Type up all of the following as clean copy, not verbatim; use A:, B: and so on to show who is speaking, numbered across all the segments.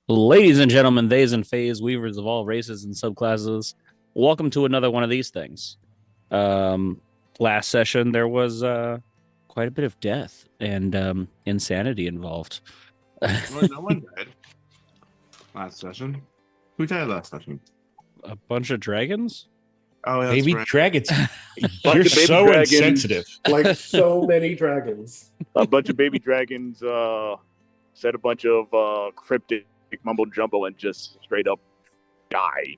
A: Ladies and gentlemen, theys and fays, weavers of all races and subclasses, welcome to another one of these things. Um, Last session there was quite a bit of death and insanity involved.
B: Well, no one died last session. Who died last session?
A: A bunch of dragons.
B: Oh, that's
C: Baby
B: right.
C: dragons.
D: Bunch
C: You're
D: of baby
C: so
D: dragons.
C: insensitive.
E: Like so many dragons.
D: A bunch of baby dragons said a bunch of cryptic mumbo jumbo and just straight up died.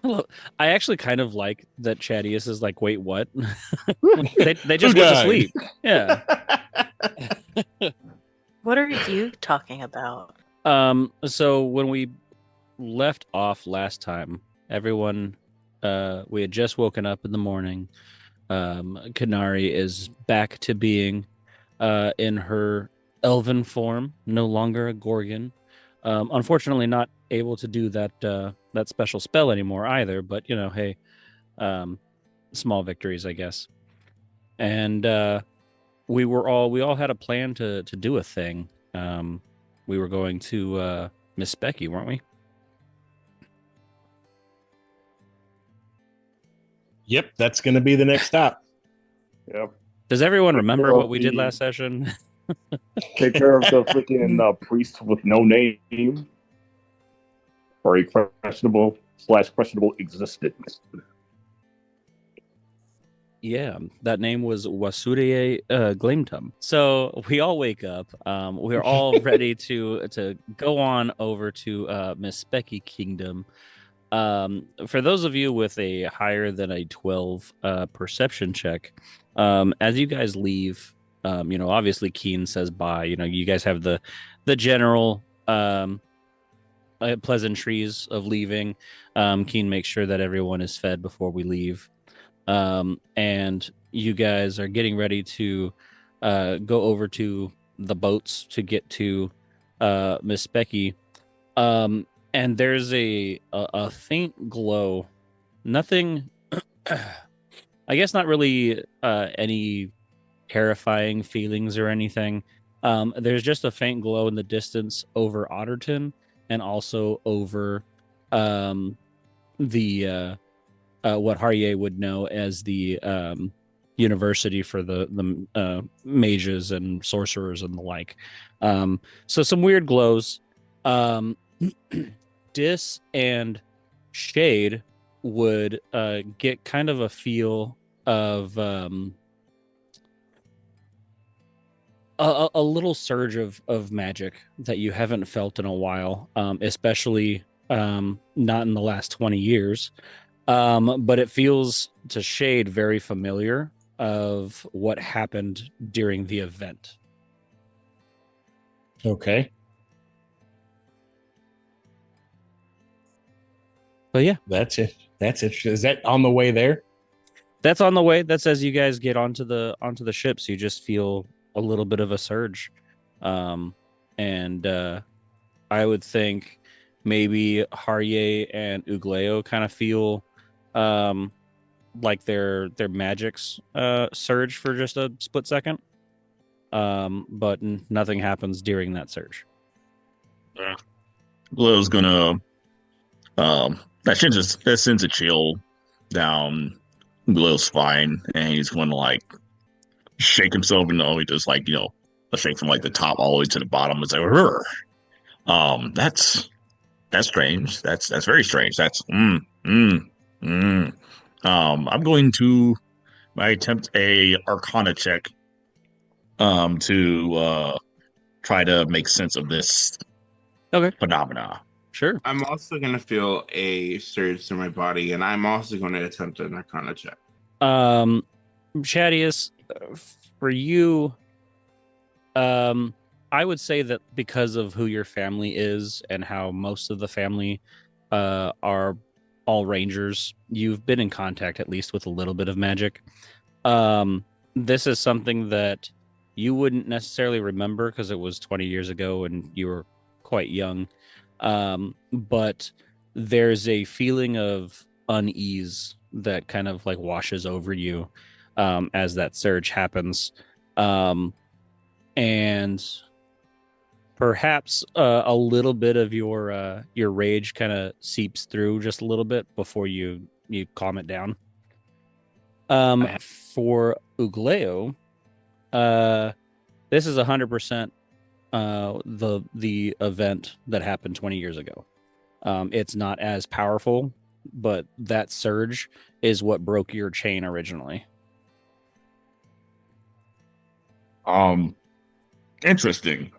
A: Hello. I actually kind of like that Chaddious is like, wait, what? they just
C: Who
A: went to
C: died?
A: sleep. Yeah.
F: What are you talking about?
A: So when we left off last time, everyone we had just woken up in the morning. Quinari is back to being in her elven form, no longer a Gorgon. Unfortunately, not able to do that special spell anymore either. But you know, hey, small victories, I guess. And we all had a plan to do a thing. We were going to Mistspeki, weren't we?
C: Yep, that's going to be the next stop.
D: Yep.
A: Does everyone remember
D: Well,
A: what we did
D: the-
A: last session?
D: Take care of the freaking priest with no name or a questionable existence.
A: Yeah, that name was Wasudeye Gleamtum. So we all wake up. We're all ready to go on over to Mistspeki Kingdom. For those of you with a higher than a 12 perception check, as you guys leave, obviously Keen says bye. You guys have the general pleasantries of leaving. Keen makes sure that everyone is fed before we leave. And you guys are getting ready to go over to the boats to get to Mistspeki. And there's a faint glow. Nothing, I guess not really any terrifying feelings or anything. There's just a faint glow in the distance over Otterton and also over the what Harrye would know as the university for the mages and sorcerers and the like. So some weird glows. Dis and Shade would get kind of a feel of a little surge of magic that you haven't felt in a while, especially not in the last 20 years. But it feels to Shade very familiar of what happened during the event.
C: Okay.
A: But yeah,
C: That's it. That's it. Is that on the way there?
A: that's on the way. That's as you guys get onto the ships, you just feel a little bit of a surge. And I would think maybe Harrye and Ugleo kind of feel like their magics surge for just a split second. But nothing happens during that surge.
G: Glow's gonna that sends a chill down Glow's spine, and he's going to like shake himself, and he does like a shake from like the top all the way to the bottom. It's like, "Rrr." That's strange. That's very strange. That's I'm going to attempt a Arcana check to try to make sense of this phenomena.
A: Sure.
B: I'm also going to feel a surge through my body, and I'm also going to attempt an Arcana check.
A: Chaddious, for you, I would say that because of who your family is and how most of the family are all rangers, you've been in contact at least with a little bit of magic. This is something that you wouldn't necessarily remember because it was 20 years ago and you were quite young. But there's a feeling of unease that kind of like washes over you as that surge happens. And perhaps a little bit of your rage kind of seeps through just a little bit before you calm it down. For Ugleo, this is 100% the event that happened 20 years ago. It's not as powerful, but that surge is what broke your chain originally.
G: Interesting.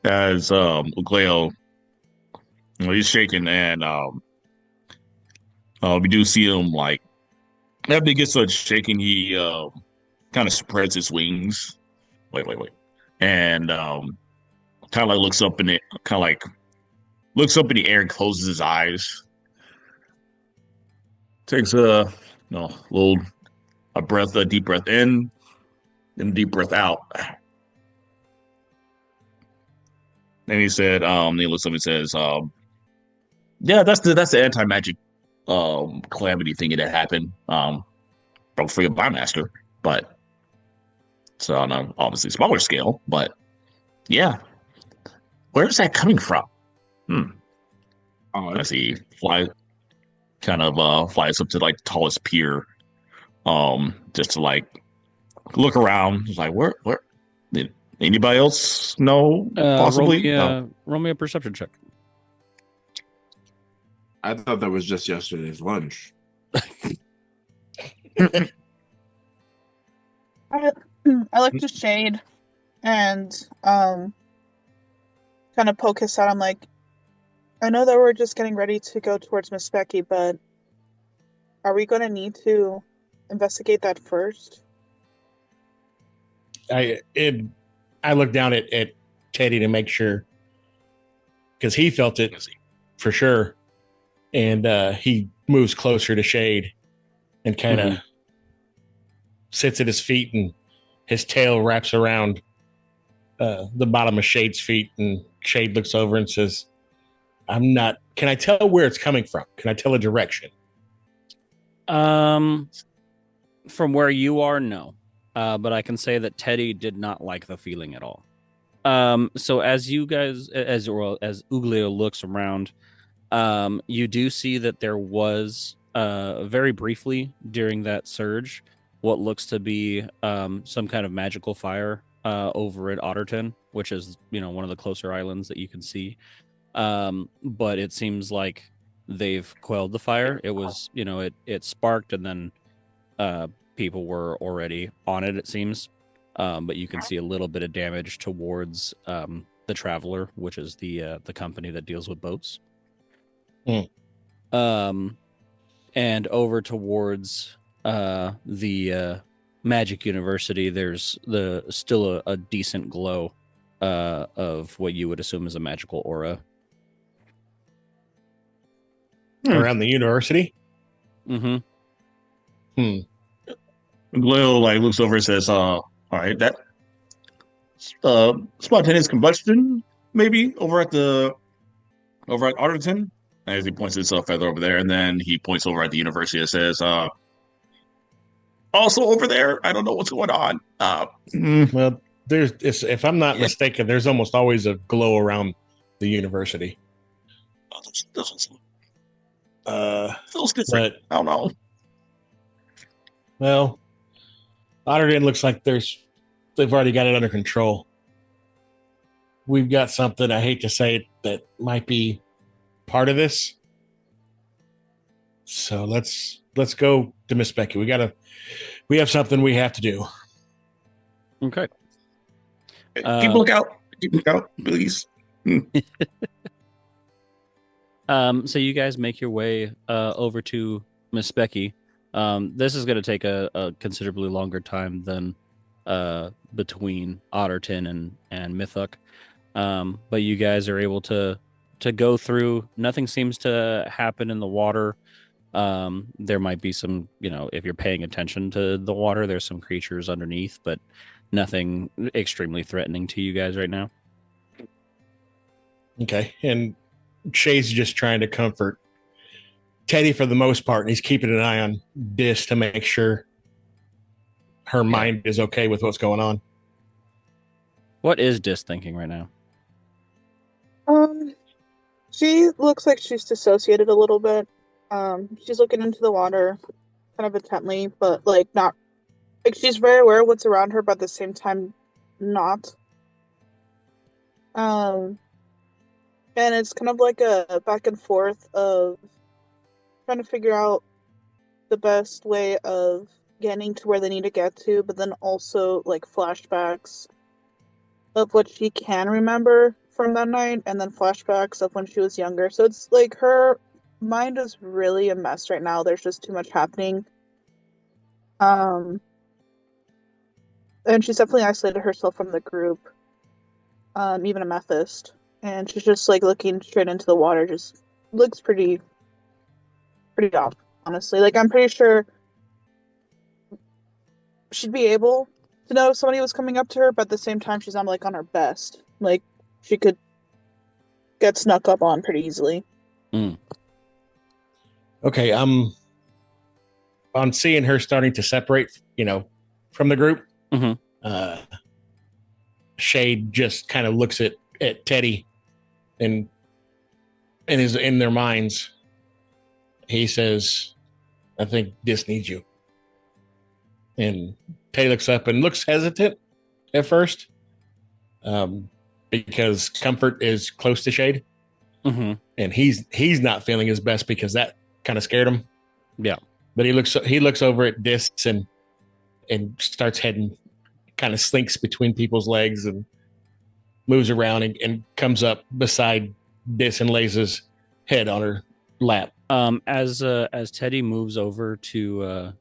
G: As Ugleo, he's shaking, and we do see him like after he gets such shaking, he kind of spreads his wings. Wait, and kind of like looks up in it, kind of like looks up in the air and closes his eyes. Takes a deep breath in, then a deep breath out. And he said, he looks up and says, yeah, that's the anti-magic calamity thing that happened. Probably for your Pagemaster, but it's on a obviously smaller scale, but yeah. Where's that coming from? As he flies up to like the tallest pier, just to like look around. He's like, where did anybody else know? Possibly.
A: Roll me a perception check.
B: I thought that was just yesterday's lunch.
H: I look to Shade and kind of poke his out. I'm like, I know that we're just getting ready to go towards Mistspeki, but are we going to need to investigate that first?
C: I look down at Teddy to make sure, because he felt it for sure, and he moves closer to Shade and kind of sits at his feet, and his tail wraps around the bottom of Shade's feet, and Shade looks over and says, can I tell where it's coming from? Can I tell a direction?
A: From where you are, no. But I can say that Teddy did not like the feeling at all. So as you guys, as Ugleo looks around, you do see that there was very briefly during that surge what looks to be some kind of magical fire over at Otterton, which is one of the closer islands that you can see. But it seems like they've quelled the fire. It was it sparked, and then people were already on it, it seems. But you can see a little bit of damage towards the Traveler, which is the company that deals with boats. And over towards the Magic University, there's still a decent glow of what you would assume is a magical aura
C: around the university.
A: Mm-hmm.
G: Ugleo like looks over and says, all right, that spontaneous combustion maybe over at Otterton, as he points his feather over there, and then he points over at the university and says, also over there, I don't know what's going on.
C: Well, if I'm not mistaken, there's almost always a glow around the university.
G: Feels different. I don't know.
C: Well, Otterton looks like they've already got it under control. We've got something, I hate to say it, that might be part of this. So let's go to Mistspeki. We have something we have to do.
A: Okay.
G: Keep a lookout. Keep a lookout, please.
A: So you guys make your way over to Mistspeki. This is going to take a considerably longer time than between Otterton and Mythuk. But you guys are able to go through. Nothing seems to happen in the water. There might be some, if you're paying attention to the water, there's some creatures underneath, but nothing extremely threatening to you guys right now.
C: Okay. And Shay's just trying to comfort Teddy for the most part, and he's keeping an eye on Dis to make sure her mind is okay with what's going on.
A: What is Dis thinking right now?
H: She looks like she's dissociated a little bit. She's looking into the water kind of intently, but like not like she's very aware of what's around her, but at the same time not. And it's kind of like a back and forth of trying to figure out the best way of getting to where they need to get to, but then also like flashbacks of what she can remember from that night, and then flashbacks of when she was younger. So it's like her mind is really a mess right now. There's just too much happening. And she's definitely isolated herself from the group, even Amethyst. And she's just like looking straight into the water, just looks pretty off, honestly. Like I'm pretty sure she'd be able to know if somebody was coming up to her, but at the same time she's not like on her best. Like she could get snuck up on pretty easily.
C: Okay, on seeing her starting to separate, from the group, Shade just kind of looks at Teddy, and is in their minds. He says, "I think Dis needs you." And Teddy looks up and looks hesitant at first, because Comfort is close to Shade, and he's not feeling his best because that kind of scared him.
A: Yeah,
C: but he looks over at Dis and starts heading, kind of slinks between people's legs and moves around and comes up beside Dis and lays his head on her lap.
A: As Teddy moves over to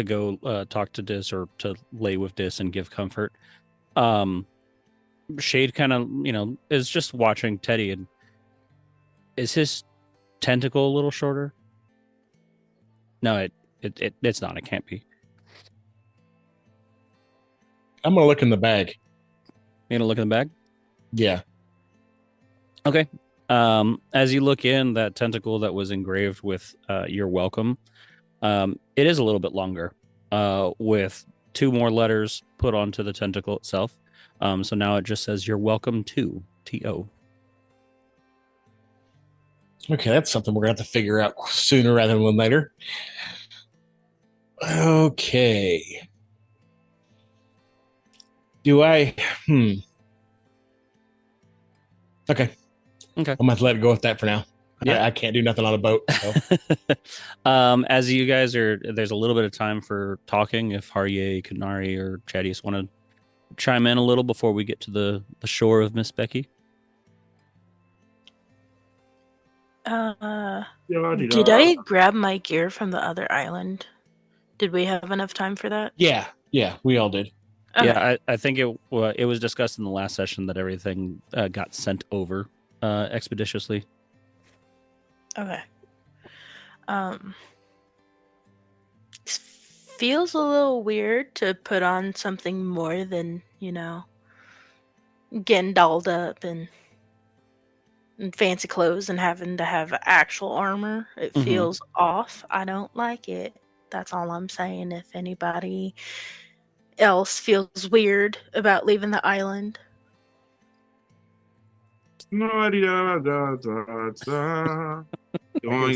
A: go talk to Dis, or to lay with Dis and give comfort, Shade kind of is just watching Teddy. And is his tentacle a little shorter? No, it's not. It can't be.
C: I'm gonna look in the bag.
A: You gonna look in the bag?
C: Yeah.
A: Okay. As you look in, that tentacle that was engraved with "You're welcome," it is a little bit longer, with 2 more letters put onto the tentacle itself. So now it just says "You're welcome to TO."
C: Okay, that's something we're gonna have to figure out sooner rather than later. Okay. Do I? Okay. I'm gonna have to let it go with that for now. Yeah, I can't do nothing on a boat. So.
A: As you guys there's a little bit of time for talking. If Harrye, Quinari, or Chaddious want to chime in a little before we get to the shore of Mistspeki.
F: Did I grab my gear from the other island? Did we have enough time for that?
C: Yeah, we all did.
F: Okay.
A: Yeah, I think it was discussed in the last session that everything got sent over expeditiously.
F: Okay. It feels a little weird to put on something more than, getting dolled up and fancy clothes and having to have actual armor. It feels off. I don't like it. That's all I'm saying. If anybody else feels weird about leaving the island.
B: Going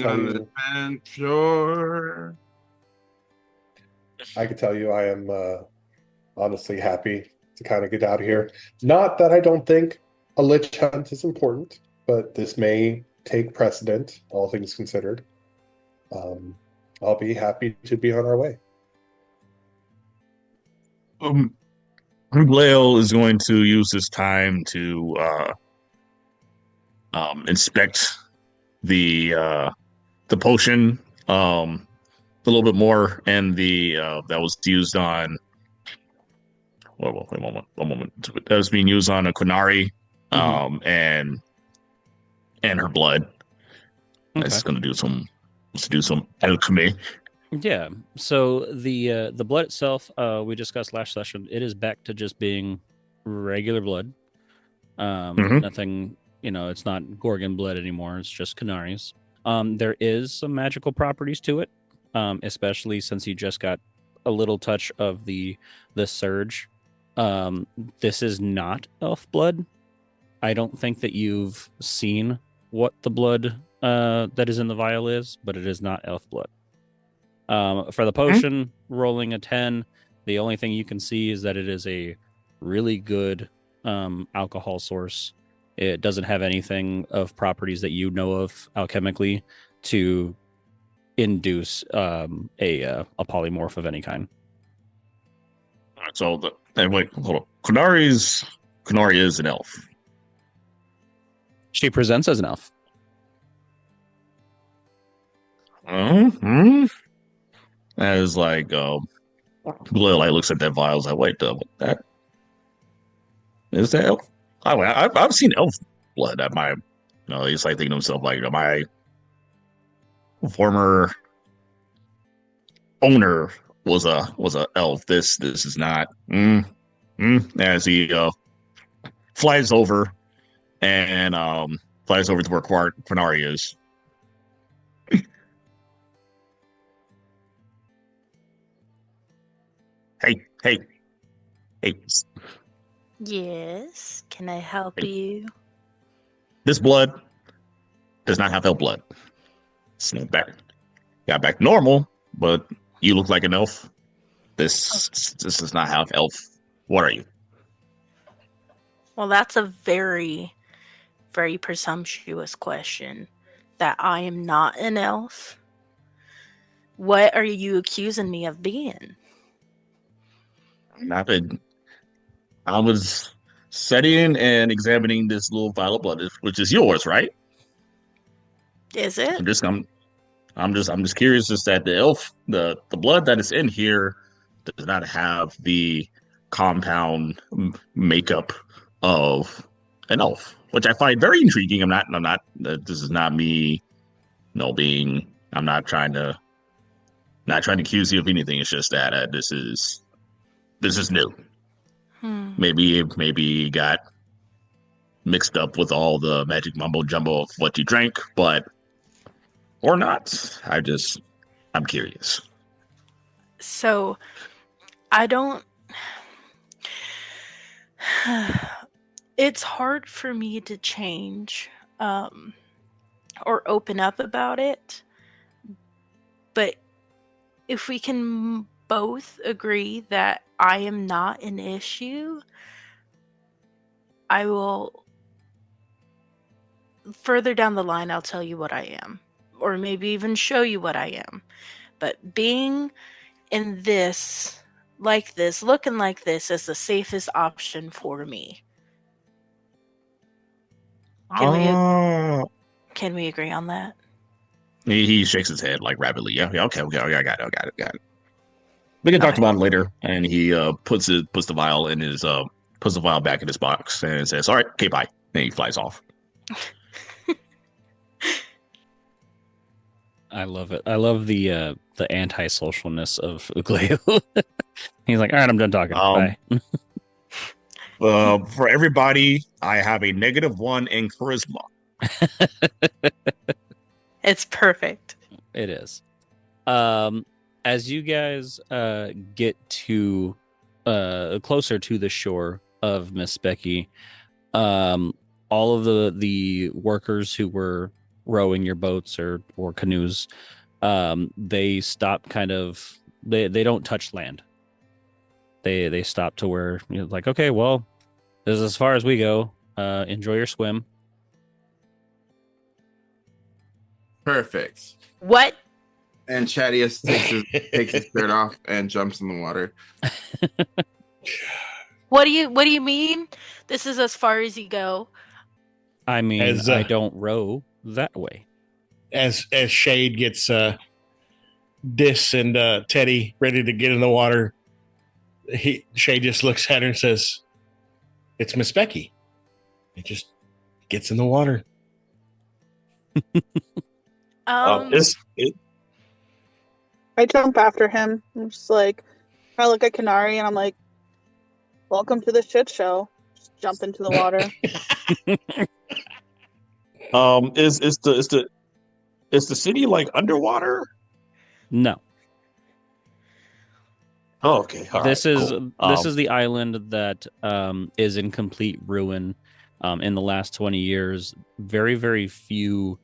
B: on an adventure.
E: I can tell you I am honestly happy to kind of get out of here. Not that I don't think a lich hunt is important, but this may take precedent, all things considered. I'll be happy to be on our way.
G: Ugleo is going to use this time to inspect the potion a little bit more, and the that was used on. Wait a moment. That was being used on a Quinari, and her blood. Okay. It's going to do some alchemy.
A: Yeah. So the blood itself, we discussed last session. It is back to just being regular blood. Nothing. It's not Gorgon blood anymore. It's just Quinari's. There is some magical properties to it, especially since you just got a little touch of the surge This is not elf blood. I don't think that you've seen what the blood that is in the vial is, but it is not elf blood. For the potion, rolling a 10, the only thing you can see is that it is a really good alcohol source. It doesn't have anything of properties that you know of alchemically to induce a polymorph of any kind.
G: All right, so wait, hold on. Quinari is an elf.
A: She presents as an elf.
G: As like Ugleo like looks at that vial, is like, wait, that is that elf? I've seen elf blood at my, he's like thinking to himself like, my former owner was a elf. This is not. As he flies over and flies over to where Quinari is. Hey.
F: Yes. Can I help you?
G: This blood does not have elf blood. It's not back normal, but you look like an elf. This does not have elf. What are you?
F: Well, that's a very, very presumptuous question. That I am not an elf? What are you accusing me of being?
G: I was studying and examining this little vial of blood, which is yours, right?
F: Is it?
G: I'm just curious, is that the blood that is in here does not have the compound makeup of an elf, which I find very intriguing. I'm not. This is not me, being. I'm not trying to accuse you of anything. It's just that this is new. Maybe it got mixed up with all the magic mumbo jumbo of what you drank, or not. I'm curious.
F: So, I don't. It's hard for me to change or open up about it. But if we can both agree that I am not an issue, I will. Further down the line, I'll tell you what I am. Or maybe even show you what I am. But being in this, like this, looking like this is the safest option for me. Can we agree on that?
G: He shakes his head like rapidly. Yeah, okay, I got it. We can talk about it later. And he puts the vial in his puts the vial back in his box and says, "All right, okay, bye." And he flies off.
A: I love it. I love the anti-socialness of Ugleo. He's like, all right, I'm done talking. Bye.
G: For everybody, I have a -1 in charisma.
F: It's perfect.
A: It is. As you guys get to closer to the shore of Mistspeki, all of the workers who were rowing your boats or canoes, they stop they don't touch land. They stop to where like, okay, well, this is as far as we go. Enjoy your swim.
B: Perfect.
F: What?
B: And Chaddious takes his shirt off and jumps in the water.
F: What do you mean? This is as far as you go?
A: I mean, I don't row that way.
C: As Shade gets Dis and Teddy ready to get in the water, Shade just looks at her and says, "It's Mistspeki." It just gets in the water.
H: I jump after him. I'm just like, I look at Quinari and I'm like, "Welcome to the shit show." Just jump into the water.
G: Is the city like underwater?
A: No.
G: Oh, okay. All
A: this
G: right,
A: is
G: cool.
A: this is the island that is in complete ruin. In the last 20 years, very, very few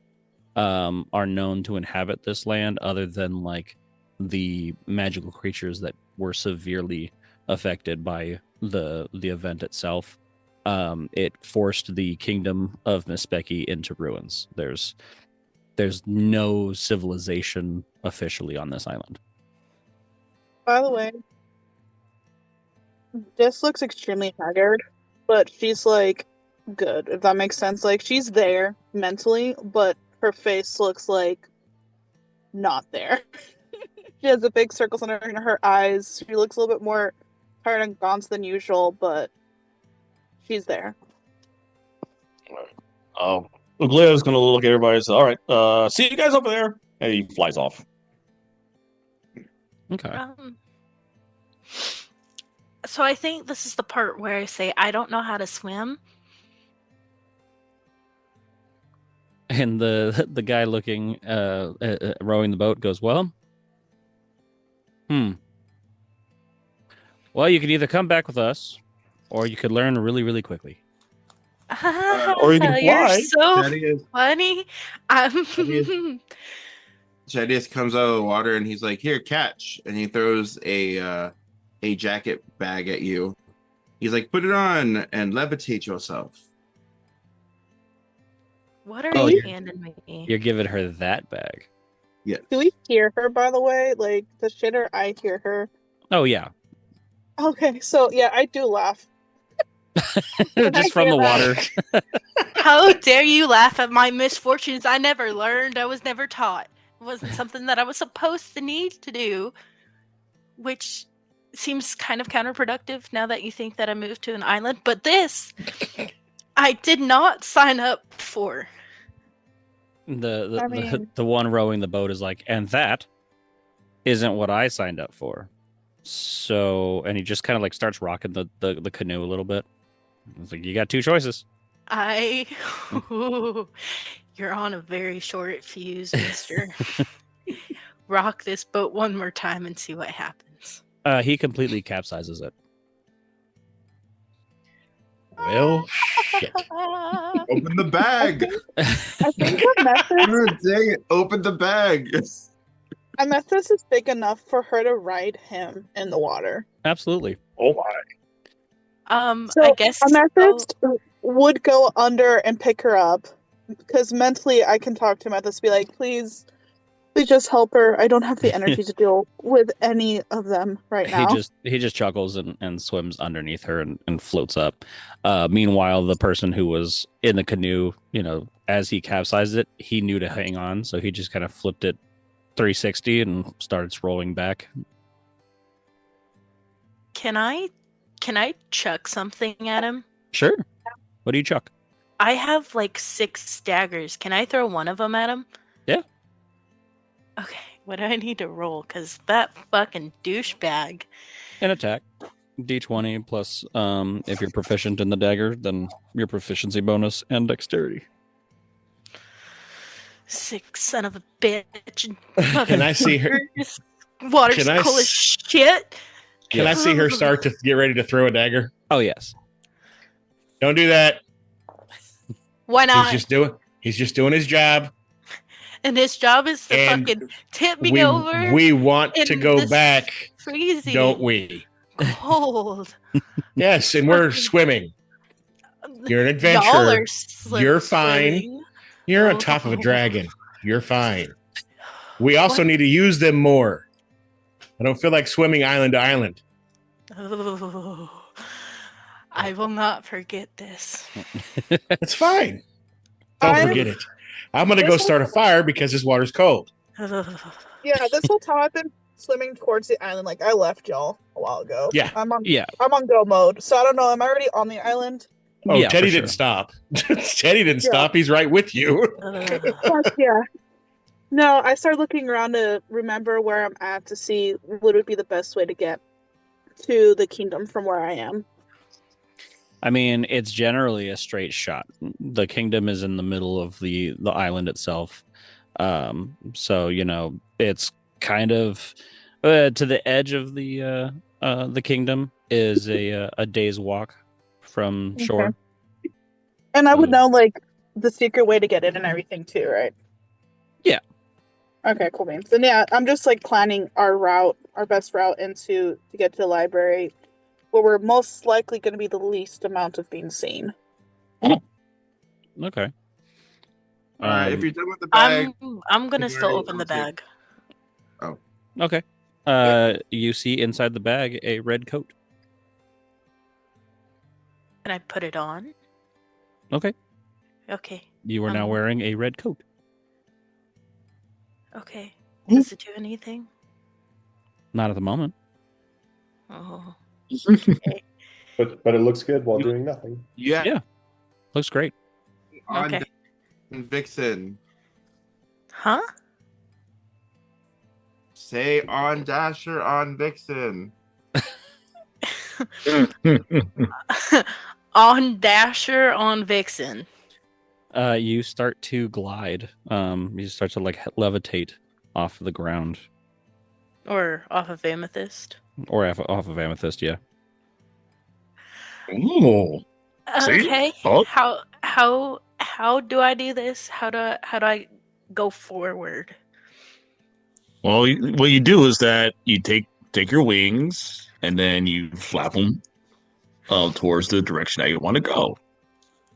A: are known to inhabit this land other than like the magical creatures that were severely affected by the event itself. It forced the kingdom of Mistspeki into ruins. There's no civilization officially on this island.
H: By the way, this looks extremely haggard, but she's like good, if that makes sense. Like she's there mentally, but her face looks like not there. She has a big circles under her eyes. She looks a little bit more tired and gaunt than usual, but she's there.
G: Ugleo's gonna look at everybody and say, "All right, see you guys over there," and he flies off.
A: Okay.
F: So I think this is the part where I say I don't know how to swim.
A: And the guy looking rowing the boat goes, well, well, you could either come back with us or you could learn really, really quickly.
G: Or you can
F: You're
G: fly.
F: so
B: Chaddious,
F: funny.
B: Chaddious comes out of the water and he's like, "Here, catch!" And he throws a jacket bag at you. He's like, "Put it on and levitate yourself."
F: What are
H: Oh,
F: you
H: yeah.
F: handing me?
A: You're giving her that bag.
B: Yes.
H: Do we hear her, by the way? Like, does Shade or I hear her?
A: Oh, yeah.
H: Okay, so yeah, I do laugh.
A: Just from the water.
F: How dare you laugh at my misfortunes? I never learned. I was never taught. It wasn't something that I was supposed to need to do, which seems kind of counterproductive now that you think that I moved to an island. But this, I did not sign up for.
A: The one rowing the boat is like, and that isn't what I signed up for. So, and he just kind of like starts rocking the canoe a little bit. It's like, you got two choices.
F: You're on a very short fuse, mister. Rock this boat one more time and see what happens.
A: He completely capsizes it.
C: Well, shit.
B: Open the bag.
H: I think the message,
B: Dang it! Open the bag.
H: a message is big enough for her to ride him in the water.
A: Absolutely.
G: Oh my!
H: So
F: I guess
H: a message would go under and pick her up, because mentally I can talk to Methus, be like, please just help her. I don't have the energy to deal with any of them right now.
A: He just chuckles and swims underneath her and floats up. Meanwhile, the person who was in the canoe, as he capsized it, he knew to hang on, so he just kind of flipped it 360 and started rolling back.
F: Can I chuck something at him?
A: Sure. What do you chuck?
F: I have like 6 daggers. Can I throw one of them at him?
A: Yeah.
F: Okay, what do I need to roll? Because that fucking douchebag.
A: An attack. D20 plus, if you're proficient in the dagger, then your proficiency bonus and dexterity.
F: 6 son of a bitch.
C: Can I see her?
F: Water's
C: Can I
F: cool as
C: s-
F: shit.
C: Can I see her start to get ready to throw a dagger?
A: Oh, yes.
C: Don't do that.
F: Why not?
C: He's just doing his job.
F: And his job is to
C: And
F: fucking tip me over.
C: We want to
F: in
C: go
F: this
C: back,
F: freezing
C: don't we?
F: cold.
C: Yes, and we're
F: Fucking-
C: swimming. You're an
F: Y'all
C: adventurer.
F: are
C: You're fine.
F: swimming.
C: You're on top of a dragon. You're fine. We also need to use them more. I don't feel like swimming island to island.
F: Oh, I will not forget this.
C: It's fine. Don't
H: I'm-
C: forget it. I'm going to go start a fire because this water's cold.
H: Yeah, this whole time I've been swimming towards the island. Like I left y'all a while ago.
C: Yeah.
H: I'm on
A: Yeah.
H: go mode. So I don't know. Am I already on the island?
C: Oh,
A: Yeah,
C: Teddy
A: for
C: didn't
A: sure.
C: stop. Teddy didn't
H: Yeah.
C: stop. He's right with you.
H: Yeah. No, I started looking around to remember where I'm at to see what would be the best way to get to the kingdom from where I am.
A: I mean, it's generally a straight shot. The kingdom is in the middle of the island itself. So, it's kind of To the edge of the kingdom is a day's walk from shore.
H: Okay. And I would
A: So-
H: know like the secret way to get in and everything too, right?
A: Yeah.
H: Okay, cool beans. And yeah, I'm just like planning our route, our best route to get to the library, where we're most likely going to be the least amount of being seen.
A: Okay.
B: All right, if you're done with the bag,
F: I'm gonna still
B: Quinari,
F: open the
B: I'll take-
F: bag.
B: Oh,
A: Okay. You see inside the bag a red coat.
F: Can I put it on?
A: Okay.
F: Okay.
A: You are now wearing a red coat.
F: Okay. Does it do anything?
A: Not at the moment.
F: Oh.
E: But it looks good while doing nothing.
B: yeah.
A: Looks great.
B: On
F: Okay.
B: Vixen.
F: Huh?
B: Say on Dasher on Vixen.
F: On Dasher, on Vixen.
A: You start to glide. You start to like levitate off the ground,
F: Or off of Amethyst.
A: or off of Amethyst. Yeah.
G: Ooh. See?
F: Okay.
G: Oh.
F: How do I do this? How do I go forward?
G: Well, what you do is that you take your wings and then you flap them towards the direction that you want to go.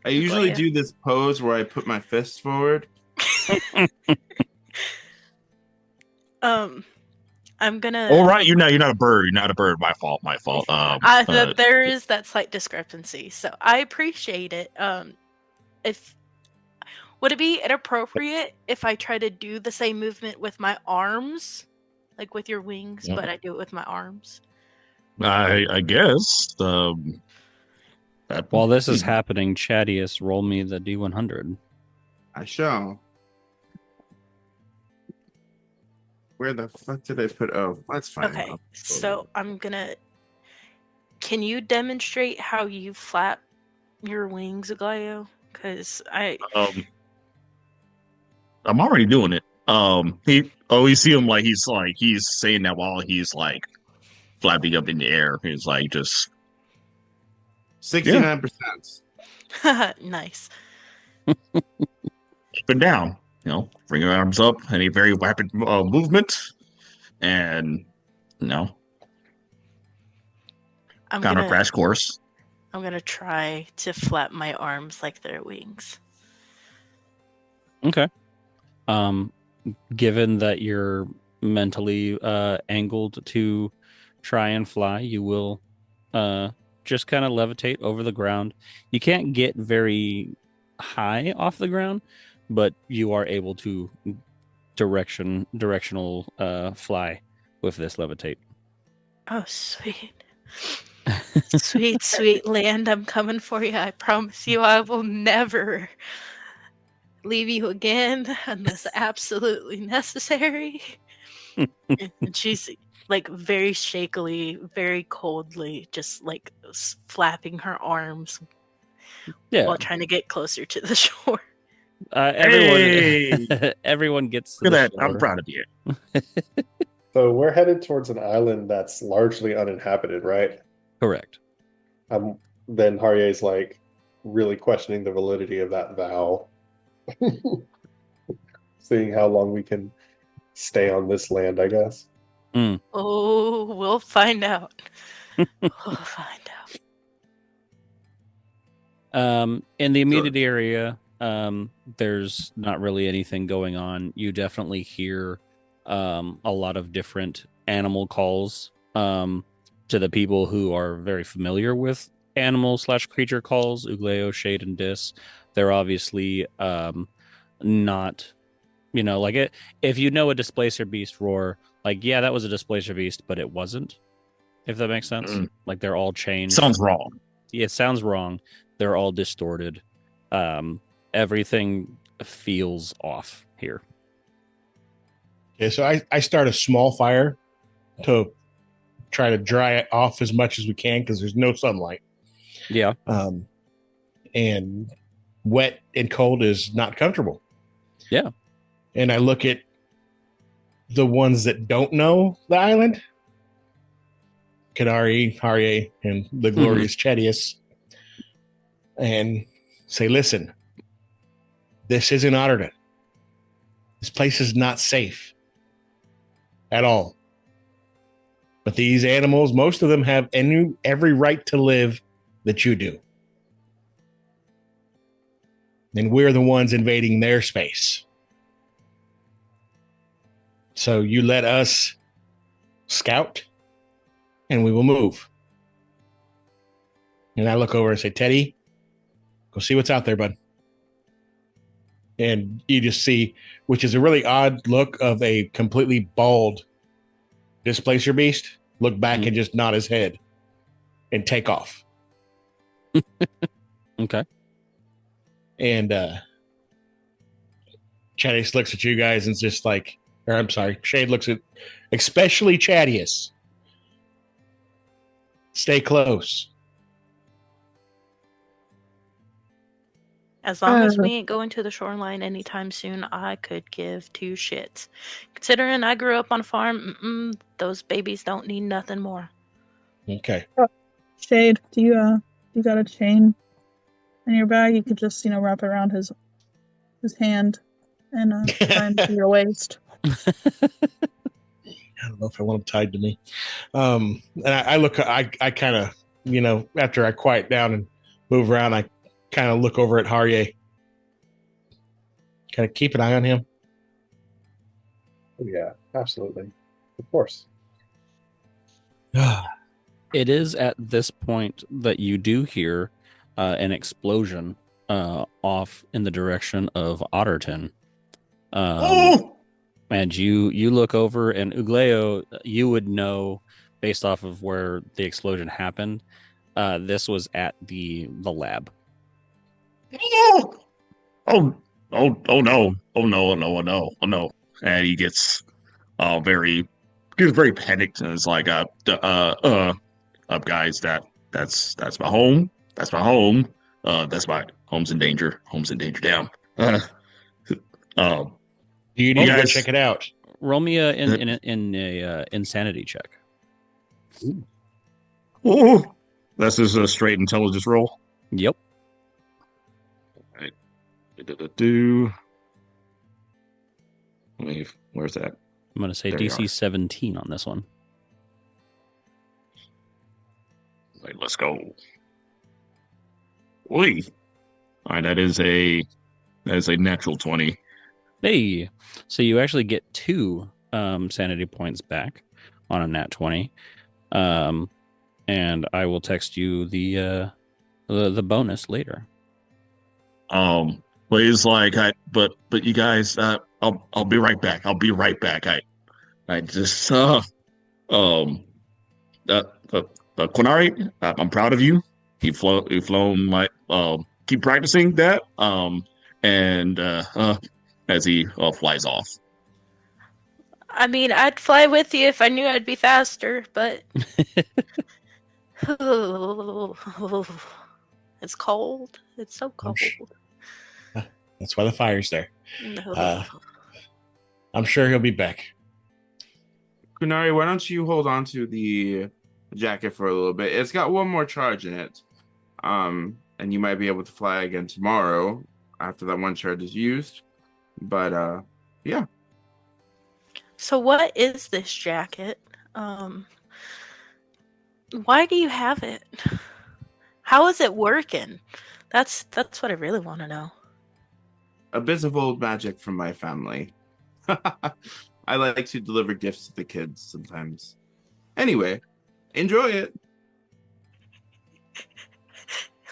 B: I usually
F: Ugleo.
B: do this pose where I put my fists forward.
F: I'm gonna.
G: Oh, right, you're not a bird. You're not a bird. My fault.
F: There is that slight discrepancy, so I appreciate it. If would it be inappropriate if I try to do the same movement with my arms, like with your wings,
G: Yeah.
F: but I do it with my arms?
G: I guess.
A: While this is happening, Chaddious, roll me the D100.
B: I shall. Where the fuck did I put? Oh, that's fine.
F: Okay, so I'm gonna. Can you demonstrate how you flap your wings, Ugleo? Because
G: I'm already doing it. You see him he's saying that while he's like flapping up in the air. He's like just
B: 69%.
F: Nice.
G: up and down. Bring your arms up, any very rapid movement, and counter crash course.
F: I'm gonna try to flap my arms like they're wings.
A: Okay. Given that you're mentally angled to try and fly, you will just kind of levitate over the ground. You can't get very high off the ground, but you are able to directional fly with this levitate.
F: Oh, sweet. Sweet, sweet land, I'm coming for you. I promise you I will never leave you again unless absolutely necessary. And she's like very shakily, very coldly, just like flapping her arms while trying to get closer to the shore.
A: Everyone gets to
G: Look
A: the
G: at that.
A: shore.
G: I'm proud of you.
E: So we're headed towards an island that's largely uninhabited, right?
A: Correct.
E: Then Harrye's like really questioning the validity of that vow. Seeing how long we can stay on this land, I guess.
F: Oh, we'll find out. We'll find out.
A: In the immediate area, there's not really anything going on. You definitely hear a lot of different animal calls to the people who are very familiar with animal/creature calls. Ugleo, Shade, and Dis. They're obviously not, like it. If you know a Displacer Beast roar, like that was a Displacer Beast, but it wasn't. If that makes sense. Like they're all changed.
G: Sounds wrong.
A: It sounds wrong. They're all distorted. Everything feels off here.
C: Okay, so I start a small fire to try to dry it off as much as we can because there's no sunlight.
A: Yeah.
C: And wet and cold is not comfortable.
A: Yeah.
C: And I look at the ones that don't know the island, Quinari, Harrye, and the glorious Chaddious, and say, listen, this isn't Otterton. This place is not safe at all. But these animals, most of them have every right to live that you do. And we're the ones invading their space. So you let us scout and we will move. And I look over and say, Teddy, go see what's out there, bud. And you just see, which is a really odd look of a completely bald displacer beast, look back and just nod his head and take off.
A: Okay.
C: And Chaddious looks at you guys and just like, or I'm sorry, Shade looks at, especially Chaddious. Stay close.
F: As long as we ain't going to the shoreline anytime soon, I could give two shits. Considering I grew up on a farm, those babies don't need nothing more.
C: Okay.
H: Shade, do you got a chain in your bag? You could just, wrap it around his hand and tie him to your waist.
C: I don't know if I want him tied to me. And I kind of, after I quiet down and move around, I kind of look over at Harrye. Kind of keep an eye on him.
E: Yeah, absolutely. Of course.
A: It is at this point that you do hear an explosion off in the direction of Otterton. And you look over, and Ugleo, you would know based off of where the explosion happened. This was at the lab.
G: Oh no. And he gets very panicked, and it's like guys, that's my home. That's my home. That's my home's in danger. Home's in danger. Damn.
C: You need to go check it out.
A: Roll me in a insanity check.
G: Oh, that's just a straight intelligence roll.
A: Yep.
G: Right. Where's that?
A: I'm going to say
G: There
A: DC 17 on this one.
G: Right, let's go. Oi. All right, that is a natural 20.
A: Hey, so you actually get 2 sanity points back on a nat 20. And I will text you the bonus later.
G: But he's like, but you guys, I'll be right back. I'll be right back. I just Quinari, I'm proud of you. You've flown like keep practicing that. And as he flies off.
F: I mean, I'd fly with you if I knew I'd be faster, but it's cold. It's so cold.
C: That's why the fire's there.
F: No.
C: I'm sure he'll be back.
B: Quinari, why don't you hold on to the jacket for a little bit? It's got one more charge in it. And you might be able to fly again tomorrow after that one charge is used. But yeah.
F: So what is this jacket? Why do you have it? How is it working? That's what I really want to know.
B: A bit of old magic from my family. I like to deliver gifts to the kids sometimes. Anyway, enjoy it.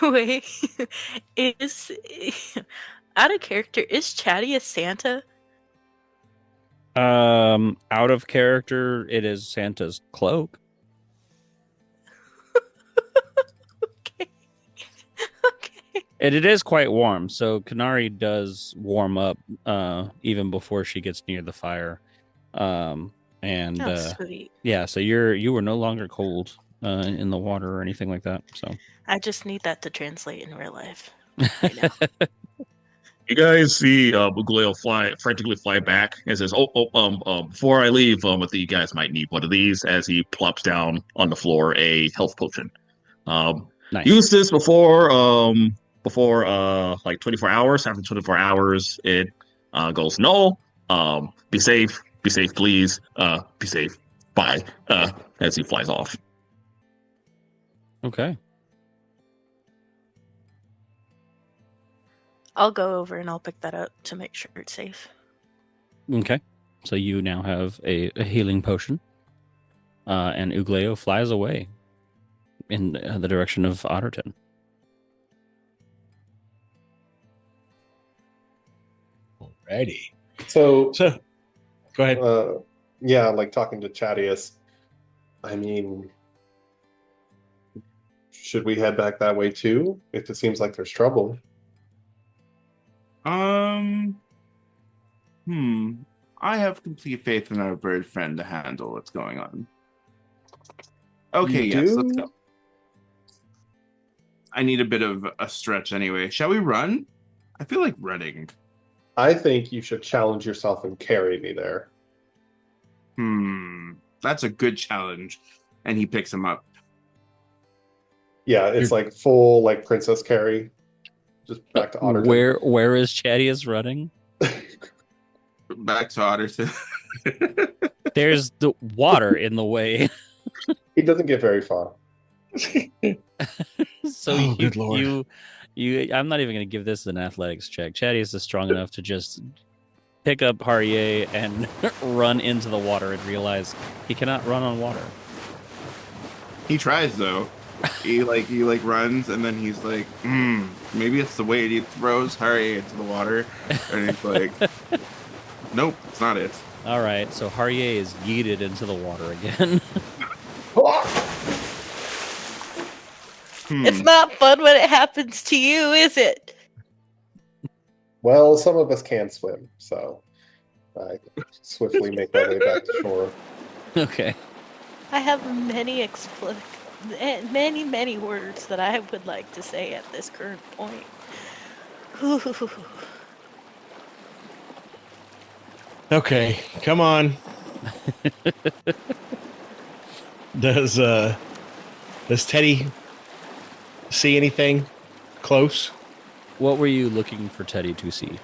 F: Wait, is out of character? Is Chaddious Santa?
A: Out of character, it is Santa's cloak.
F: Okay.
A: And it is quite warm, so Quinari does warm up even before she gets near the fire.
F: Sweet.
A: Yeah, so you were no longer cold in the water or anything like that. So
F: I just need that to translate in real life. Right now.
G: You guys see Ugleo frantically fly back and says, before I leave, I think you guys might need one of these," as he plops down on the floor a health potion.
A: Nice.
G: Use this before like 24 hours. After 24 hours, it goes null. Be safe, please. Be safe. Bye. As he flies off.
A: Okay.
F: I'll go over and I'll pick that up to make sure it's safe.
A: Okay. So you now have a healing potion. And Ugleo flies away in the direction of Otterton.
C: Alrighty.
E: So
C: go ahead.
E: Yeah, like talking to Chaddious. I mean, should we head back that way too? If it seems like there's trouble.
B: I have complete faith in our bird friend to handle what's going on. Okay, yes, let's go. I need a bit of a stretch anyway. Shall we run? I feel like running.
E: I think you should challenge yourself and carry me there.
B: That's a good challenge. And he picks him up.
E: Yeah, it's like full like princess carry. Just back to Otterton.
A: Where is Chaddious running?
B: Back to Otterton.
A: There's the water in the way.
E: He doesn't get very far.
A: So
C: good Lord.
A: I'm not even going to give this an athletics check. Chaddious is strong enough to just pick up Harrye and run into the water and realize he cannot run on water.
B: He tries though. He runs and then he's like, maybe it's the weight. He throws Harrye into the water and he's like, nope, it's not it.
A: All right, so Harrye is yeeted into the water again.
F: It's not fun when it happens to you, is it?
E: Well, some of us can swim, so I swiftly make my way back to shore.
A: Okay.
F: I have many words that I would like to say at this current point.
C: Okay, come on. Does Teddy see anything close?
A: What were you looking for Teddy to see?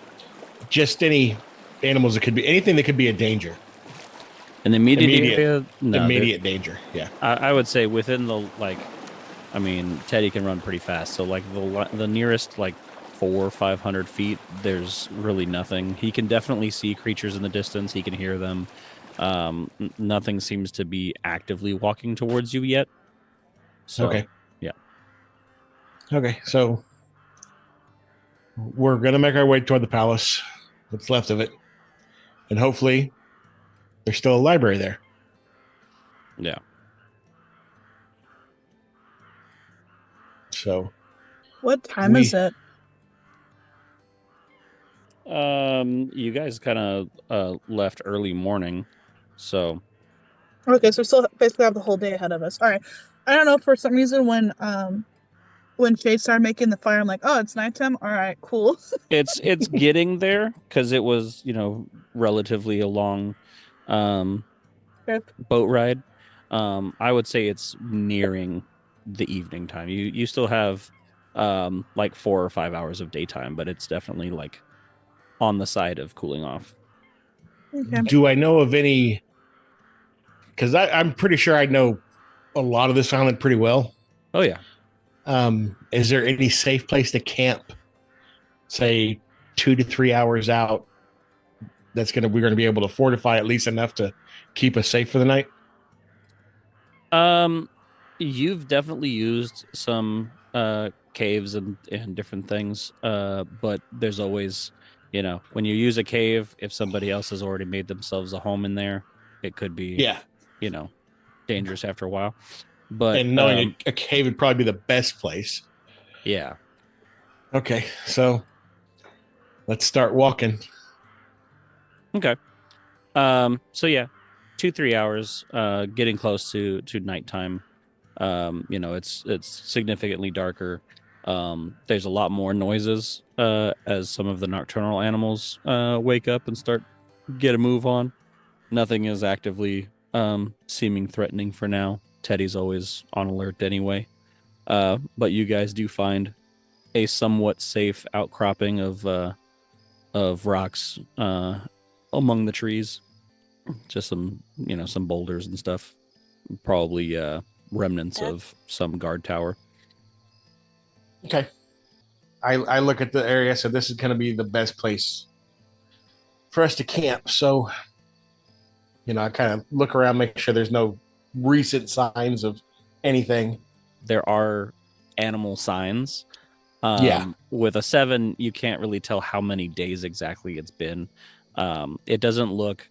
C: Just any animals that could be anything that could be a danger.
A: An immediate area? No,
C: immediate danger. Yeah.
A: I would say within the Teddy can run pretty fast. So like the nearest 400 or 500 feet, there's really nothing. He can definitely see creatures in the distance. He can hear them. Nothing seems to be actively walking towards you yet. So,
C: okay.
A: Yeah.
C: Okay. So we're gonna make our way toward the palace. What's left of it, and hopefully there's still a library there.
A: Yeah.
C: So.
H: What time is it?
A: You guys kind of left early morning, so.
H: Okay, so we still basically have the whole day ahead of us. All right. I don't know, for some reason when Shade started making the fire, I'm like, oh, it's nighttime. All right, cool.
A: It's getting there because it was relatively a long boat ride. I would say it's nearing the evening time. You still have 4 or 5 hours of daytime, but it's definitely on the side of cooling off.
H: Okay.
C: Do I know of any? Because I'm pretty sure I know a lot of this island pretty well.
A: Oh yeah.
C: Is there any safe place to camp, say 2 to 3 hours out, we're gonna be able to fortify at least enough to keep us safe for the night?
A: You've definitely used some caves and different things, but there's always, when you use a cave, if somebody else has already made themselves a home in there, it could be dangerous after a while. But
C: and knowing a cave would probably be the best place.
A: Yeah.
C: Okay, so let's start walking.
A: Okay. So yeah, 2-3 hours, getting close to nighttime. It's significantly darker. There's a lot more noises as some of the nocturnal animals wake up and start get a move on. Nothing is actively seeming threatening for now. Teddy's always on alert anyway. But you guys do find a somewhat safe outcropping of rocks among the trees. Just some boulders and stuff. Probably remnants of some guard tower.
C: Okay. I look at the area, so this is going to be the best place for us to camp. So, I kind of look around, make sure there's no recent signs of anything.
A: There are animal signs.
C: Yeah.
A: With a 7, you can't really tell how many days exactly it's been. It doesn't look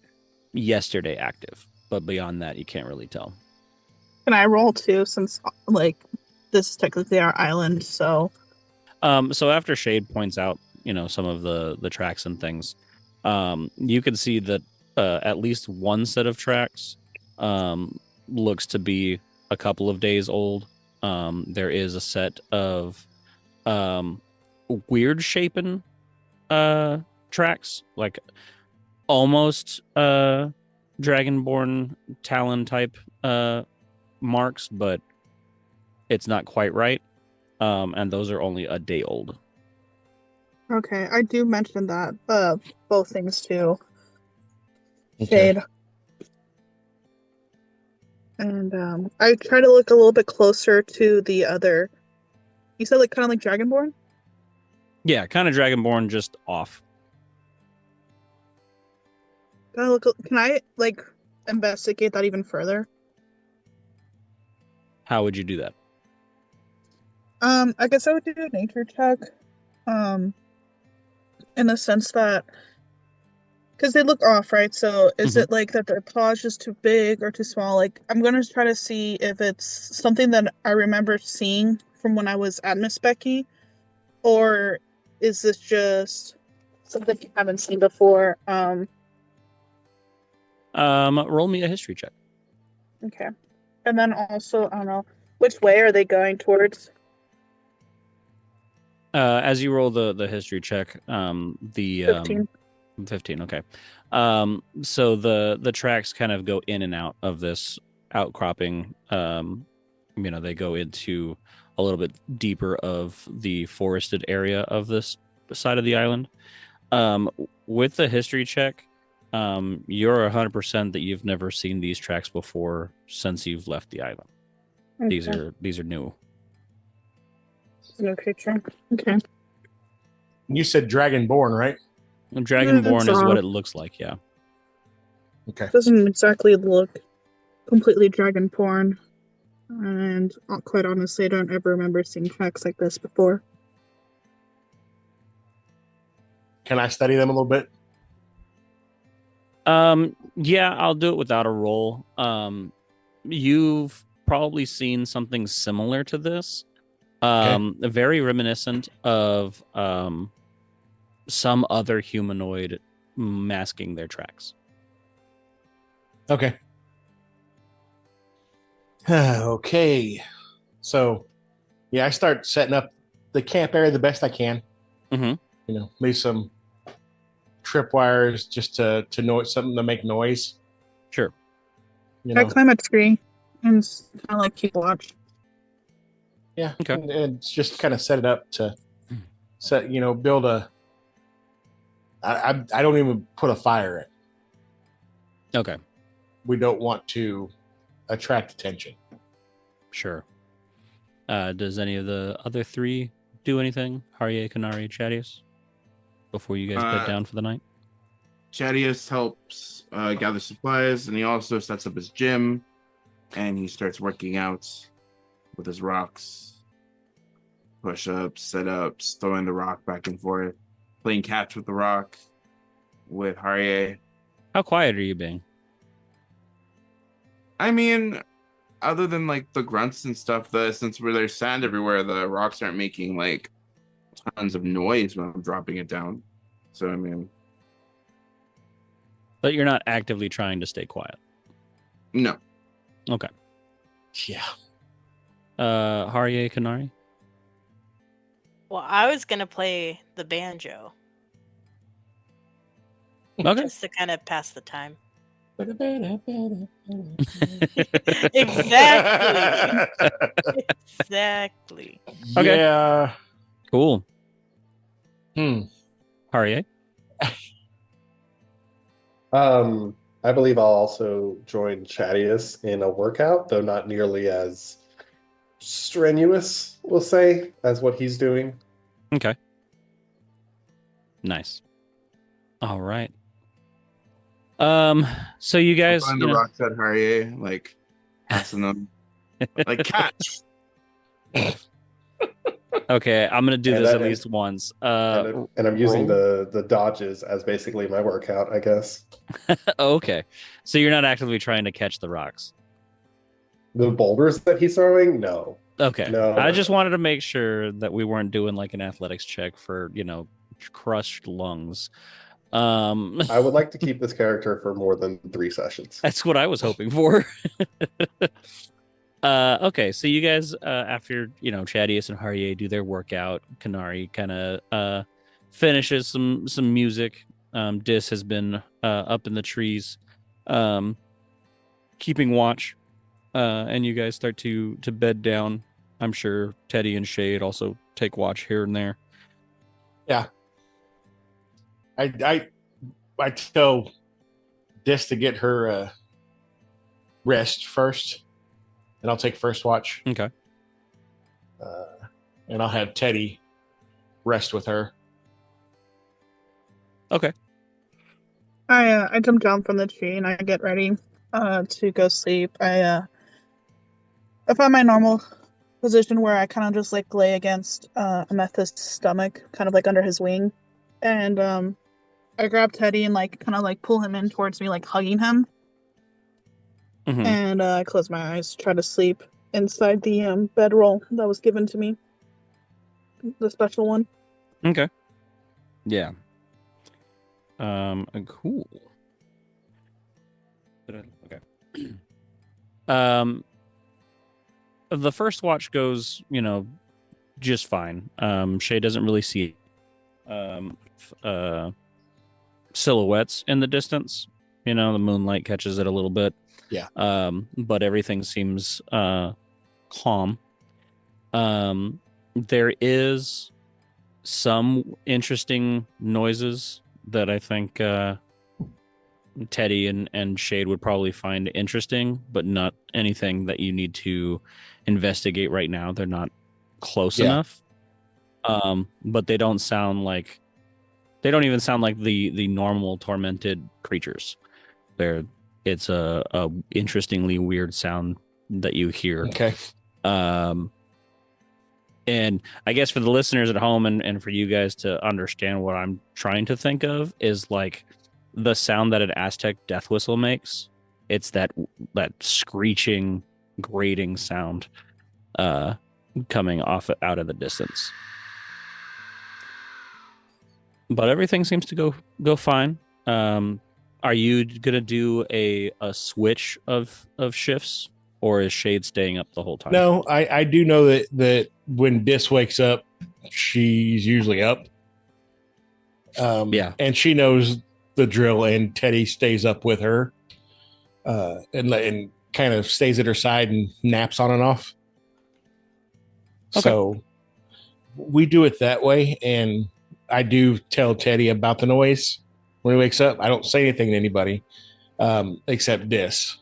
A: yesterday active, but beyond that, you can't really tell.
H: Can I roll too, since this is technically our island? So
A: after Shade points out, some of the tracks and things, you can see that at least one set of tracks looks to be a couple of days old. There is a set of weird shapen tracks, like almost dragonborn talon type marks, but it's not quite right. And those are only a day old.
H: okay, I do mention that both things too.
C: Okay.
H: Shade. And I try to look a little bit closer to the other. You said kind of like Dragonborn?
A: Yeah, kind of dragonborn, just off.
H: Can I investigate that even further?
A: How would you do that?
H: I guess I would do a nature check. In the sense that, because they look off, right? So is it like that their paw's just too big or too small? Like, I'm gonna try to see if it's something that I remember seeing from when I was at Mistspeki, or is this just something you haven't seen before?
A: Roll me a history check.
H: Okay. And then also, I don't know, which way are they going towards?
A: As you roll the history check, the
H: 15.
A: 15, okay. So the tracks kind of go in and out of this outcropping. They go into a little bit deeper of the forested area of this side of the island. With the history check, you're 100% that you've never seen these tracks before since you've left the island.
H: Okay.
A: These are new.
H: No creature. Okay.
C: You said Dragonborn, right?
A: Dragonborn is what it looks like, yeah.
C: Okay.
H: Doesn't exactly look completely dragonborn, and quite honestly, I don't ever remember seeing tracks like this before.
C: Can I study them a little bit?
A: Yeah, I'll do it without a roll. You've probably seen something similar to this. Very reminiscent of some other humanoid masking their tracks.
C: Okay. Okay. So, yeah, I start setting up the camp area the best I can.
A: Mm-hmm.
C: Leave some tripwires just to something to make noise.
A: Sure.
H: I climb a tree and kind of keep watch.
C: Yeah.
A: Okay.
C: And just kind of set it up to set, build a. I don't even put a fire in.
A: Okay.
C: We don't want to attract attention.
A: Sure. Does any of the other three do anything? Harrye, Quinari, Chaddious? Before you guys bed down for the night?
B: Chaddious helps gather supplies, and he also sets up his gym, and he starts working out with his rocks, push-ups, sit-ups, throwing the rock back and forth, playing catch with the rock with Harrye.
A: How quiet are you being?
B: I mean, other than the grunts and stuff, since there's sand everywhere, the rocks aren't making tons of noise when I'm dropping it down. So I mean,
A: but you're not actively trying to stay quiet.
B: No.
A: Okay.
C: Yeah.
A: Harrye, Quinari?
F: Well, I was gonna play the banjo
A: Okay.
F: just to kind of pass the time.
C: Exactly.
F: Exactly.
A: Okay.
C: Yeah.
A: Cool.
C: Harrye?
E: I believe I'll also join Chaddious in a workout, though not nearly as strenuous, we'll say, as what he's doing.
A: Okay. Nice. All right. So you guys,
B: Find
A: you
B: the
A: know,
B: rocks at Harrye, like passing them, like catch.
A: okay, I'm gonna do
E: And
A: this
E: I-
A: at least once.
E: And I'm using
A: roll.
E: the dodges as basically my workout, I guess.
A: Okay, so you're not actively trying to catch the rocks.
E: The boulders that he's throwing, no.
A: Okay,
E: No,
A: I
E: no,
A: just
E: no.
A: wanted to make sure that we weren't doing like an athletics check for crushed lungs.
E: I would like to keep this character for more than 3 sessions.
A: That's what I was hoping for. Okay, so you guys, after Chaddious and Harrye do their workout, Quinari kind of finishes some music. Dis has been up in the trees, keeping watch, and you guys start to bed down. I'm sure Teddy and Shade also take watch here and there.
C: Yeah. I tell Dis to get her rest first, and I'll take first watch.
A: Okay.
C: And I'll have Teddy rest with her.
A: Okay.
H: I jump down from the tree and I get ready to go sleep. I find my normal position where I kind of just like lay against Amethyst's stomach, kind of like under his wing, and I grab Teddy and like kind of like pull him in towards me, like hugging him,
A: Mhm.
H: and I close my eyes, try to sleep inside the bedroll that was given to me, the special one.
A: Okay. Yeah. Cool. Okay. The first watch goes, just fine. Shay doesn't really see silhouettes in the distance. The moonlight catches it a little bit.
C: Yeah.
A: But everything seems calm. There is some interesting noises that I think Teddy and Shade would probably find interesting, but not anything that you need to investigate right now. They're not close enough. But they don't even sound like the normal tormented creatures. It's a interestingly weird sound that you hear.
C: Okay.
A: And I guess for the listeners at home and for you guys to understand what I'm trying to think of is like the sound that an Aztec death whistle makes. It's that screeching, grating sound coming out of the distance. But everything seems to go fine. Are you gonna do a switch of shifts, or is Shade staying up the whole time?
C: No, I do know that when Dis wakes up, she's usually up.
A: Yeah.
C: And she knows the drill, and Teddy stays up with her and kind of stays at her side and naps on and off.
A: Okay.
C: So we do it that way, and I do tell Teddy about the noise when he wakes up. I don't say anything to anybody except Dis.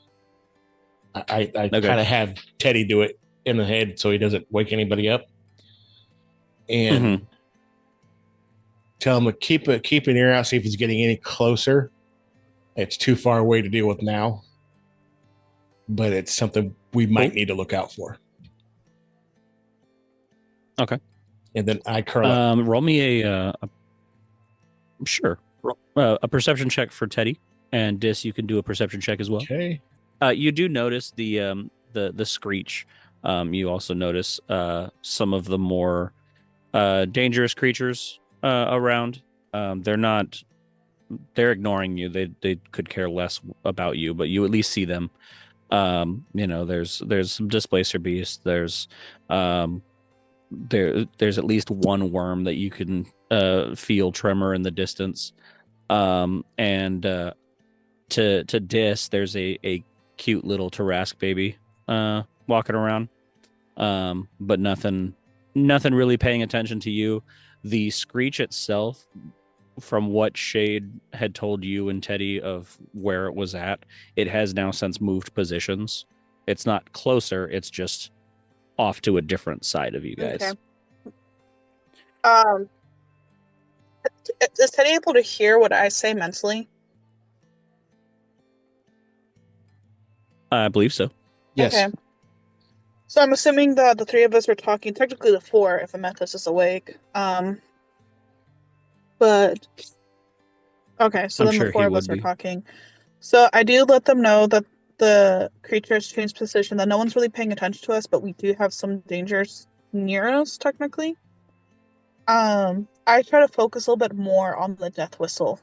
C: I kind of have Teddy do it in the head so he doesn't wake anybody up, and tell him to keep an ear out, see if he's getting any closer. It's too far away to deal with now, but it's something we might need to look out for.
A: Okay.
C: And then I curl up.
A: Roll me a perception check for Teddy, and Dis, you can do a perception check as well.
C: Okay.
A: You do notice the screech. You also notice some of the more dangerous creatures around. They're ignoring you. They could care less about you, but you at least see them. There's some displacer beasts. There's there's at least one worm that you can feel tremor in the distance. And to Dis, there's a cute little Tarask baby walking around. But nothing really paying attention to you. The screech itself, from what Shade had told you and Teddy of where it was at, it has now since moved positions. It's not closer, it's just off to a different side of you guys.
H: Okay. Is Teddy able to hear what I say mentally?
A: I believe so.
C: Yes.
H: Okay. So I'm assuming that the three of us are talking, technically the four, if Amethyst is awake. But okay, so
A: I'm
H: then
A: sure
H: the four
A: he
H: of us
A: would
H: are
A: be.
H: talking. So I do let them know that the creature has changed position, that no one's really paying attention to us, but we do have some dangers near us, technically. I try to focus a little bit more on the death whistle.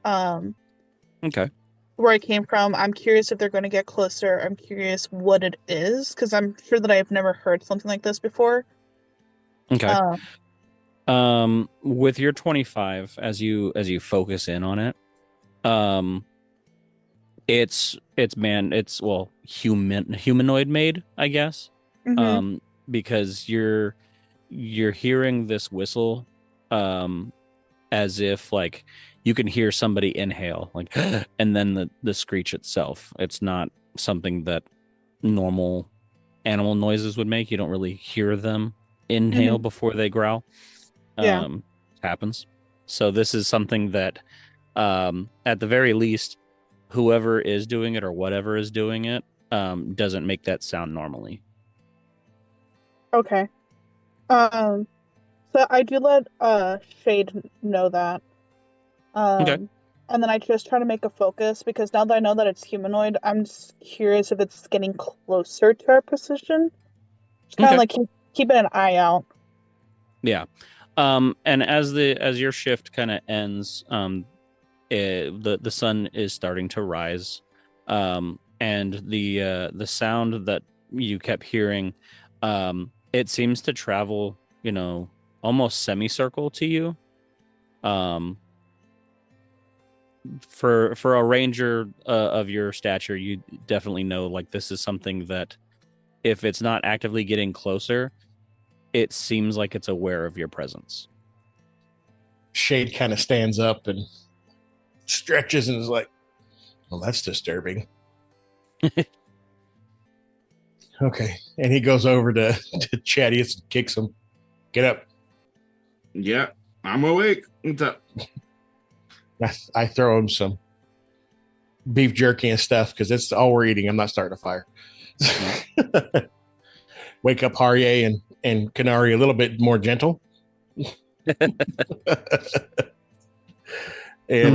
A: Okay.
H: Where I came from, I'm curious if they're going to get closer. I'm curious what it is, because I'm sure that I've never heard something like this before.
A: Okay. With your 25, as you focus in on it, it's humanoid made, I guess.
H: Mhm.
A: Because you're hearing this whistle, as if like you can hear somebody inhale, like, and then the screech itself. It's not something that normal animal noises would make. You don't really hear them inhale before they growl.
H: Yeah.
A: Happens. So this is something that, at the very least, whoever is doing it or whatever is doing it, doesn't make that sound normally.
H: Okay. So I do let Shade know that.
A: Okay.
H: And then I just try to make a focus, because now that I know that it's humanoid, I'm just curious if it's getting closer to our position. Just kind of like keeping an eye out.
A: Yeah. And as your shift kind of ends, the sun is starting to rise, and the sound that you kept hearing, it seems to travel, almost semicircle to you. For a ranger of your stature, you definitely know, like, this is something that, if it's not actively getting closer, it seems like it's aware of your presence.
C: Shade kind of stands up and stretches and is like, well, that's disturbing. Okay. And he goes over to Chaddious and kicks him. Get up.
B: Yeah, I'm awake. What's up?
C: I throw him some beef jerky and stuff, because that's all we're eating. I'm not starting a fire. Wake up Harrye and Quinari a little bit more gentle. And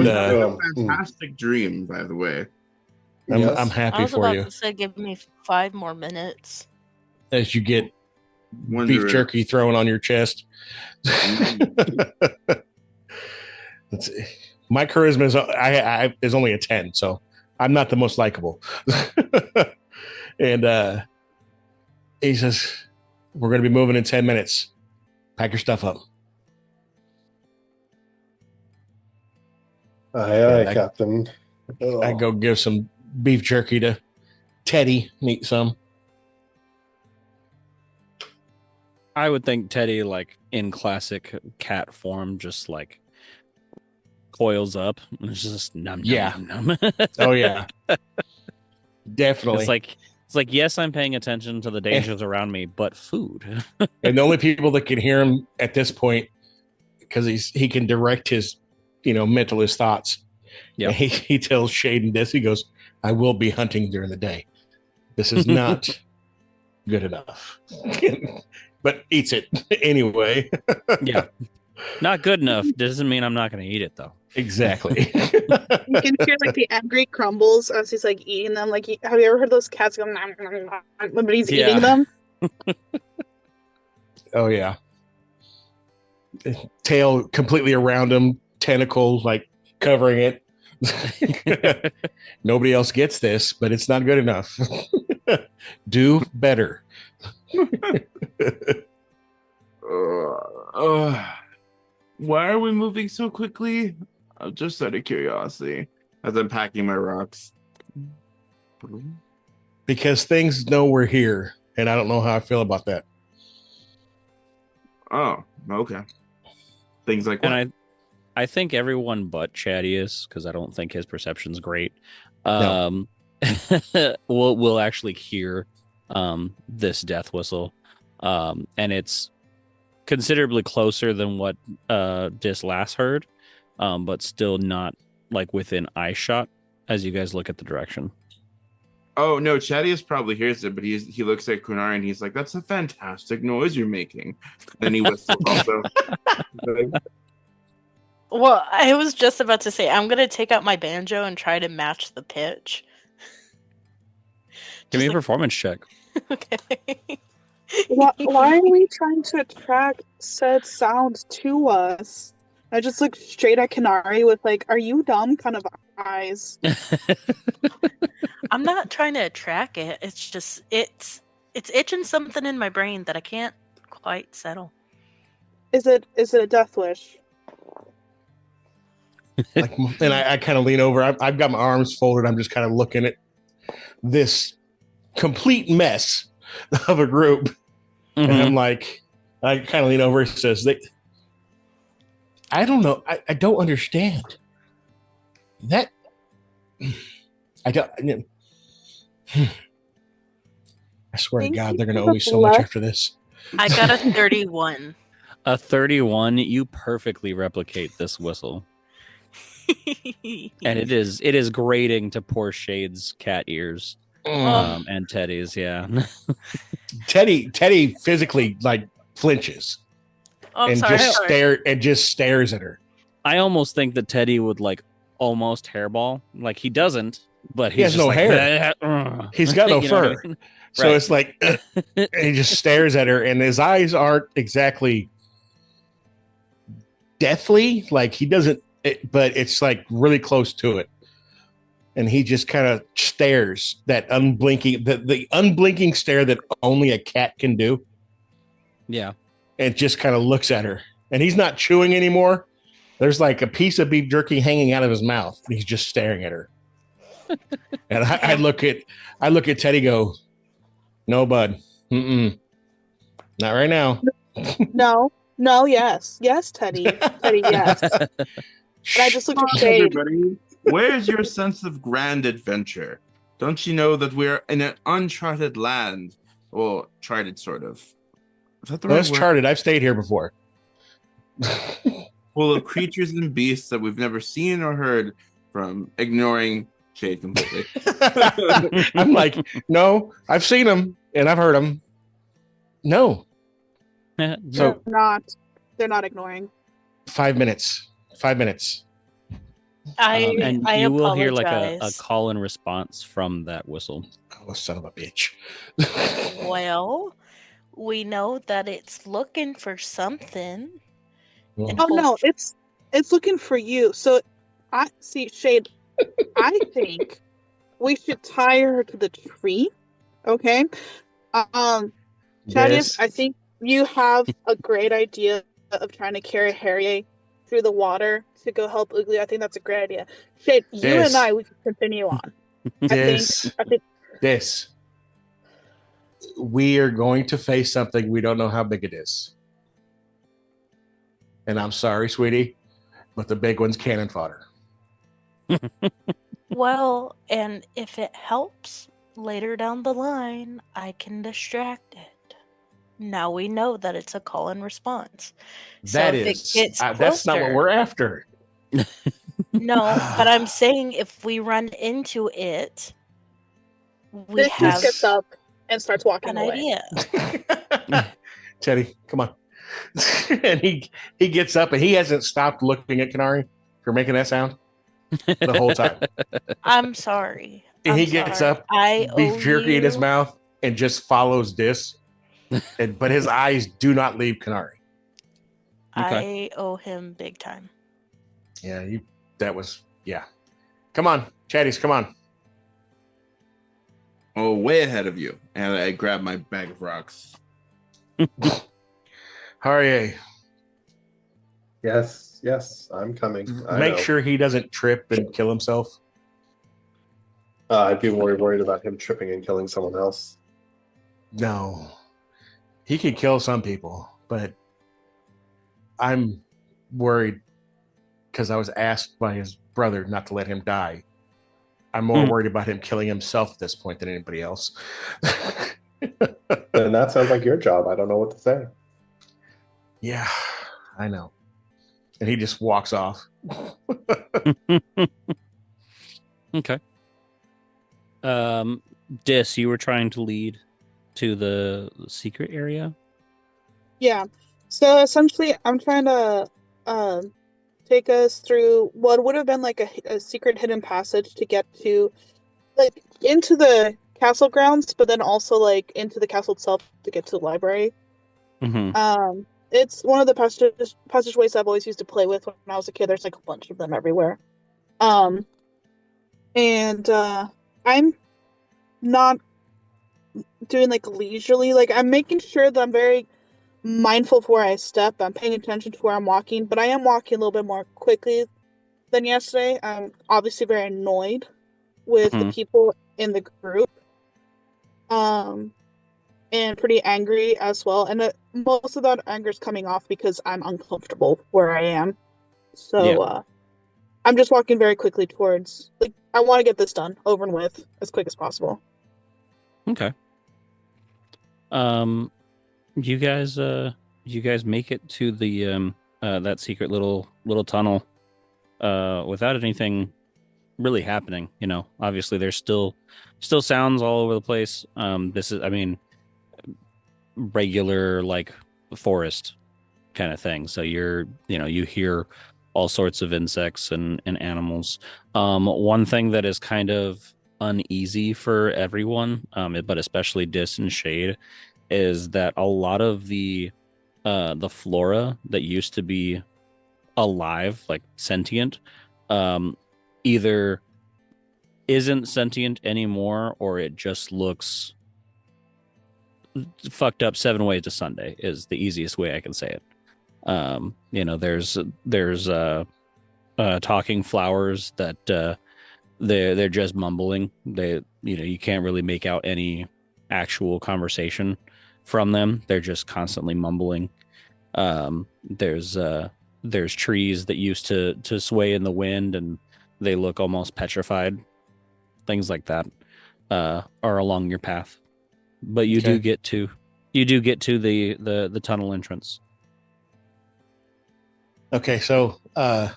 B: a fantastic dream, by the way.
C: I'm happy
F: I was
C: for
F: about
C: you.
F: to say, give me 5 more minutes.
C: As you get
B: Wondering.
C: beef jerky thrown on your chest. My charisma is only a 10, so I'm not the most likable. And he says, we're going to be moving in 10 minutes. Pack your stuff up.
E: Aye, Captain.
C: I go give some beef jerky to Teddy and eat some.
A: I would think Teddy, like in classic cat form, just like coils up and it's just num.
C: Oh yeah, definitely.
A: It's like, yes, I'm paying attention to the dangers around me, but food.
C: And the only people that can hear him at this point, because he can direct his, his thoughts. Yeah, he tells Shade and this. He goes, "I will be hunting during the day. This is not good enough." But eats it anyway.
A: Yeah, not good enough doesn't mean I'm not going to eat it, though.
C: Exactly.
H: You can hear like the angry crumbles as he's like eating them. Like, have you ever heard those cats go? Nom, nom, nom, but he's eating them.
C: Oh yeah. Tail completely around him, tentacles like covering it. Nobody else gets this, but it's not good enough. Do better.
B: Why are we moving so quickly? Just out of curiosity, as I'm packing my rocks.
C: Because things know we're here, and I don't know how I feel about that.
B: Oh, okay. Things like what?
A: And I think everyone but Chaddious, because I don't think his perception's great,
C: No.
A: will actually hear this death whistle. And it's considerably closer than what Dis last heard, but still not like within eye shot as you guys look at the direction.
B: Oh no, Chaddious probably hears it, but he looks at Quinari and he's like, "That's a fantastic noise you're making." Then he whistles also.
F: Well, I was just about to say, I'm going to take out my banjo and try to match the pitch.
A: Give me a
F: Just
A: performance check.
F: Okay.
H: Why are we trying to attract said sound to us? I just look straight at Quinari with like, "Are you dumb?" kind of eyes.
F: I'm not trying to track it. It's just it's itching something in my brain that I can't quite settle.
H: Is it a death wish?
C: Like, and I kind of lean over. I've got my arms folded. I'm just kind of looking at this complete mess of a group. And I'm like, I kind of lean over and says, I don't know. I don't understand. That, I don't, I swear to
H: Thank
C: God,
H: you
C: they're going to
H: for
C: owe
H: the
C: me so much
H: bless-
C: after this.
F: I got a 31.
A: A 31, you perfectly replicate this whistle. And it is grating to poor Shade's cat ears and Teddy's, yeah.
C: Teddy physically like flinches
F: I'm
C: and
F: sorry.
C: just stares at her.
A: I almost think that Teddy would like almost hairball. Like he doesn't, but
C: He has
A: he's just
C: no
A: like,
C: hair. He's got no
A: You know what I
C: fur.
A: mean?
C: So
A: Right.
C: it's like, and he just stares at her, and his eyes aren't exactly deathly. Like he doesn't, but it's like really close to it. And he just kind of stares, that unblinking, the unblinking stare that only a cat can do.
A: Yeah.
C: And just kind of looks at her. And he's not chewing anymore. There's like a piece of beef jerky hanging out of his mouth. And he's just staring at her. And I look at Teddy, go, "No, bud. Mm-mm. Not right now."
H: No, yes, Teddy, yes. And I just look at Shade.
B: Everybody, where's your sense of grand adventure? Don't you know that we're in an uncharted land? Well, charted, sort of. Is that the
C: No,
B: right
C: it's
B: word?
C: charted. I've stayed here before.
B: Full of creatures and beasts that we've never seen or heard from, ignoring Shade completely.
C: I'm like, no, I've seen them and I've heard them. No. So
H: They're not ignoring.
C: 5 minutes. 5 minutes.
A: And
F: I
A: you will hear like a
F: apologize.
A: call and response from that whistle.
C: Oh, son of a bitch.
F: Well, we know that it's looking for something. And
H: Oh no, it's looking for you. So I see, Shade. I think we should tie her to the tree. Okay. Chaddious,
C: Yes.
H: I think you have a great idea of trying to carry Harrye through the water to go help Ugleo. I think that's a great idea. Shade, you
C: Yes.
H: and I, we can continue on.
C: This. We are going to face something we don't know how big it is. And I'm sorry, sweetie, but the big one's cannon fodder.
F: Well, and if it helps later down the line, I can distract it. Now we know that it's a call and response.
C: That
F: so if
C: is,
F: it gets
C: that's not what
F: closer-
C: we're after.
F: No, but I'm saying if we run into it, we
H: This
F: have
H: just gets up and starts walking
F: an
H: away.
F: idea.
C: Teddy, come on. And he gets up and he hasn't stopped looking at Quinari for making that sound the whole time.
F: I'm sorry.
C: And
F: I'm
C: he gets
F: sorry.
C: up,
F: I
C: beef
F: owe
C: jerky in his
F: you-
C: mouth, and just follows this. But his eyes do not leave Quinari.
F: I owe him big time.
C: Yeah, yeah. Come on, Chaddious, come on.
B: Oh, way ahead of you. And I grab my bag of rocks.
C: Harrye,
E: Yes, I'm coming. I
C: make
E: know.
C: sure he doesn't trip and kill himself.
E: I'd be more worried about him tripping and killing someone else.
C: No, he could kill some people, but I'm worried because I was asked by his brother not to let him die. I'm more worried about him killing himself at this point than anybody else.
E: Then that sounds like your job. I don't know what to say.
C: Yeah, I know. And he just walks off.
A: Okay. Dis, you were trying to lead to the secret area?
H: Yeah. So essentially, I'm trying to take us through what would have been like a secret hidden passage to get to, like, into the castle grounds, but then also like into the castle itself to get to the library.
A: Mm-hmm.
H: It's one of the passageways I've always used to play with when I was a kid. There's like a bunch of them everywhere. And I'm not doing like leisurely. Like, I'm making sure that I'm very mindful of where I step. I'm paying attention to where I'm walking, but I am walking a little bit more quickly than yesterday. I'm obviously very annoyed with the people in the group. And pretty angry as well. And most of that anger is coming off because I'm uncomfortable where I am. So I'm just walking very quickly towards, like, I want to get this done over and with as quick as possible.
A: Okay. You guys make it to the that secret little tunnel without anything really happening. You know, obviously there's still sounds all over the place. This is, I mean, regular like forest kind of thing. So you hear all sorts of insects and animals. One thing that is kind of uneasy for everyone, but especially Dis and Shade, is that a lot of the flora that used to be alive, like sentient, either isn't sentient anymore, or it just looks fucked up 7 ways to Sunday is the easiest way I can say it. There's talking flowers that they're just mumbling. You can't really make out any actual conversation from them. They're just constantly mumbling. There's trees that used to sway in the wind and they look almost petrified. Things like that are along your path. But you do get to the tunnel entrance.
C: Okay, so I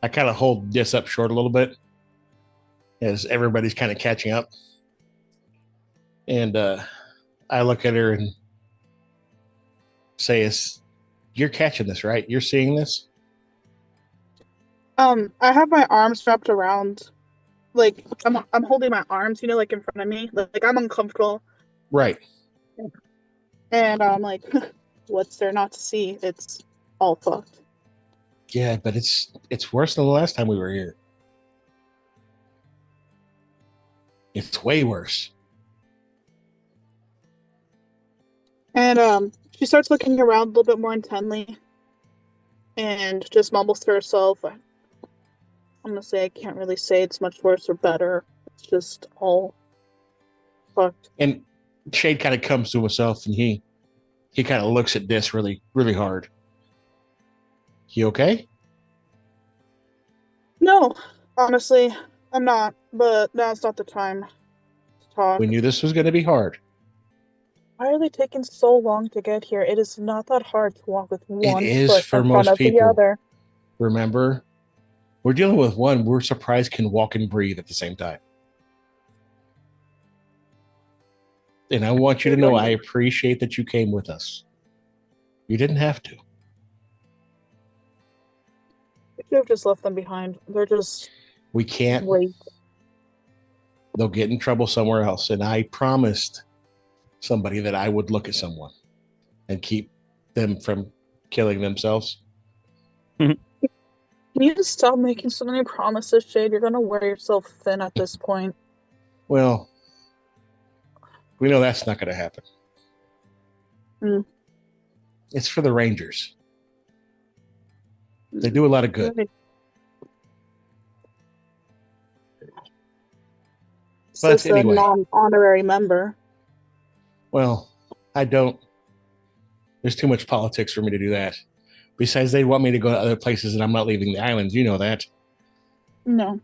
C: kind of hold this up short a little bit as everybody's kind of catching up. And I look at her and say, you're catching this, right? You're seeing this?
H: I have my arms wrapped around, like, I'm holding my arms, like, in front of me. Like, I'm uncomfortable.
C: Right.
H: And I'm like, what's there not to see? It's all fucked.
C: Yeah, but it's worse than the last time we were here. It's way worse.
H: And she starts looking around a little bit more intently and just mumbles to herself. I'm gonna say I can't really say it's much worse or better. It's just all fucked.
C: And Shade kind of comes to himself and he kind of looks at this really, really hard. You okay?
H: No, honestly, I'm not. But now's not the time to talk.
C: We knew this was going to be hard.
H: Why are they taking so long to get here? It is not that hard to walk with one
C: foot
H: in front of the other.
C: Remember, we're dealing with one we're surprised can walk and breathe at the same time. And I want you to know I appreciate that you came with us. You didn't have to.
H: We should have just left them behind. They're just...
C: We can't.
H: Wait.
C: They'll get in trouble somewhere else. And I promised somebody that I would look at someone and keep them from killing themselves.
H: Can you just stop making so many promises, Shade? You're going to wear yourself thin at this point.
C: Well, we know that's not going to happen. It's for the Rangers. They do a lot of good.
H: Right.
C: But
H: Says the
C: anyway.
H: non-honorary member.
C: Well, I don't. There's too much politics for me to do that. Besides, they want me to go to other places, and I'm not leaving the islands. You know that.
H: No.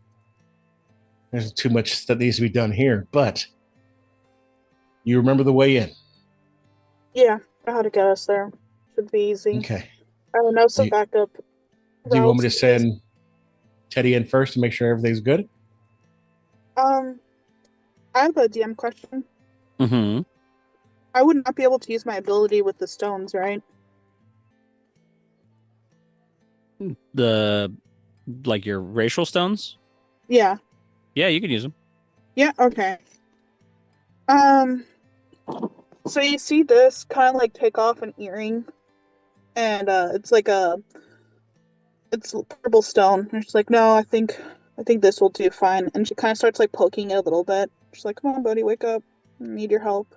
C: There's too much that needs to be done here. But you remember the way in.
H: Yeah, I know how to get us there. Should be easy.
C: Okay.
H: I don't know some backup.
C: Do you want me to
H: routes.
C: send Teddy in first to make sure everything's good?
H: I have a DM question.
A: Mm-hmm.
H: I would not be able to use my ability with the stones, right?
A: Like your racial stones?
H: Yeah.
A: Yeah, you can use them.
H: Yeah, okay. So you see this kind of like take off an earring, and it's like it's purple stone. And she's like, no, I think this will do fine. And she kind of starts like poking it a little bit. She's like, come on, buddy, wake up. I need your help.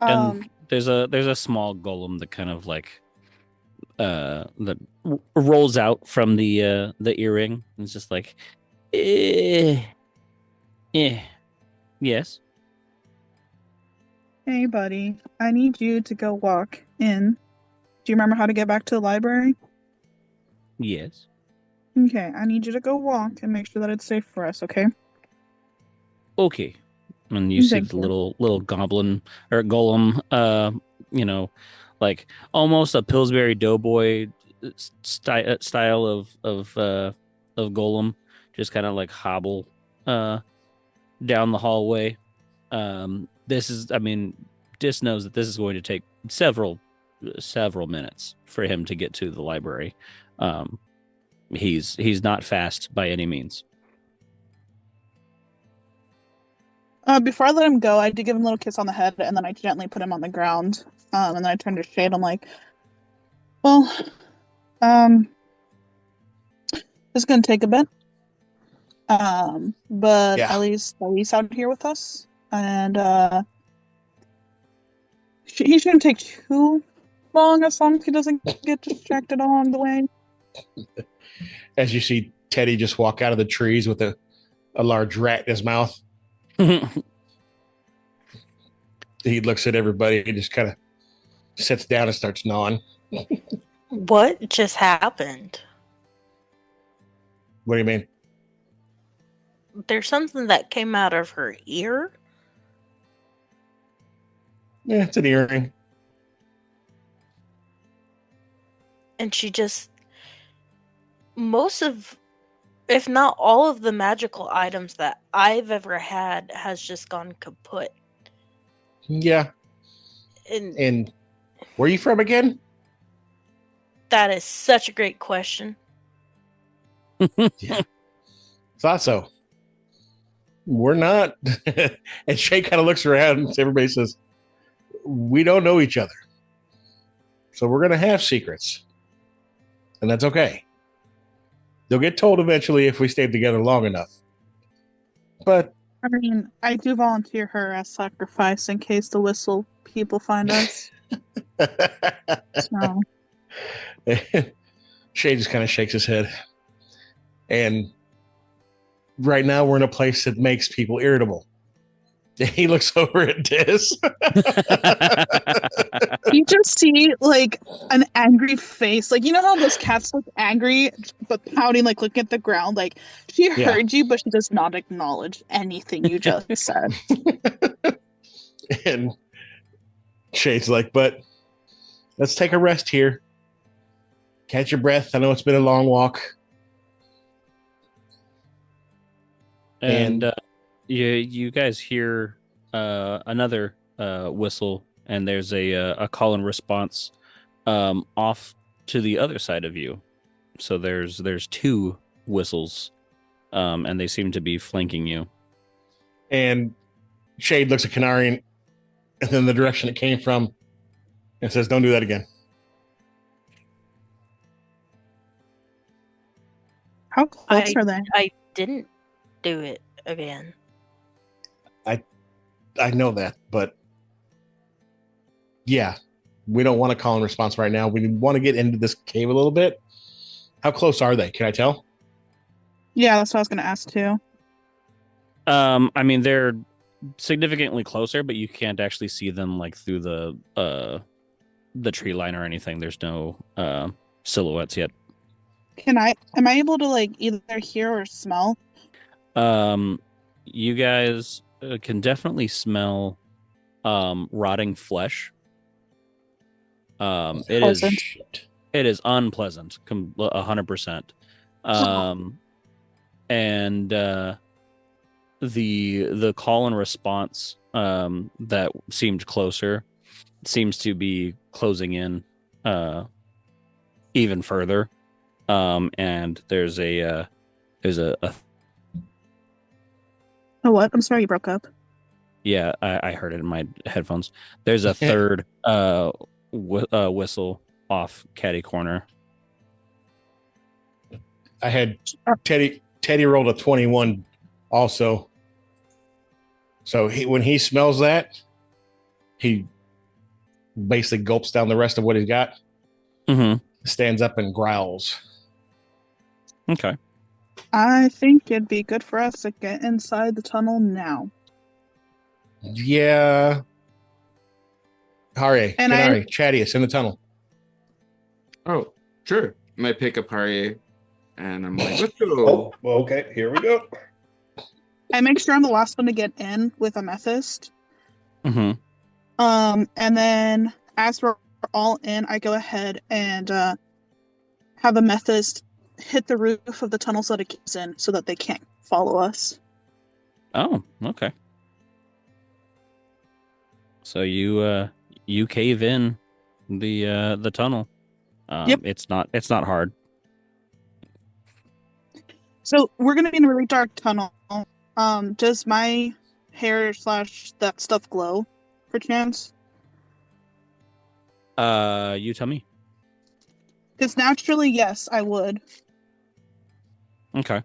A: And there's a small golem that kind of like that rolls out from the earring and it's just like yes.
H: Hey, buddy, I need you to go walk in. Do you remember how to get back to the library?
A: Yes.
H: Okay, I need you to go walk and make sure that it's safe for us, okay?
A: Okay. And you see
H: Thank
A: the
H: you.
A: little goblin or golem, like almost a Pillsbury Doughboy style of golem, just kind of like hobble down the hallway. Dis knows that this is going to take several minutes for him to get to the library. He's not fast by any means.
H: Before I let him go, I did give him a little kiss on the head, and then I gently put him on the ground. And then I turned to Shade. I'm like, well, this is gonna take a bit. But
C: Yeah.
H: at least out here with us, and he shouldn't take too long as he doesn't get distracted along the way.
C: As you see Teddy just walk out of the trees with a large rat in his mouth. He looks at everybody and just kind of sits down and starts gnawing.
F: What just happened?
C: What do you mean?
F: There's something that came out of her ear.
C: Yeah, it's an earring.
F: And she just... most of, if not all of the magical items that I've ever had has just gone kaput.
C: Yeah. And where are you from again?
F: That is such a great question.
C: Yeah. Thought so. We're not. And Shay kind of looks around and everybody says, we don't know each other. So we're going to have secrets. And that's okay. They'll get told eventually if we stay together long enough. But
H: I mean, I do volunteer her as sacrifice in case the whistle people find us. So.
C: Shay just kind of shakes his head. And right now we're in a place that makes people irritable. He looks over at Dis.
H: You just see like an angry face. Like, you know how those cats look angry but pouting, like looking at the ground? Like, she heard you, but she does not acknowledge anything you just said.
C: And Shay's like, but let's take a rest here. Catch your breath. I know it's been a long walk.
A: And you guys hear another whistle, and there's a call and response off to the other side of you. So there's two whistles, and they seem to be flanking you.
C: And Shade looks at Quinari and then the direction it came from and says, don't do that again.
H: How close are they?
F: I didn't do it again.
C: I know that, but yeah, we don't want to call in response right now. We want to get into this cave a little bit. How close are they? Can I tell?
H: Yeah, that's what I was going to ask too.
A: I mean, they're significantly closer, but you can't actually see them like through the tree line or anything. There's no silhouettes yet.
H: Am I able to like either hear or smell?
A: You guys can definitely smell rotting flesh. It is unpleasant, 100%. And the call and response that seemed closer seems to be closing in even further. And there's a
H: Oh, what? I'm sorry, you broke up.
A: yeah, I heard it in my headphones. There's a third whistle off Caddy Corner.
C: I had Teddy rolled a 21 also. So when he smells that, he basically gulps down the rest of what he's got.
A: Mm-hmm.
C: Stands up and growls.
A: Okay.
H: I think it'd be good for us to get inside the tunnel now.
C: Yeah. Harrye,
H: And
C: Quinari, Chaddious in the tunnel.
B: Oh, sure. I might pick up Harrye, and I'm like, let's go.
E: Oh, well, okay, here we go.
H: I make sure I'm the last one to get in with Amethyst.
A: Mm-hmm.
H: And then as we're all in, I go ahead and have Amethyst hit the roof of the tunnel so that it keeps in, so that they can't follow us.
A: Oh, okay. So you cave in the tunnel.
H: Yep.
A: It's not hard.
H: So we're gonna be in a really dark tunnel. Does my hair / that stuff glow, perchance?
A: You tell me.
H: Because naturally, yes, I would.
A: Okay.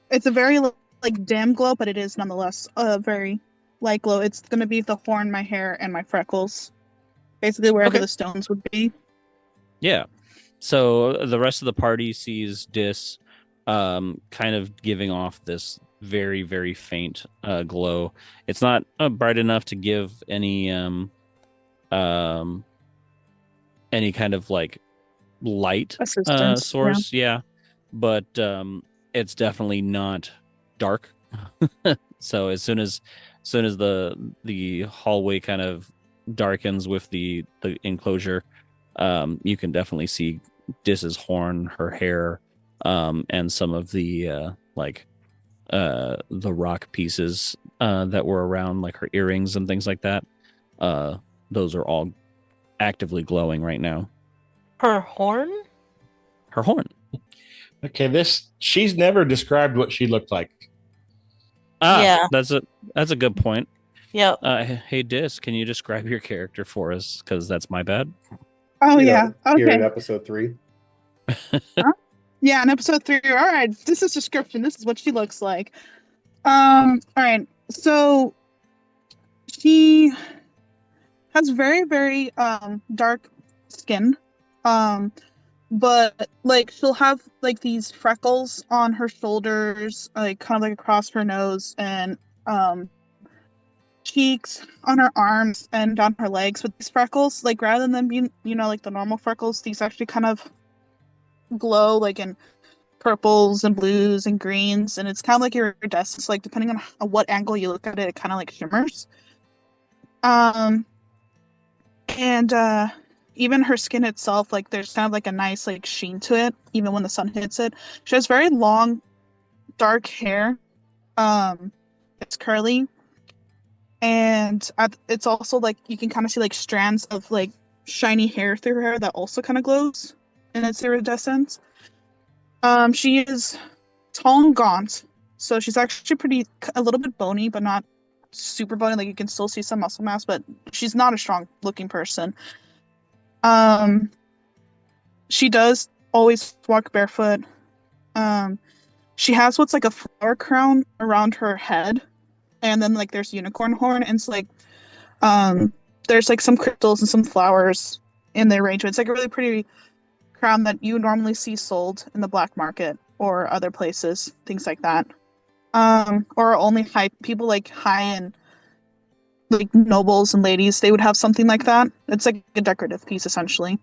H: It's a very like dim glow, but it is nonetheless a very light glow. It's gonna be the horn, my hair, and my freckles, basically wherever the stones would be.
A: Yeah. So the rest of the party sees Dis kind of giving off this very, very faint glow. It's not bright enough to give any kind of like light source. Yeah. But it's definitely not dark. So as soon as the hallway kind of darkens with the enclosure, you can definitely see Dis's horn, her hair, and some of the the rock pieces that were around, like her earrings and things like that. Those are all actively glowing right now.
F: Her horn?
A: Her horn.
C: Okay, she's never described what she looked like.
F: Yeah.
A: That's a good point.
F: Yep.
A: Hey Dis, can you describe your character for us? Because that's my bad.
H: Oh yeah.
E: Here
H: Okay.
E: in episode 3.
H: Huh? Yeah, in episode 3. All right. This is description. This is what she looks like. All right. So she has very, very dark skin. But like she'll have like these freckles on her shoulders, like kind of like across her nose, and cheeks, on her arms, and down her legs with these freckles. Like rather than them being, like the normal freckles, these actually kind of glow like in purples and blues and greens, and it's kind of like iridescent. Like depending on what angle you look at it, it kind of like shimmers. And even her skin itself, like there's kind of like a nice like sheen to it, even when the sun hits it. She has very long, dark hair. It's curly, and it's also like you can kind of see like strands of like shiny hair through her hair that also kind of glows in its iridescence. She is tall and gaunt, so she's actually a little bit bony, but not super bony. Like you can still see some muscle mass, but she's not a strong looking person. She does always walk barefoot. She has what's like a flower crown around her head, and then like there's unicorn horn, and it's like there's like some crystals and some flowers in the arrangement. It's like a really pretty crown that you normally see sold in the black market or other places, things like that. Or only people like high-end, like nobles and ladies, they would have something like that. It's like a decorative piece essentially.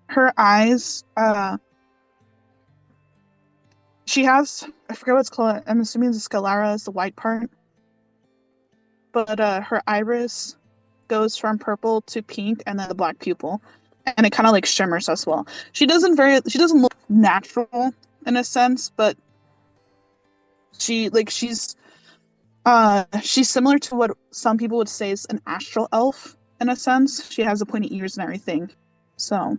H: Her eyes, she has, I forget what it's called. I'm assuming the sclera is the white part. But her iris goes from purple to pink and then the black pupil. And it kind of like shimmers as well. She doesn't look natural in a sense, but she's similar to what some people would say is an astral elf in a sense. She has the pointy ears and everything. So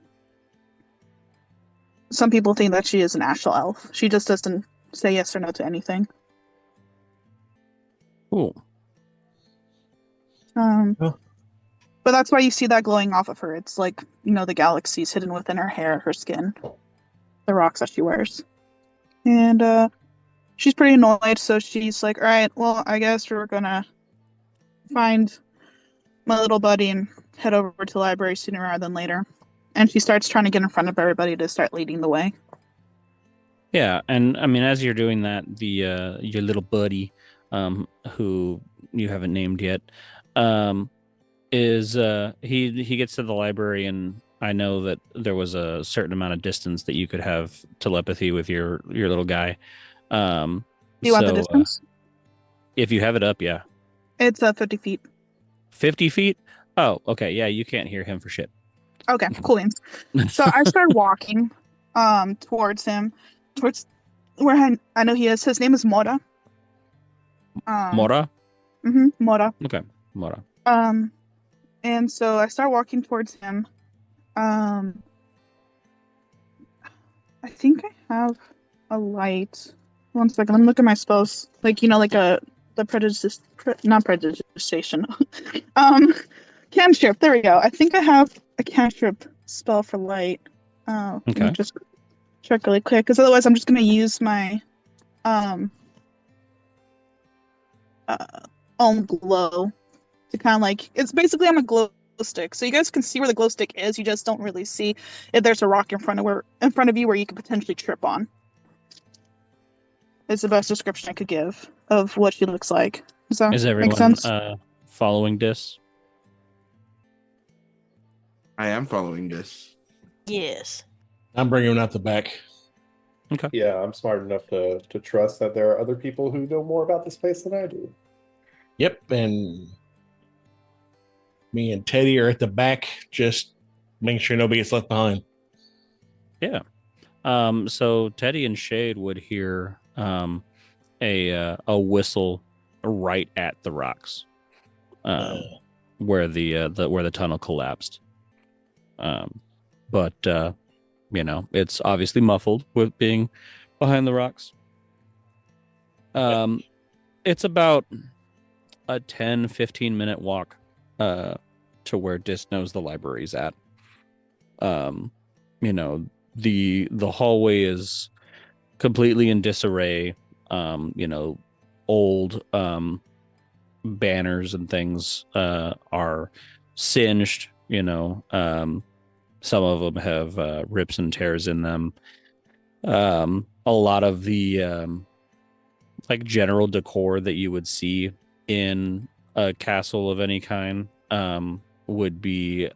H: some people think that she is an astral elf. She just doesn't say yes or no to anything.
A: Cool.
H: But that's why you see that glowing off of her. It's like, the galaxies hidden within her hair, her skin, the rocks that she wears. And she's pretty annoyed, so she's like, all right, well, I guess we're gonna find my little buddy and head over to the library sooner rather than later. And she starts trying to get in front of everybody to start leading the way.
A: Yeah, and I mean, as you're doing that, your little buddy, who you haven't named yet, is he gets to the library, and I know that there was a certain amount of distance that you could have telepathy with your little guy.
H: Do you want the distance?
A: If you have it up, yeah.
H: It's 50 feet.
A: 50 feet? Oh, okay. Yeah, you can't hear him for shit.
H: Okay, cool beans. So I start walking towards him, towards where I know he is. His name is Mora.
A: Mora?
H: Mm-hmm, Mora.
A: Okay, Mora.
H: And so I start walking towards him. I think I have a light. 1 second, let me look at my spells. Like, the not prejudiciation. Cantrip, there we go. I think I have a cantrip spell for light. Let me just check really quick, because otherwise I'm just going to use my own glow to kind of like, it's basically I'm a glow stick, so you guys can see where the glow stick is. You just don't really see if there's a rock in front of you where you could potentially trip on. It's the best description I could give of what she looks like. Does that make sense?
A: Following this?
B: I am following this.
F: Yes.
C: I'm bringing him out the back.
A: Okay.
E: Yeah, I'm smart enough to trust that there are other people who know more about this place than I do.
C: Yep, and me and Teddy are at the back, just making sure nobody gets left behind.
A: Yeah. So Teddy and Shade would hear a whistle right at the rocks, where the tunnel collapsed. But it's obviously muffled with being behind the rocks. It's about a 10-15 minute walk to where Dis knows the library's at. The hallway is completely in disarray. Old banners and things are singed. Some of them have rips and tears in them. A lot of the general decor that you would see in a castle of any kind would be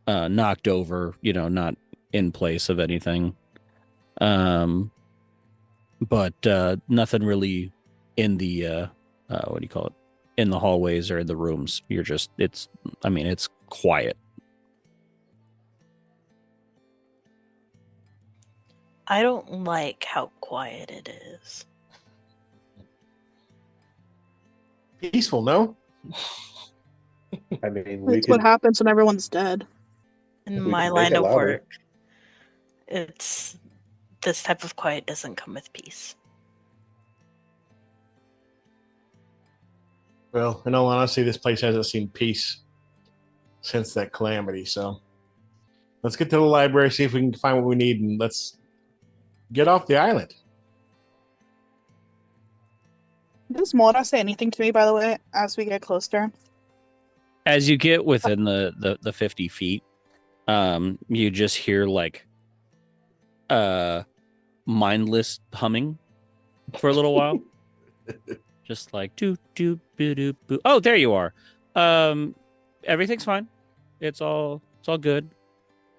A: knocked over, not in place of anything. But nothing really in the what do you call it? In the hallways or in the rooms. It's quiet.
F: I don't like how quiet it is.
C: Peaceful, no?
E: I mean,
H: That's what happens when everyone's dead.
F: In
E: We
F: my
E: can make
F: line
E: it
F: of
E: louder.
F: work, it's this type of quiet doesn't come with peace.
C: Well, in all honesty, this place hasn't seen peace since that calamity, so let's get to the library, see if we can find what we need, and let's get off the island.
H: Does Mora say anything to me, by the way, as we get closer?
A: As you get within the 50 feet, you just hear like mindless humming for a little while. Just like do do boo do boo. Oh, there you are. Everything's fine. It's all good.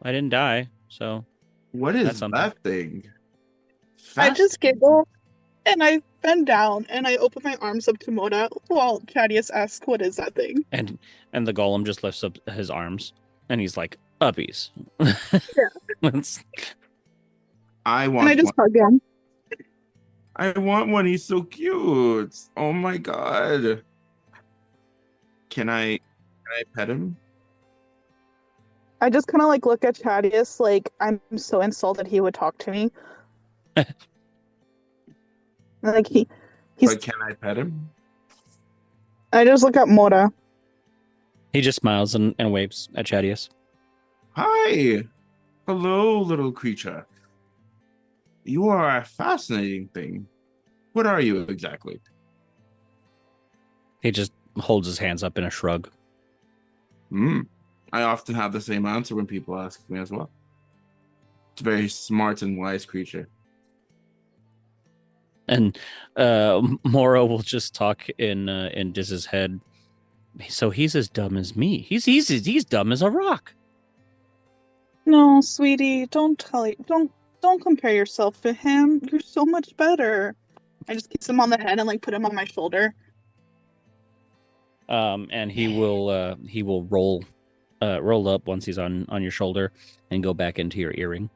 A: I didn't die, so
B: What
A: that's
B: is
A: something.
B: that thing?
H: I just giggle and I bend down and I open my arms up to Mora while Chaddious asks, "What is that thing?"
A: And the golem just lifts up his arms and he's like, uppies. It's-
B: I
H: And I
B: want
H: just
B: one.
H: hug him.
B: I want one. He's so cute. Oh my god. Can I pet him?
H: I just kind of like look at Chaddious like I'm so insulted he would talk to me. Like he's.
B: But can I pet him?
H: I just look at Mora.
A: he just smiles and waves at Chaddious.
B: Hi. Hello, little creature. You are a fascinating thing. What are you exactly?
A: He just holds his hands up in a shrug.
B: I often have the same answer when people ask me as well. It's a very smart and wise creature.
A: And Mora will just talk in Diz's head. So he's as dumb as me. He's dumb as a rock.
H: No, sweetie, don't compare yourself to him. You're so much better. I just kiss him on the head and like put him on my shoulder.
A: And he will roll up once he's on your shoulder and go back into your earring.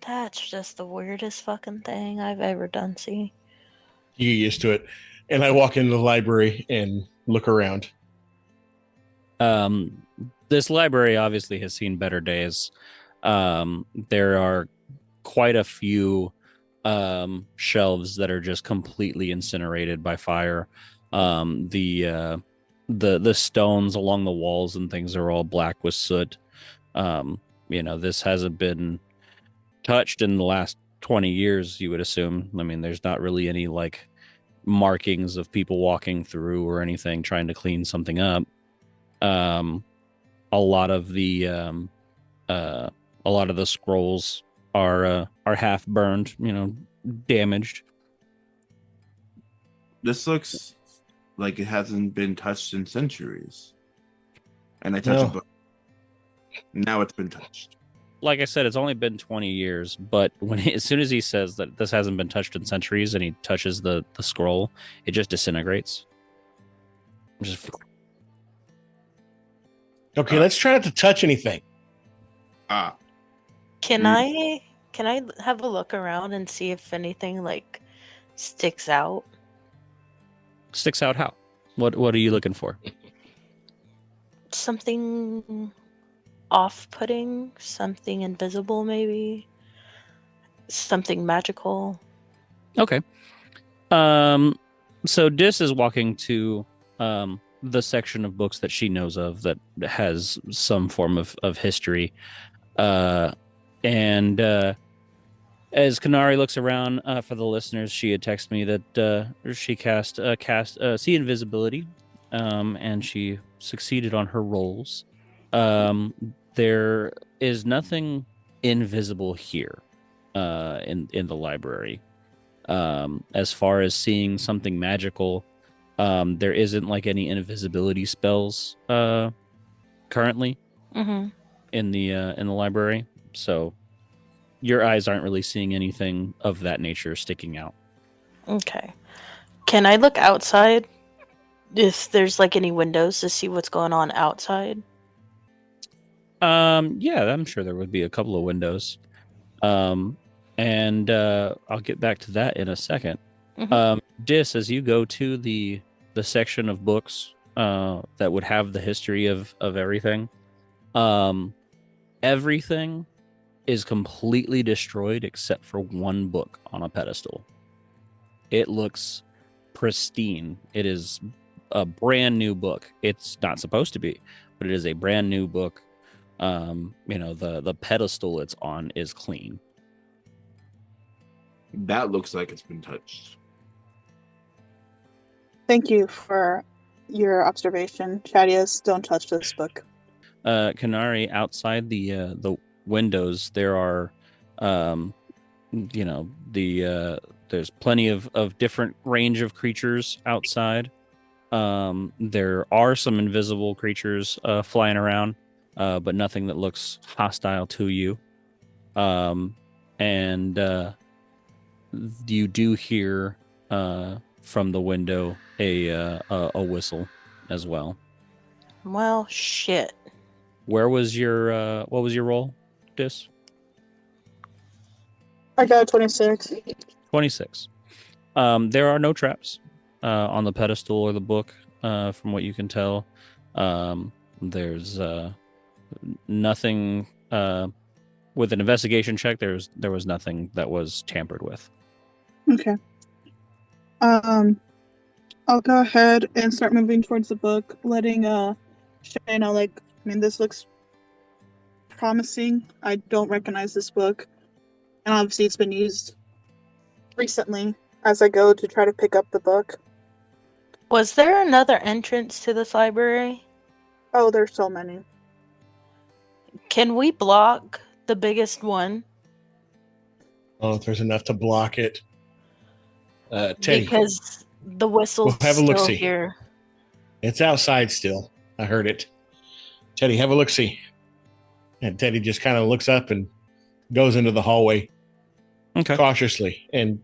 F: That's just the weirdest fucking thing I've ever done, see.
C: You get used to it. And I walk into the library and look around.
A: This library obviously has seen better days. There are quite a few shelves that are just completely incinerated by fire. The stones along the walls and things are all black with soot. This hasn't been touched in the last 20 years, you would assume. I mean, there's not really any like markings of people walking through or anything trying to clean something up. A lot of the scrolls are half burned, damaged.
B: This looks like it hasn't been touched in centuries. And I touch a book. Now it's been touched.
A: Like I said, it's only been 20 years, but as soon as he says that this hasn't been touched in centuries and he touches the scroll, it just disintegrates. Just
C: Okay, let's try not to touch anything.
F: Can I have a look around and see if anything like sticks out?
A: Sticks out how? What are you looking for?
F: Something off-putting, something invisible, maybe something magical.
A: Okay. So Dis is walking to the section of books that she knows of that has some form of history. And as Quinari looks around, for the listeners, she had texted me that she cast see invisibility, and she succeeded on her rolls. There is nothing invisible here in the library. As far as seeing something magical, there isn't like any invisibility spells currently in the library. So your eyes aren't really seeing anything of that nature sticking out.
F: Okay. Can I look outside if there's like any windows to see what's going on outside?
A: Yeah, I'm sure there would be a couple of windows. And I'll get back to that in a second. Dis, as you go to the section of books that would have the history of everything, everything is completely destroyed except for one book on a pedestal. It looks pristine. It is a brand new book. It's not supposed to be, but it is a brand new book. The pedestal it's on is clean.
B: That looks like it's been touched.
H: Thank you for your observation. Chaddious, don't touch this book.
A: Quinari, outside the windows, there are, there's plenty of different range of creatures outside. There are some invisible creatures flying around, but nothing that looks hostile to you. And you do hear from the window a whistle as well.
F: Well, shit.
A: Where was your what was your roll, Dis?
H: I got 26.
A: 26. There are no traps on the pedestal or the book, from what you can tell. There's nothing with an investigation check. There was nothing that was tampered with.
H: Okay. I'll go ahead and start moving towards the book, letting Shay know, like, I mean, this looks promising. I don't recognize this book, and obviously it's been used recently as I go to try to pick up the book.
F: Was there another entrance to this library?
H: Oh, there's so many.
F: Can we block the biggest one?
C: Oh, if there's enough to block it. Teddy,
F: Because the whistle's
C: We'll have a
F: still
C: look-see.
F: here.
C: it's outside still. I heard it. Teddy, have a look-see. And Teddy just kind of looks up and goes into the hallway
A: Okay.
C: cautiously and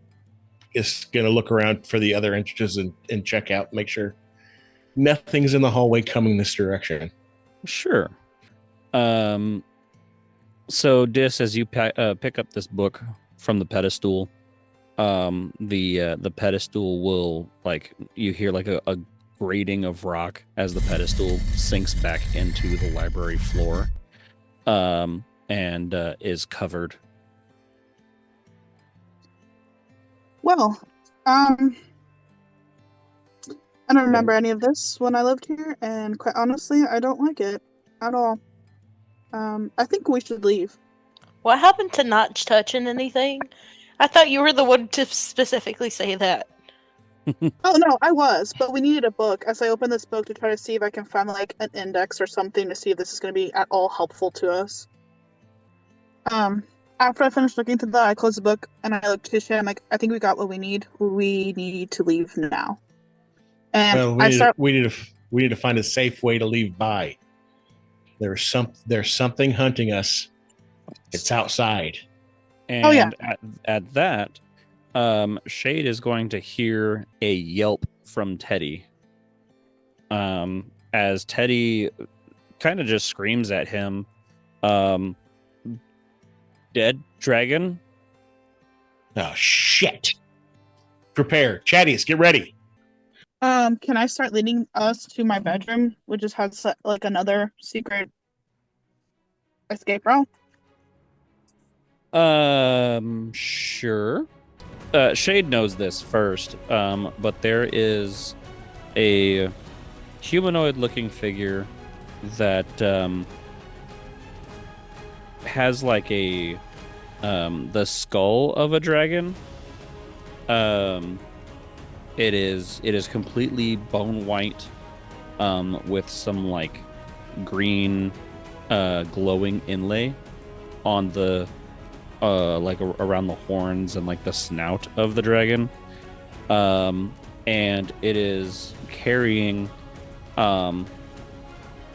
C: is going to look around for the other entrances and check out, make sure nothing's in the hallway coming this direction.
A: Sure. So Dis, as you pick up this book from the pedestal, the pedestal will, like, you hear like a grating of rock as the pedestal sinks back into the library floor, and is covered.
H: Well, I don't remember any of this when I lived here, and quite honestly, I don't like it at all. I think we should leave.
F: What happened to not touching anything? I thought you were the one to specifically say that.
H: Oh no, I was, but we needed a book. As I open this book to try to see if I can find like an index or something to see if this is going to be at all helpful to us. After I finished looking through that, I closed the book and I looked to Shay. I'm like, I think we got what we need. We need to leave now. And
C: Well, we need to find a safe way to leave by. There's something hunting us. It's outside.
A: And
H: Oh, yeah.
A: at that, Shade is going to hear a yelp from Teddy. As Teddy kind of just screams at him, "Dead dragon?"
C: Oh shit! Prepare, Chaddious, get ready.
H: can I start leading us to my bedroom, which just has like another secret escape route?
A: Sure. Shade knows this first, but there is a humanoid-looking figure that has like a the skull of a dragon. It is completely bone white, with some like green glowing inlay on the like around the horns and like the snout of the dragon, and it is carrying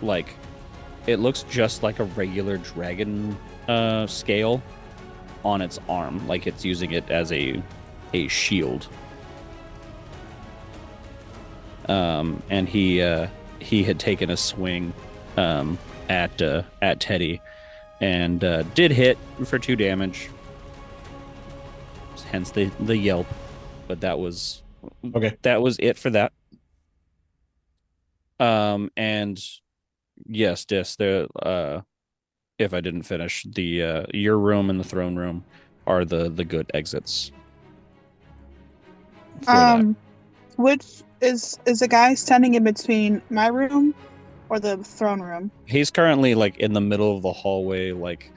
A: like, it looks just like a regular dragon scale on its arm, like it's using it as a shield. And he had taken a swing at Teddy, and did hit for 2 damage. Hence the yelp. But that was
C: Okay.
A: That was it for that. And yes, Dis, if I didn't finish, the your room and the throne room are the good exits. for that.
H: Which is the guy standing in between my room or the throne room?
A: He's currently like in the middle of the hallway, like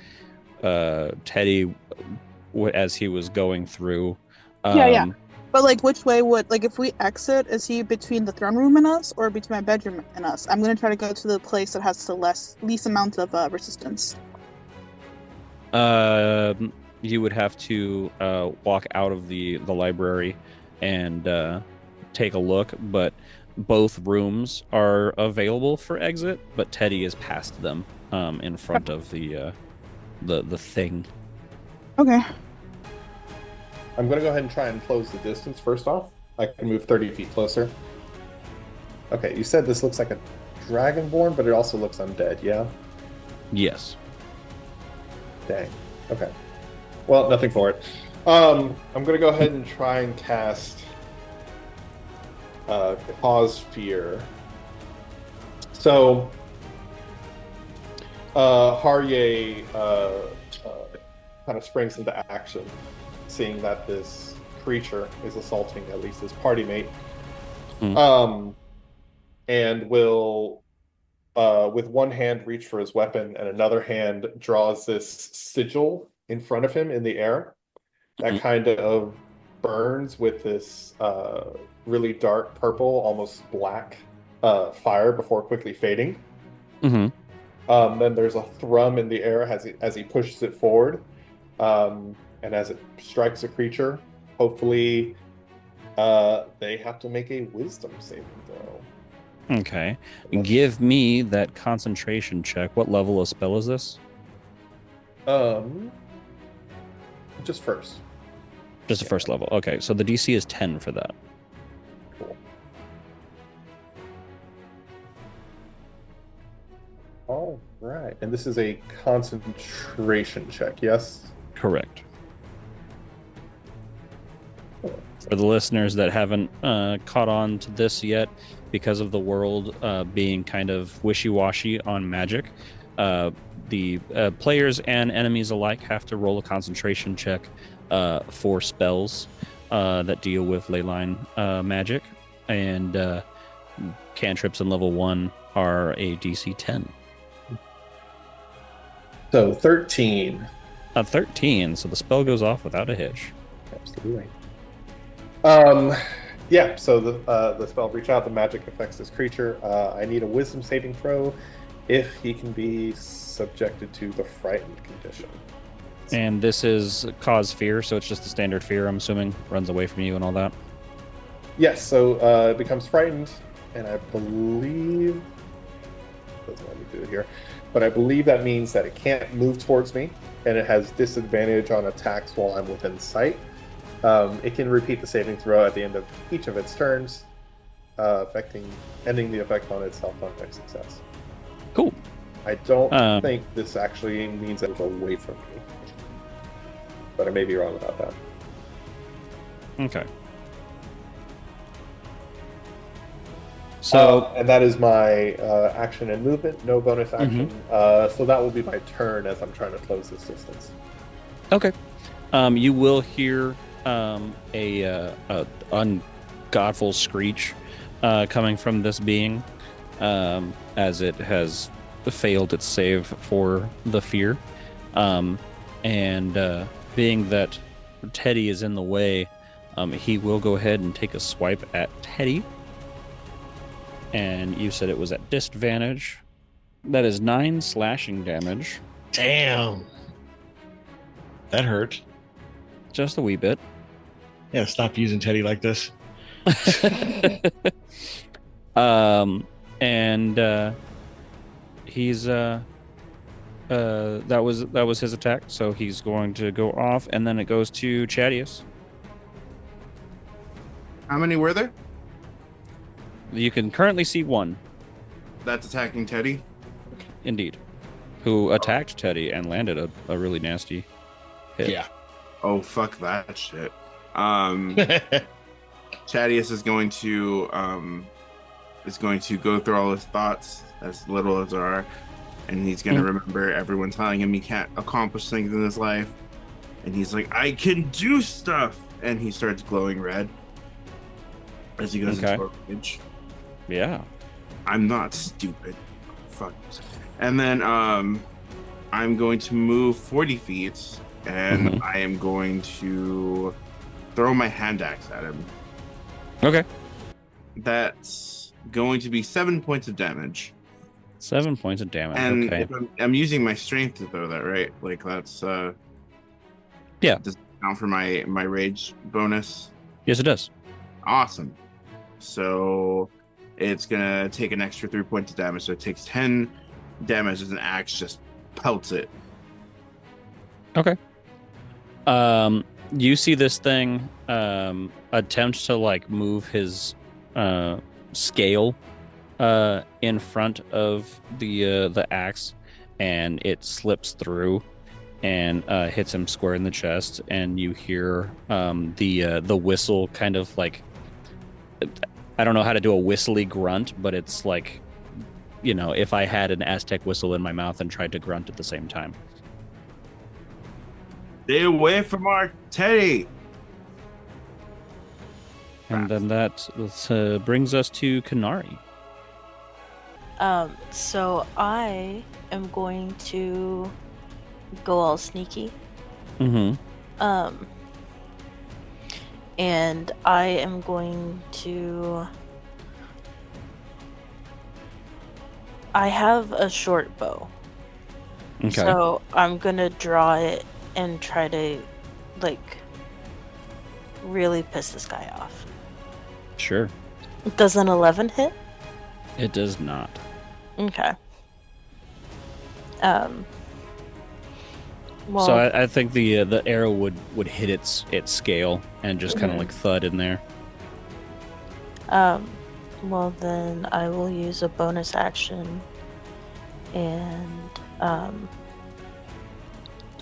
A: Teddy, as he was going through,
H: Yeah. But like, which way would like if we exit? Is he between the throne room and us, or between my bedroom and us? I'm gonna try to go to the place that has the least amount of resistance.
A: You would have to walk out of the library and take a look, but both rooms are available for exit, but Teddy is past them in front of the thing.
H: Okay.
E: I'm going to go ahead and try and close the distance first off. I can move 30 feet closer. Okay, you said this looks like a dragonborn, but it also looks undead, yeah?
A: Yes.
E: Dang. Okay. Well, nothing for it. I'm going to go ahead and try and cast Cause Fear. So, Harrye kind of springs into action, seeing that this creature is assaulting at least his party mate. And will, with one hand, reach for his weapon, and another hand draws this sigil in front of him in the air that kind of burns with this really dark purple, almost black fire before quickly fading. Then there's a thrum in the air as he pushes it forward. And as it strikes a creature, hopefully they have to make a wisdom saving throw.
A: Okay. Give me that concentration check. What level of spell is this?
E: Just first.
A: Just the first level. Okay, so the DC is 10 for that.
E: Cool. All right. And this is a concentration check, yes?
A: Correct. For the listeners that haven't caught on to this yet, because of the world being kind of wishy-washy on magic, the players and enemies alike have to roll a concentration check for spells that deal with leyline magic, and cantrips in level 1 are a DC 10.
E: So 13.
A: A 13, so the spell goes off without a hitch.
E: Absolutely. Yeah, so the spell reach out, the magic affects this creature. I need a wisdom saving throw if he can be subjected to the frightened condition.
A: And this is cause fear, so it's just the standard fear, I'm assuming, runs away from you and all that.
E: Yes, so it becomes frightened, and I believe doesn't let me do it here, but I believe that means that it can't move towards me, and it has disadvantage on attacks while I'm within sight. It can repeat the saving throw at the end of each of its turns, ending the effect on itself on next success.
A: Cool.
E: I don't think this actually means that it's away from me, but I may be wrong about that.
A: Okay. So,
E: and that is my action and movement, no bonus action. So that will be my turn as I'm trying to close this distance.
A: Okay. You will hear a ungodful screach coming from this being as it has failed its save for the fear. And being that Teddy is in the way, he will go ahead and take a swipe at Teddy. And you said it was at disadvantage. That is 9 slashing damage.
C: Damn. That hurt.
A: Just a wee bit.
C: Yeah, stop using Teddy like this.
A: He's that was his attack, so he's going to go off, and then it goes to Chaddious.
B: How many were there?
A: You can currently see one.
B: That's attacking Teddy?
A: Indeed. Who attacked Teddy and landed a really nasty hit.
C: Yeah.
B: Oh, fuck that shit. Chaddious is going to go through all his thoughts, as little as there are, and he's going to remember everyone telling him he can't accomplish things in his life. And he's like, I can do stuff! And he starts glowing red as he goes into a rage.
A: Yeah.
B: I'm not stupid. Fuck. And then I'm going to move 40 feet, and I am going to throw my hand axe at him.
A: Okay.
B: That's going to be 7 points of damage.
A: 7 points of damage.
B: And
A: Okay.
B: if I'm using my strength to throw that, right? Like that's
A: Yeah.
B: does it count for my rage bonus?
A: Yes, it does.
B: Awesome. So it's gonna take an extra 3 points of damage. So it takes 10 damage as an axe just pelts it.
A: Okay. You see this thing attempt to like move his scale in front of the axe, and it slips through and hits him square in the chest, and you hear the whistle kind of like, I don't know how to do a whistly grunt, but it's like, you know, if I had an Aztec whistle in my mouth and tried to grunt at the same time.
B: Stay away from our Teddy.
A: And then that brings us to Quinari.
F: So I am going to go all sneaky.
A: Mm-hmm.
F: And I am going to... I have a short bow.
A: Okay.
F: So I'm gonna draw it and try to, like, really piss this guy off.
A: Sure.
F: Does an 11 hit?
A: It does not.
F: Okay. Well,
A: So I think the arrow would hit its scale and just kind of like thud in there.
F: well then I will use a bonus action and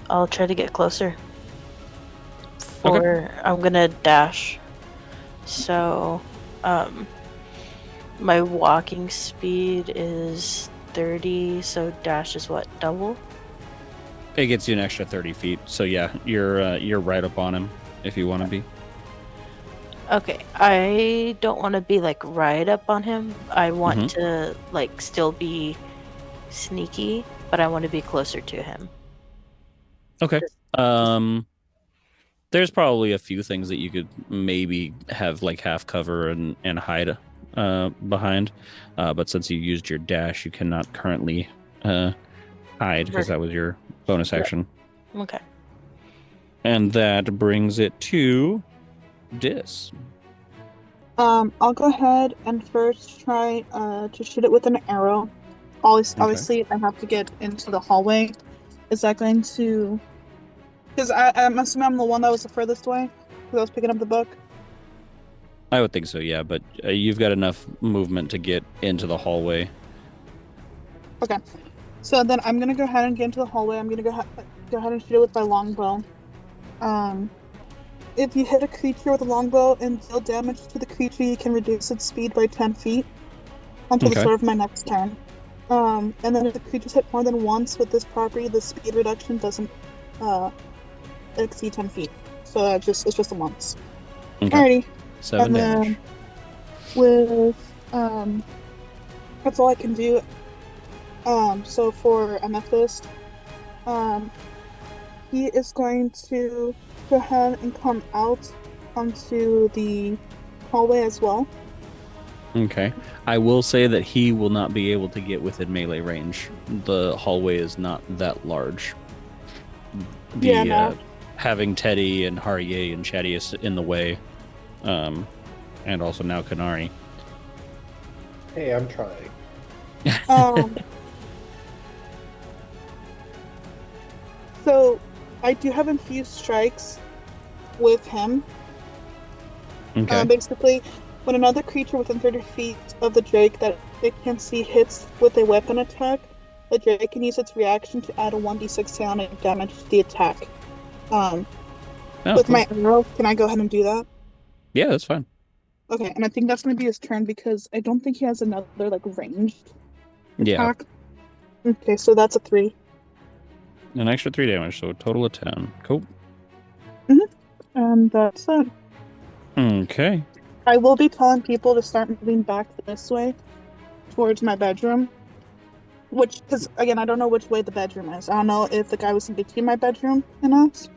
F: I'll try to get closer. I'm gonna dash. So my walking speed is 30, so dash is what, double?
A: It gets you an extra 30 feet. So yeah, you're right up on him if you want to be.
F: Okay, I don't want to be like right up on him. I want to like still be sneaky, but I want to be closer to him.
A: Okay. There's probably a few things that you could maybe have like half cover and hide behind, but since you used your dash, you cannot currently hide because that was your bonus action.
F: Okay.
A: And that brings it to Dis.
H: I'll go ahead and first try to shoot it with an arrow. Obviously, if I have to get into the hallway, is that going to... Because I'm assuming I'm the one that was the furthest away, because I was picking up the book.
A: I would think so, yeah, but you've got enough movement to get into the hallway.
H: Okay. So then I'm going to go ahead and get into the hallway. I'm going to go ahead and shoot it with my longbow. If you hit a creature with a longbow and deal damage to the creature, you can reduce its speed by 10 feet until the start of my next turn. And then if the creature's hit more than once with this property, the speed reduction doesn't exceed 10 feet. So it's just a once.
A: Okay.
H: Alrighty.
A: 7 damage.
H: With that's all I can do. So for Amethyst, he is going to go ahead and come out onto the hallway as well.
A: Okay. I will say that he will not be able to get within melee range. The hallway is not that large. Having Teddy and Harrye and Chaddious in the way, and also now Quinari.
E: Hey, I'm trying.
H: So I do have infused strikes with him.
A: Okay.
H: Basically, when another creature within 30 feet of the Drake that it can see hits with a weapon attack, the Drake can use its reaction to add a 1d6 psionic damage to the attack. With my arrow, can I go ahead and do that?
A: Yeah, that's fine.
H: Okay, and I think that's going to be his turn because I don't think he has another like ranged attack. Okay, so that's a 3.
A: An extra 3 damage, so a total of 10. Cool.
H: And that's it.
A: Okay.
H: I will be telling people to start moving back this way towards my bedroom. Because again, I don't know which way the bedroom is. I don't know if the guy was in between my bedroom and us.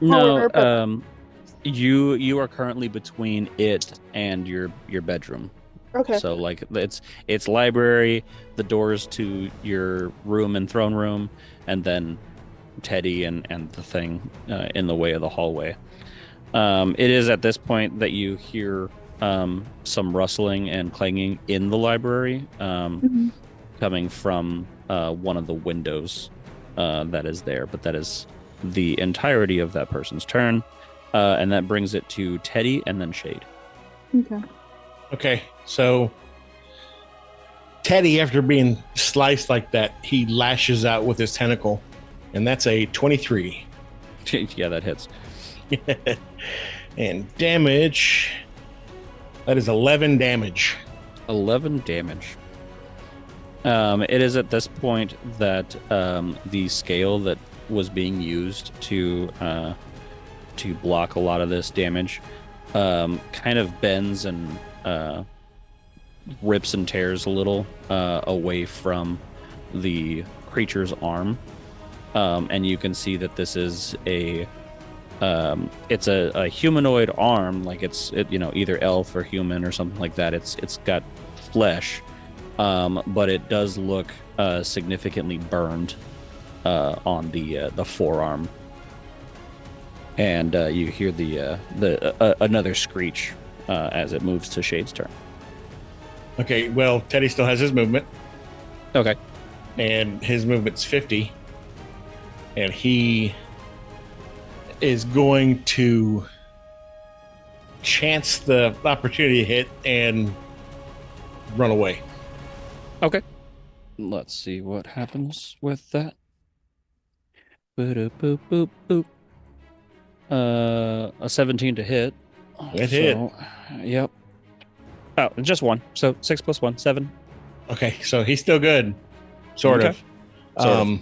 A: No, You are currently between it and your bedroom.
H: Okay.
A: So like it's library, the doors to your room and throne room, and then Teddy and the thing in the way of the hallway. It is at this point that you hear some rustling and clanging in the library, coming from one of the windows that is there. But that is the entirety of that person's turn, and that brings it to Teddy and then Shade.
H: Okay.
C: Okay, so Teddy, after being sliced like that, he lashes out with his tentacle, and that's a 23.
A: Yeah, that hits.
C: And damage, that is 11 damage.
A: 11 damage. It is at this point that the scale that was being used to block a lot of this damage kind of bends and rips and tears a little away from the creature's arm, and you can see that this is it's a humanoid arm, like it's either elf or human or something like that. It's got flesh, but it does look significantly burned on the forearm, and you hear the another screech as it moves to Shade's turn.
C: Okay, well, Teddy still has his movement,
A: Okay.
C: and his movement's 50, and he is going to chance the opportunity to hit and run away.
A: Okay. Let's see what happens with that. Boop, boop, boop, boop. A 17 to hit.
C: It hit.
A: Yep. Oh, just one. So 6 + 1, 7.
C: Okay, so he's still good, sort
A: Okay.
C: of.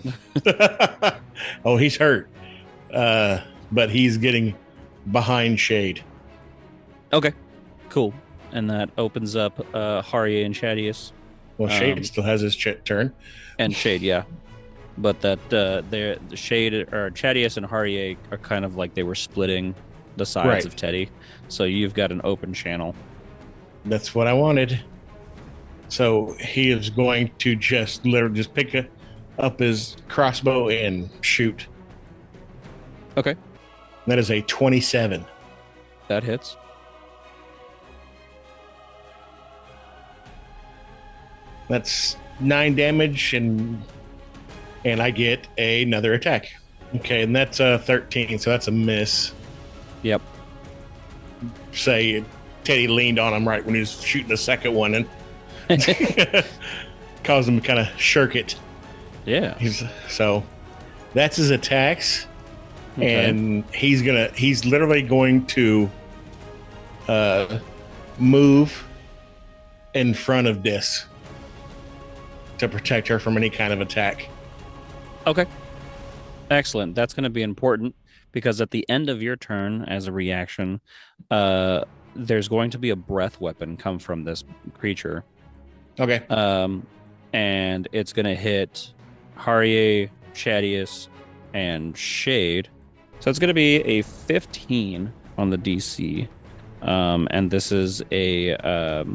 C: Oh, he's hurt, but he's getting behind Shade.
A: Okay. Cool. And that opens up Harrye and Chaddious.
C: Well, Shade still has his turn.
A: And Shade, yeah. But that the Shade or Chaddious and Harrye are kind of like they were splitting the sides
C: Right.
A: of Teddy. So you've got an open channel.
C: That's what I wanted. So he is going to just literally just pick up his crossbow and shoot.
A: Okay.
C: That is a 27.
A: That hits.
C: That's 9 damage, and I get another attack. Okay, and that's 13, so that's a miss.
A: Yep.
C: Say Teddy leaned on him right when he was shooting the second one and caused him to kind of shirk it.
A: Yeah.
C: So that's his attacks.
A: Okay.
C: And he's literally going to move in front of this to protect her from any kind of attack.
A: Okay. Excellent. That's going to be important because at the end of your turn, as a reaction, there's going to be a breath weapon come from this creature.
C: Okay.
A: And it's going to hit Harrye, Chaddious, and Shade. So it's going to be a 15 on the DC. And this is a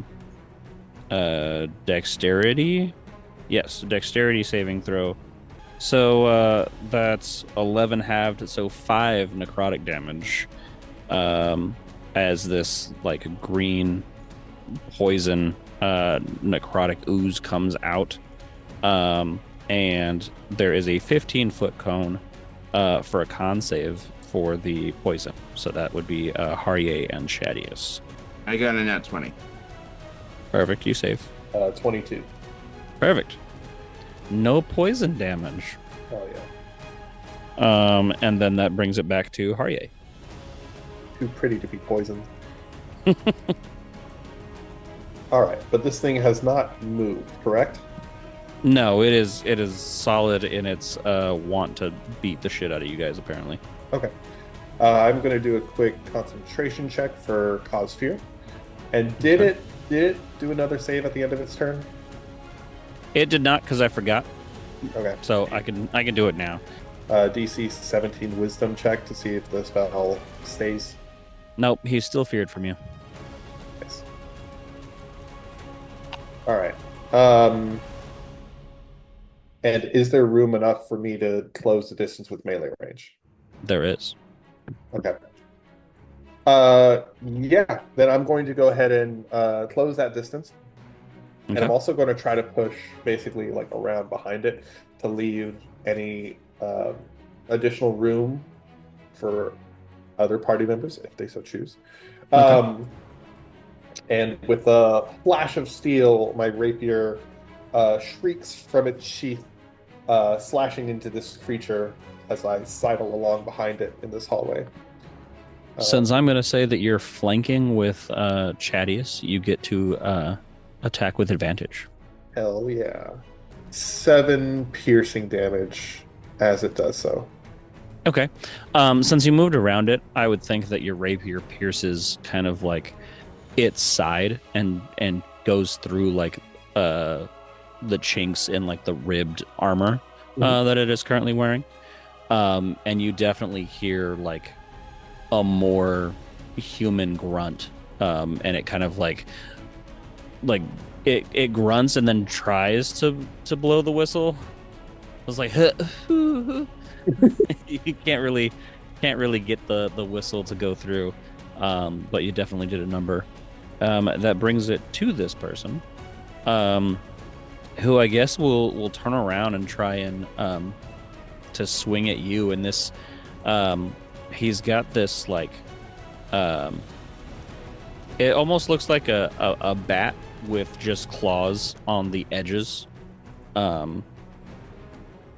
A: dexterity. Yes, dexterity saving throw. So that's 11 halved, so 5 necrotic damage. As this like green poison necrotic ooze comes out. And there is a 15-foot cone for a con save for the poison. So that would be Harrye and Chaddious.
B: I got a nat 20.
A: Perfect, you save.
E: 22.
A: Perfect. No poison damage.
E: Oh yeah.
A: And then that brings it back to Harrye.
E: Too pretty to be poisoned. All right, but this thing has not moved, correct?
A: No, it is solid in its want to beat the shit out of you guys, apparently.
E: Okay. I'm going to do a quick concentration check for cause fear. And did it do another save at the end of its turn?
A: It did not, because I forgot.
E: Okay.
A: So I can do it now.
E: DC 17 wisdom check to see if the spell stays.
A: Nope, he's still feared from you.
E: Yes. All right. And is there room enough for me to close the distance with melee range?
A: There is.
E: Okay. Yeah, then I'm going to go ahead and close that distance. And I'm
A: Okay.
E: also going to try to push basically like around behind it to leave any additional room for other party members if they so choose.
A: Okay.
E: And with a flash of steel, my rapier shrieks from its sheath, slashing into this creature as I sidle along behind it in this hallway.
A: Since I'm going to say that you're flanking with Chaddious, you get to attack with advantage.
E: Hell yeah. 7 piercing damage as it does so.
A: Okay. Since you moved around it, I would think that your rapier pierces kind of like its side and goes through like the chinks in like the ribbed armor that it is currently wearing. And you definitely hear like a more human grunt, and it kind of like it grunts and then tries to blow the whistle. I was like, you can't really get the whistle to go through, but you definitely did a number. That brings it to this person, who I guess will turn around and try and to swing at you. And this, he's got this like, it almost looks like a bat with just claws on the edges, kind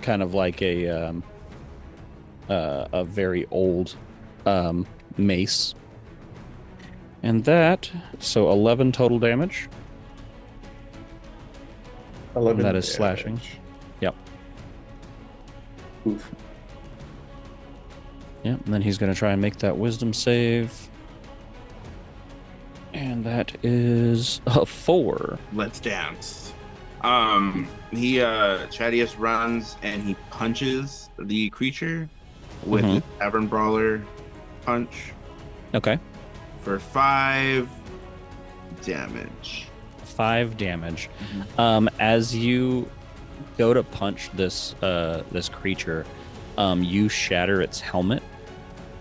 A: of like a very old mace. And that, so 11 total damage.
E: 11
A: that is
E: damage.
A: slashing. Yep.
E: Oof.
A: Yep, and then he's going to try and make that wisdom save. And that is a 4.
B: Let's dance. Chaddious runs and he punches the creature with the Tavern Brawler punch.
A: Okay.
B: For 5 damage.
A: 5 damage. As you go to punch this creature, you shatter its helmet,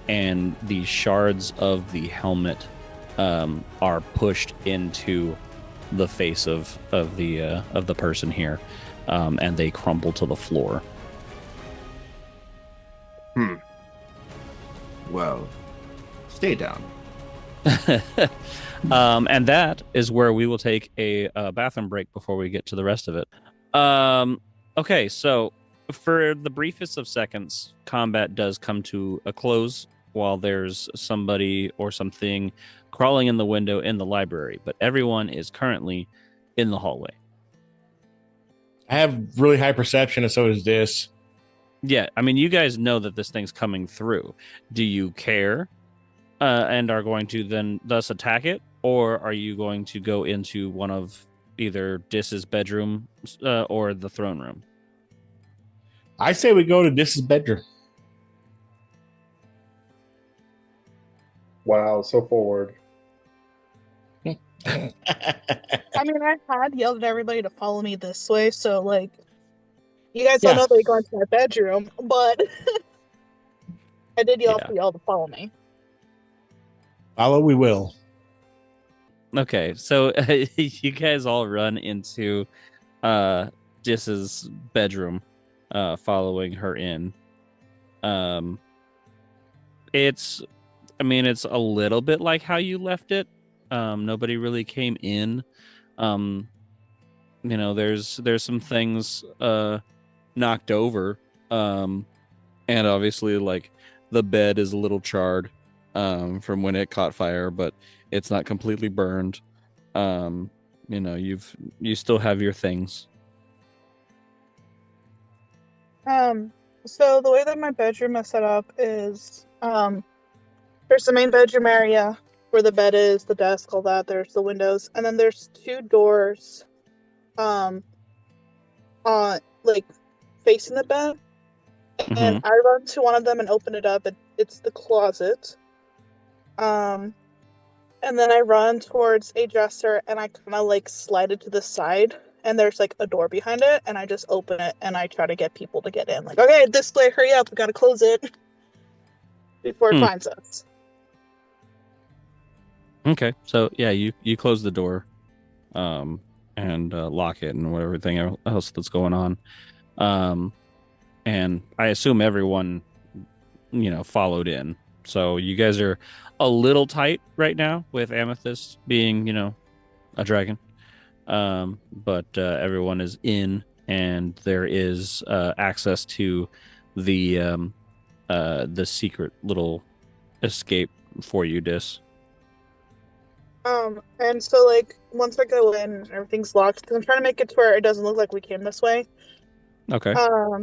A: and the shards of the helmet are pushed into the face of the person here, and they crumble to the floor.
B: Well, stay down.
A: And that is where we will take a bathroom break before we get to the rest of it. Okay, so for the briefest of seconds, combat does come to a close while there's somebody or something crawling in the window in the library, but everyone is currently in the hallway.
C: I have really high perception, and so does this.
A: Yeah, I mean, you guys know that this thing's coming through. Do you care and are going to then thus attack it, or are you going to go into one of either Dis's bedroom or the throne room?
C: I say we go to Dis's bedroom.
E: Wow, so forward.
H: I mean, I had yelled at everybody to follow me this way, so like, you guys don't know they go into my bedroom, but I did yell for y'all to follow me.
C: Follow, we will.
A: Okay, so you guys all run into Dis's bedroom, following her in. It's a little bit like how you left it. Nobody really came in. There's some things knocked over, and obviously like the bed is a little charred from when it caught fire, but it's not completely burned. You still have your things.
H: So the way that my bedroom is set up is there's the main bedroom area where the bed is, the desk, all that. There's the windows, and then there's 2 doors on like facing the bed. And I run to one of them and open it up. It's the closet. And then I run towards a dresser and I kind of like slide it to the side. And there's like a door behind it. And I just open it and I try to get people to get in. Like, okay, this way, hurry up. We got to close it before it finds us.
A: Okay, so yeah, you close the door, and lock it and everything else that's going on, and I assume everyone, followed in. So you guys are a little tight right now with Amethyst being, a dragon, but everyone is in, and there is access to the secret little escape for you, Dis.
H: And so like once I go in, everything's locked because I'm trying to make it to where it doesn't look like we came this way.
A: Okay.
H: I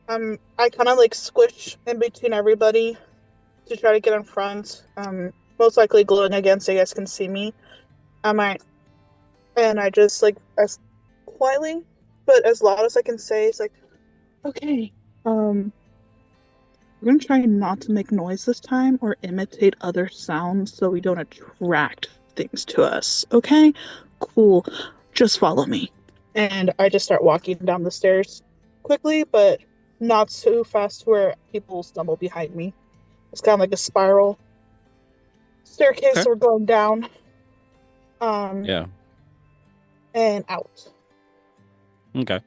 H: kind of like squish in between everybody to try to get in front. Most likely glowing again so you guys can see me. And I just like as quietly, but as loud as I can say, it's like, okay, we're gonna try not to make noise this time or imitate other sounds so we don't attract things to us. Okay? Cool. Just follow me. And I just start walking down the stairs quickly, but not so fast where people stumble behind me. It's kind of like a spiral staircase.
A: Okay.
H: So we're going down.
A: Yeah.
H: And out.
A: Okay.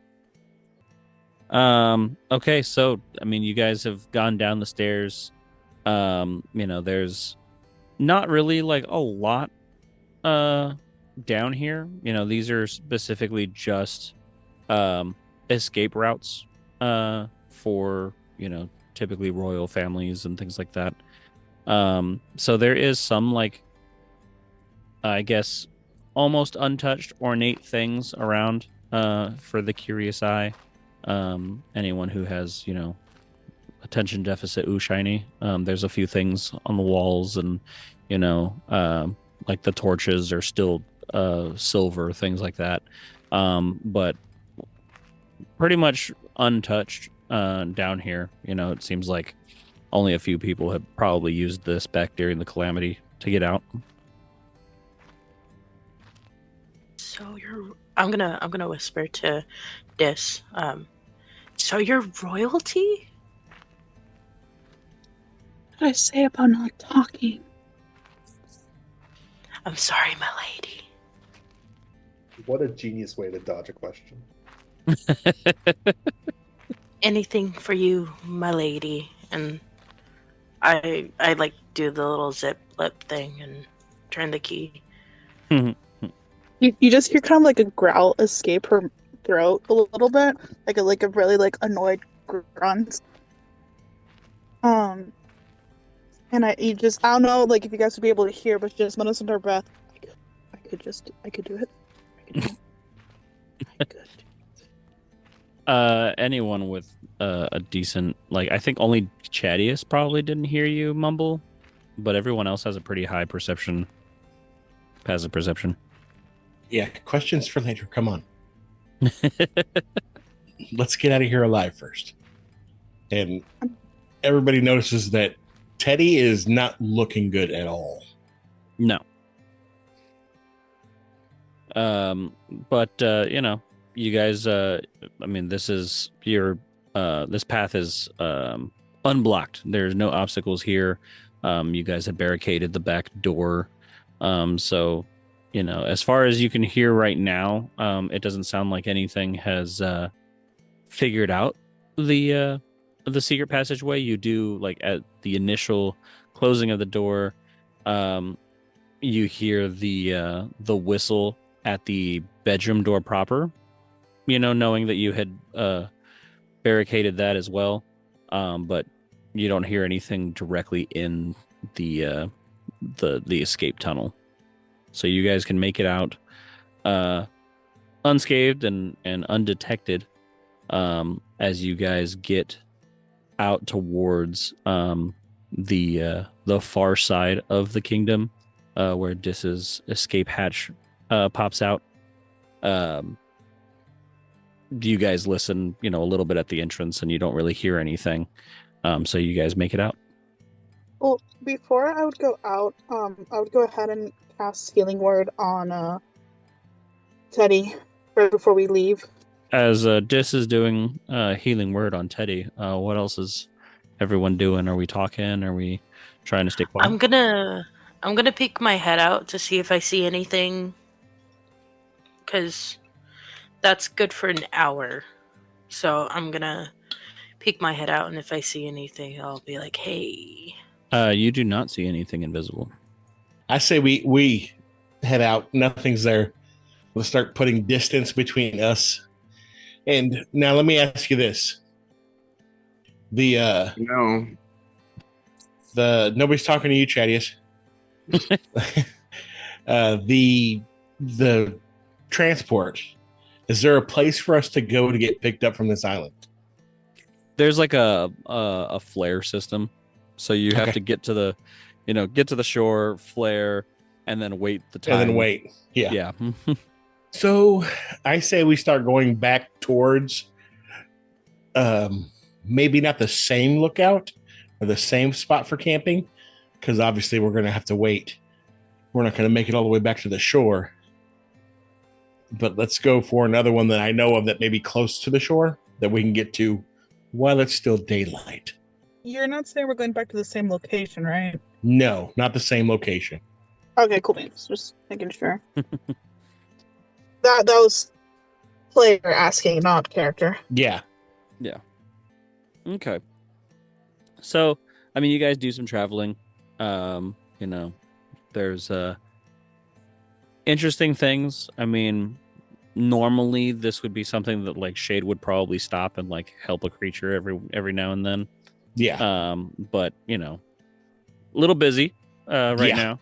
A: Okay, so I mean you guys have gone down the stairs. There's not really like a lot down here. These are specifically just escape routes for, typically royal families and things like that. So there is some like I guess almost untouched ornate things around for the curious eye. Anyone who has, attention deficit shiny. There's a few things on the walls and, like the torches are still silver, things like that. But pretty much untouched down here. It seems like only a few people have probably used this back during the calamity to get out.
F: So I'm gonna whisper to Dis. So you're royalty?
H: What did I say about not talking?
F: I'm sorry, my lady.
E: What a genius way to dodge a question.
F: Anything for you, my lady. And I like do the little zip lip thing and turn the key.
H: You just hear kind of like a growl escape her throat a little bit, like a really like annoyed grunt. And I don't know like if you guys would be able to hear, but she just mutters under her breath. I could do it. I could do it. I could.
A: Anyone with a decent, like, I think only Chaddious probably didn't hear you mumble, but everyone else has a pretty high perception, passive perception.
C: Yeah, questions for later. Come on. Let's get out of here alive first. And everybody notices that Teddy is not looking good at all.
A: No. But you guys, I mean, this is your, this path is unblocked. There's no obstacles here. You guys have barricaded the back door. So, as far as you can hear right now, it doesn't sound like anything has figured out the secret passageway. You do, like, at the initial closing of the door, you hear the whistle at the bedroom door proper, knowing that you had barricaded that as well, but you don't hear anything directly in the escape tunnel. So you guys can make it out unscathed and undetected as you guys get out towards the far side of the kingdom, where Dis's escape hatch pops out. You guys listen, a little bit at the entrance, and you don't really hear anything. So you guys make it out.
H: Well, before I would go out, I would go ahead and cast Healing Word on Teddy right before we leave.
A: As Dis is doing healing word on Teddy, what else is everyone doing? Are we talking? Are we trying to stay quiet?
F: I'm gonna peek my head out to see if I see anything, because that's good for an hour. So I'm gonna peek my head out, and if I see anything, I'll be like, "Hey."
A: You do not see anything invisible.
C: I say we head out. Nothing's there. Let's start putting distance between us. And now let me ask you this: the
B: No.
C: nobody's talking to you, Chaddious. The transport. Is there a place for us to go to get picked up from this island?
A: There's like a flare system, so you have
C: Okay.
A: to get to the shore, flare, and then wait the time.
C: And then wait. Yeah.
A: Yeah.
C: So I say we start going back towards maybe not the same lookout or the same spot for camping, because obviously we're going to have to wait. We're not going to make it all the way back to the shore. But let's go for another one that I know of that may be close to the shore that we can get to while it's still daylight.
H: You're not saying we're going back to the same location, right?
C: No, not the same location.
H: Okay, cool, beans. Just making sure. That was player asking, not character.
C: Yeah.
A: Okay. So, I mean, you guys do some traveling. There's interesting things. I mean, normally this would be something that like Shade would probably stop and like help a creature every now and then.
C: Yeah.
A: But a little busy right
C: Yeah.
A: now,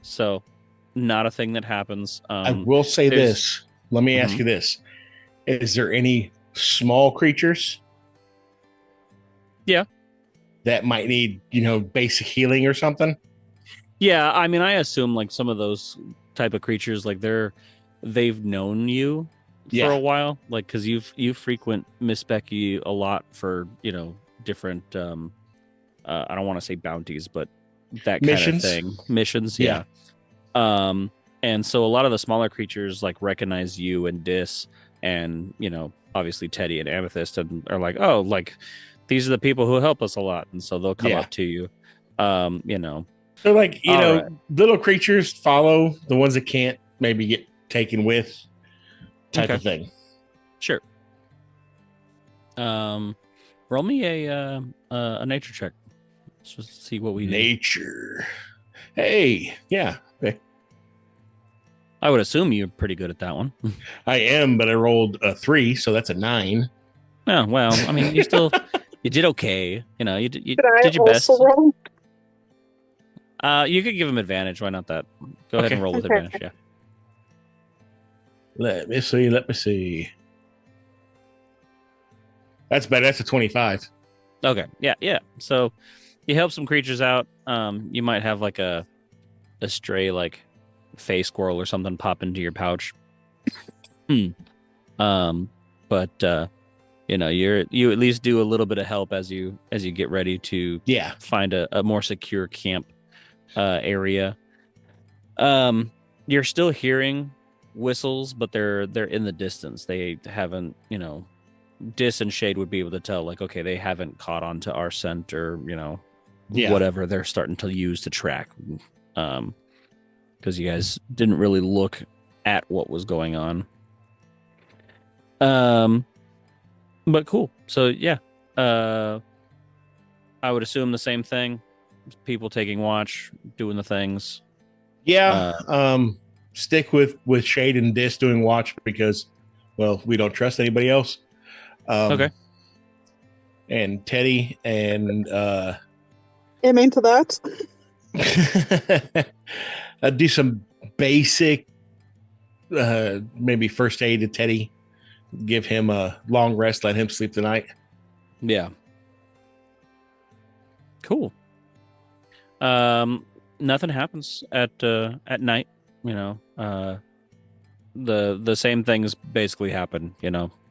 A: so not a thing that happens.
C: I will say
A: there's-
C: this. Let me ask you this. Is there any small creatures?
A: Yeah.
C: That might need, basic healing or something?
A: Yeah, I mean, I assume like some of those type of creatures, like they've known you for a while, like because you frequent Mistspeki a lot for different I don't want to say bounties, but that kind of
C: Missions?
A: thing, missions.
C: Yeah.
A: And so a lot of the smaller creatures like recognize you and Dis, and obviously Teddy and Amethyst, and are like, oh, like these are the people who help us a lot, and so they'll come up to you.
C: They're like,
A: All right.
C: little creatures follow the ones that can't maybe get taken with type of thing.
A: Sure. Roll me a nature check. Let's just see what we do.
C: Nature. Hey, yeah.
A: I would assume you're pretty good at that one.
C: I am, but I rolled a 3, so that's a 9.
A: Oh, well, I mean, you did okay. You did
H: Did
A: your
H: I
A: best.
H: also roll?
A: You could give him advantage. Why not that? Go ahead and roll with
H: Okay.
A: advantage. Yeah.
C: Let me see. That's better. That's a 25.
A: Okay. Yeah. So you help some creatures out. You might have like a stray like fey squirrel or something pop into your pouch. But you at least do a little bit of help as you get ready to find a more secure camp area. You're still hearing whistles, but they're in the distance. They haven't, Dis and Shade would be able to tell, like, okay, they haven't caught on to our scent or whatever they're starting to use to track. Because you guys didn't really look at what was going on. But cool. So yeah, I would assume the same thing. People taking watch, doing the things.
C: Yeah. Stick with Shade and Dis doing watch because, well, we don't trust anybody else.
A: Okay.
C: And Teddy and
H: Aiming to that.
C: do some basic maybe first aid to Teddy. Give him a long rest, let him sleep tonight.
A: Yeah. Cool. Nothing happens at night, the same things basically happen,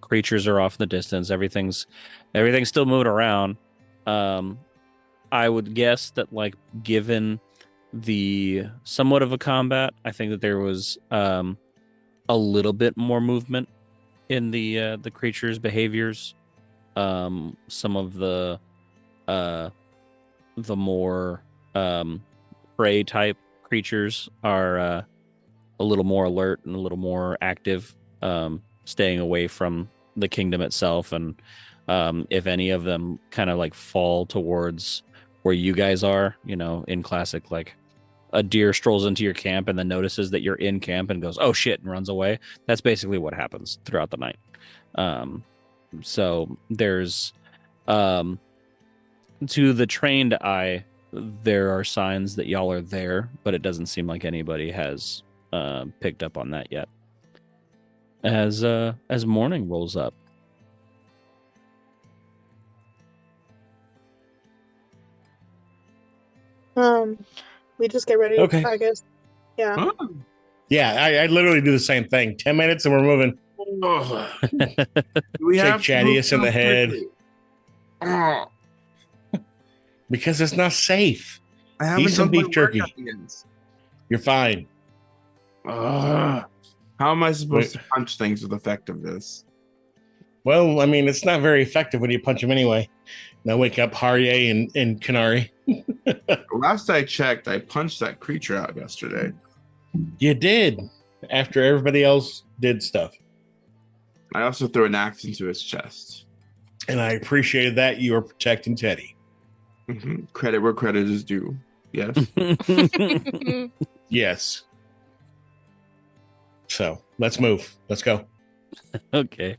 A: creatures are off in the distance, everything's still moving around. I would guess that, like, given the somewhat of a combat, I think that there was a little bit more movement in the creature's behaviors. Some of the more prey type creatures are a little more alert and a little more active, staying away from the kingdom itself. And if any of them kind of like fall towards where you guys are, in classic, like a deer strolls into your camp and then notices that you're in camp and goes, "Oh shit," and runs away. That's basically what happens throughout the night. So there's, to the trained eye, there are signs that y'all are there, but it doesn't seem like anybody has picked up on that yet. As morning rolls up,
H: We just get ready.
C: Okay.
H: I guess. Yeah.
B: Huh?
C: Yeah, I literally do the same thing. 10 minutes and we're moving.
B: Ugh. We
C: Shake
B: have to move
C: Chaddious in the
B: so
C: head.
B: quickly. Ugh.
C: Because it's not safe.
B: I haven't
C: Eat some
B: done my
C: beef jerky.
B: workout.
C: You're fine.
B: Ugh. How am I supposed
C: Wait.
B: to punch things with effectiveness?
C: Well, I mean, it's not very effective when you punch them anyway. Now wake up Harrye and Quinari.
B: Last I checked, I punched that creature out yesterday.
C: You did. After everybody else did stuff.
B: I also threw an axe into his chest.
C: And I appreciated that. You were protecting Teddy.
B: Credit where credit is due. Yes.
C: Yes. So let's move. Let's go.
A: Okay.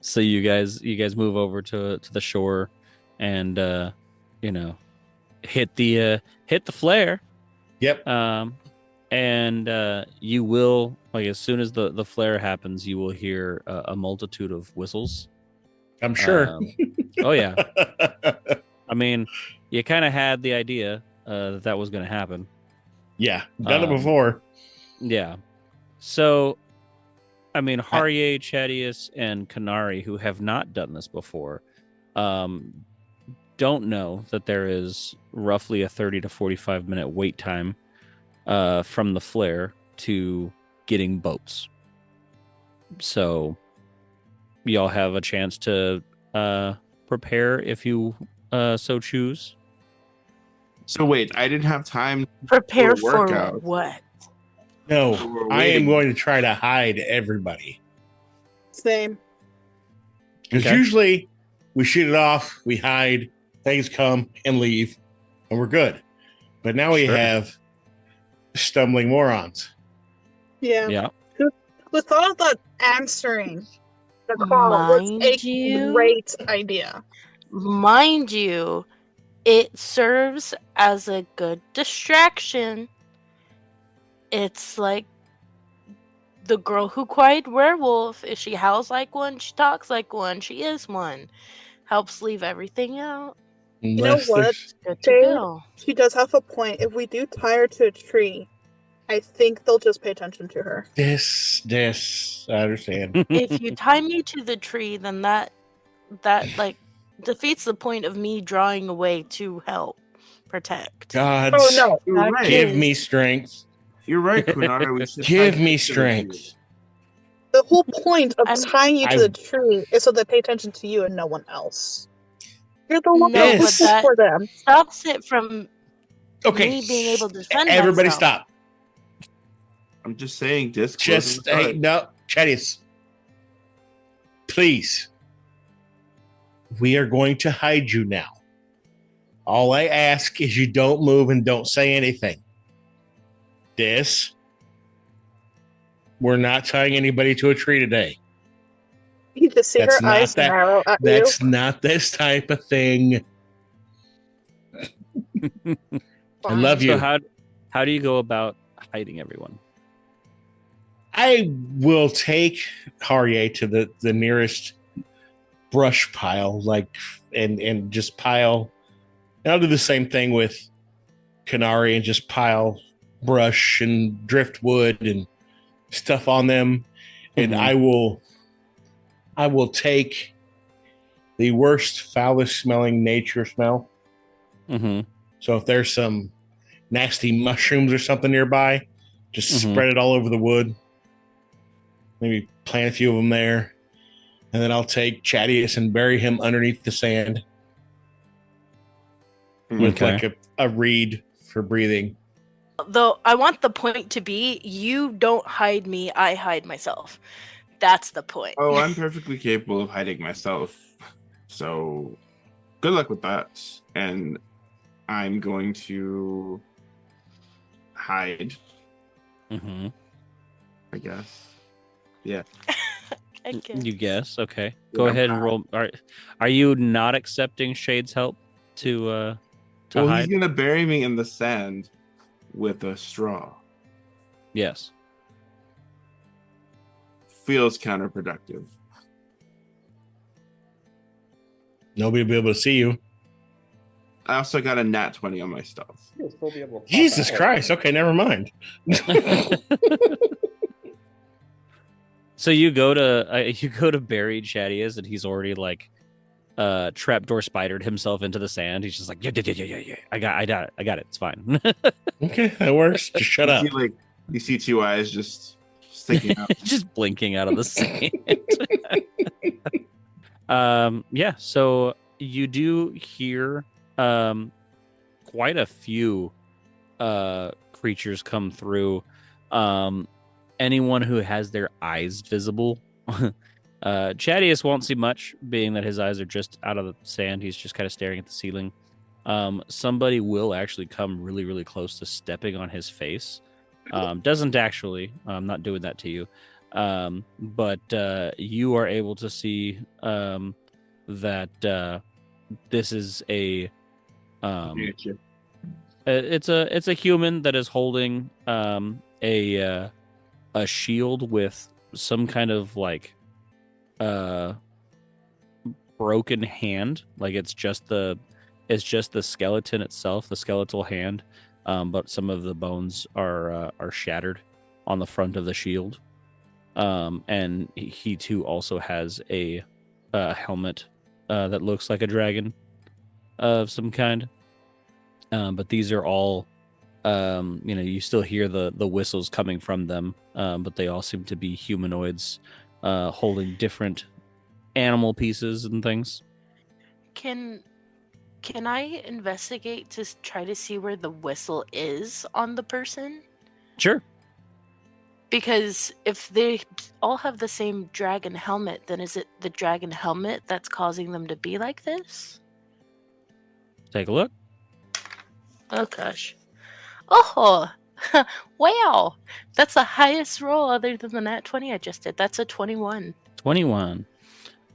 A: So you guys move over to the shore, and hit the flare.
C: Yep.
A: And you will, like, as soon as the flare happens, you will hear a multitude of whistles.
C: I'm sure.
A: Oh yeah. I mean, you kind of had the idea that was going to happen.
C: Yeah. Done it before.
A: Yeah. So, I mean, Harrye, Chaddious, and Quinari, who have not done this before, don't know that there is roughly a 30 to 45 minute wait time from the flare to getting boats. So, y'all have a chance to prepare if you so choose.
B: So wait, I didn't have time
F: Prepare
B: for a
F: for
B: workout.
F: what?
C: No,
B: So we're
C: I am
B: waiting.
C: going to try to hide everybody.
H: Same.
C: Because
A: Okay.
C: usually we shoot it off, we hide, things come and leave, and we're good. But now we
A: Sure.
C: have stumbling morons.
H: Yeah.
A: Yeah.
H: Who thought that answering the call was
F: Mind
H: a
F: you-
H: great idea?
F: Mind you, it serves as a good distraction. It's like the girl who cried werewolf. If she howls like one, she talks like one, she is one. Helps leave everything out.
H: know
C: Unless
H: what?
C: there's-
F: Good to
H: Jade,
F: go.
H: She does have a point. If we do tie her to a tree, I think they'll just pay attention to her.
C: This, I understand.
F: If you tie me to the tree, then that like defeats the point of me drawing away to help protect.
C: God,
H: Oh no.
B: You're
F: That
B: right.
C: give
F: is-
C: me strength.
B: You're right, Quinari. We should
C: Give
B: tie
C: me
B: you to the tree.
C: strength.
H: The whole point of
F: I'm-
H: tying you to
C: I-
H: the tree is so they pay attention to you and no one else. You're the one
F: No,
H: who
C: but
H: speaks
F: that-
H: for them.
F: Stops it from
C: Okay.
F: me being able to defend
C: Everybody
F: myself.
C: stop.
B: I'm just saying, disc.
C: Just, hey, no, Chaddious. Please. We are going to hide you now. All I ask is you don't move and don't say anything. We're not tying anybody to a tree today.
H: You just see
C: That's
H: her
C: not
H: eyes
C: that-
H: narrow at
C: That's not this type of thing.
H: you.
C: I love
A: So
C: you.
A: how do you go about hiding everyone?
C: I will take Harrye to the nearest brush pile, and just pile. And I'll do the same thing with Quinari and just pile brush and driftwood and stuff on them. And
A: Mhm.
C: I will take the worst, foulest smelling nature smell
A: Mm-hmm.
C: So if there's some nasty mushrooms or something nearby, just
A: Mhm.
C: spread it all over the wood. Maybe plant a few of them there. And then I'll take Chaddious and bury him underneath the sand with
A: Okay.
C: like a reed for breathing.
F: Though I want the point to be, you don't hide me, I hide myself. That's the point.
B: Oh, I'm perfectly capable of hiding myself. So good luck with that. And I'm going to hide,
A: Mm-hmm.
B: I guess. Yeah.
F: I guess.
A: You guess. Okay. Go
B: Yeah.
A: ahead and roll. Are you not accepting Shade's help to
B: Well,
A: hide?
B: he's gonna bury me in the sand with a straw.
A: Yes.
B: Feels counterproductive.
C: Nobody will be able to see you.
B: I also got a nat 20 on my stealth.
E: You'll still be able to pop
C: Jesus
E: out.
C: Christ. Okay, never mind.
A: So you go to bury Chaddious, and he's already like trapdoor spidered himself into the sand. He's just like, yeah. I got it. It's fine.
C: Okay, that works. Just shut up.
B: You see two eyes just sticking out.
A: Just blinking out of the sand. Yeah, so you do hear quite a few creatures come through. Anyone who has their eyes visible. Chaddious won't see much, being that his eyes are just out of the sand. He's just kind of staring at the ceiling. Somebody will actually come really, really close to stepping on his face. Doesn't actually. I'm not doing that to you. But you are able to see that this is a it's a human that is holding a shield with some kind of like broken hand. Like it's just the skeleton itself, the skeletal hand, but some of the bones are shattered on the front of the shield. And he too also has a helmet that looks like a dragon of some kind. But these are all, you still hear the whistles coming from them, but they all seem to be humanoids holding different animal pieces and things.
F: Can I investigate to try to see where the whistle is on the person?
A: Sure.
F: Because if they all have the same dragon helmet, then is it the dragon helmet that's causing them to be like this?
A: Take a look.
F: Oh gosh. Oh, wow. That's the highest roll other than the nat 20 I just did. That's a 21.
A: 21.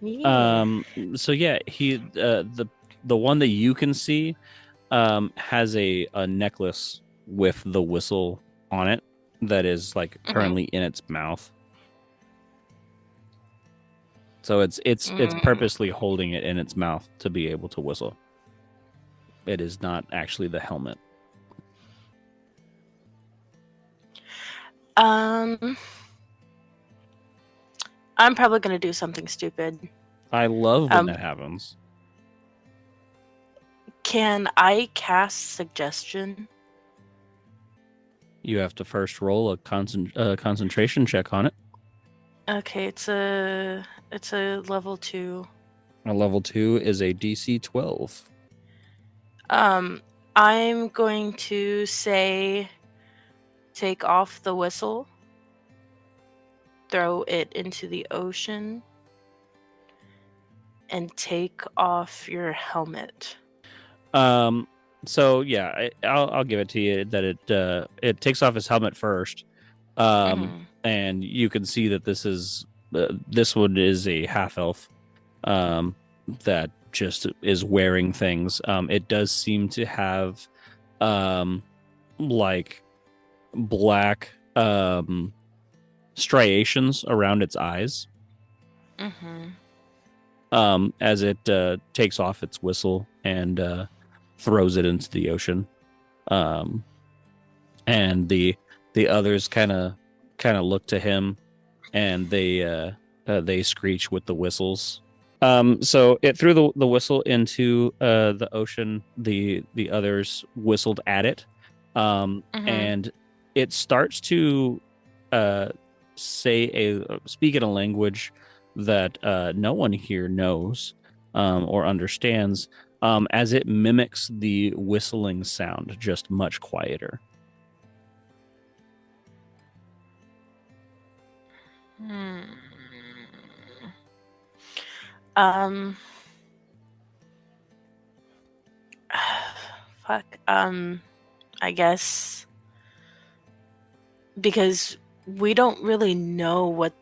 F: Yeah.
A: So yeah, he the one that you can see has a necklace with the whistle on it that is like currently in its mouth. So it's purposely holding it in its mouth to be able to whistle. It is not actually the helmet.
F: I'm probably gonna do something stupid.
A: I love when that happens.
F: Can I cast suggestion?
A: You have to first roll a concentration check on it.
F: Okay, it's a level 2.
A: A level 2 is a DC 12.
F: I'm going to say take off the whistle, throw it into the ocean, and take off your helmet.
A: So yeah, I'll give it to you that it takes off his helmet first. And you can see that this one is a half elf that just is wearing things. It does seem to have like black striations around its eyes. As it takes off its whistle and throws it into the ocean. And the others kind of look to him, and they screech with the whistles So it threw the whistle into the ocean. The others whistled at it, and it starts to speak in a language that no one here knows or understands, as it mimics the whistling sound, just much quieter.
F: Fuck. I guess because we don't really know what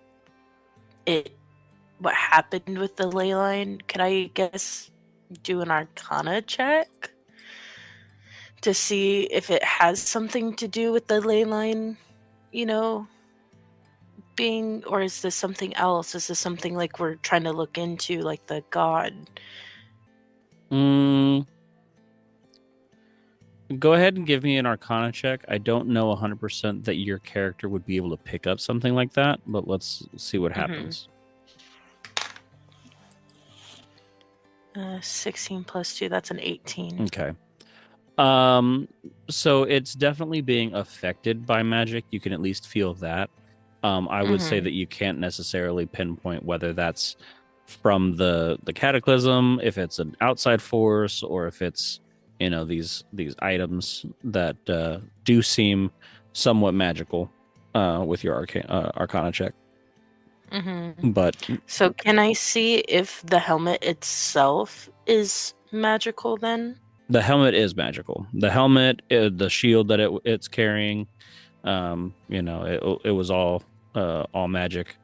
F: happened with the ley line. Could I guess do an Arcana check to see if it has something to do with the ley line? You know, being, or is this something else? Is this something like we're trying to look into, like the god?
A: Go ahead and give me an Arcana check. I don't know 100% that your character would be able to pick up something like that, but let's see what happens.
F: 16 plus 2, that's an 18.
A: Okay. So it's definitely being affected by magic. You can at least feel that. I would say that you can't necessarily pinpoint whether that's from the cataclysm, if it's an outside force, or if it's, you know, these items that do seem somewhat magical with your Arcana check. But
F: so can I see if the helmet itself is magical then?
A: The helmet is magical. The helmet, the shield that it's carrying, you know, it was all magic.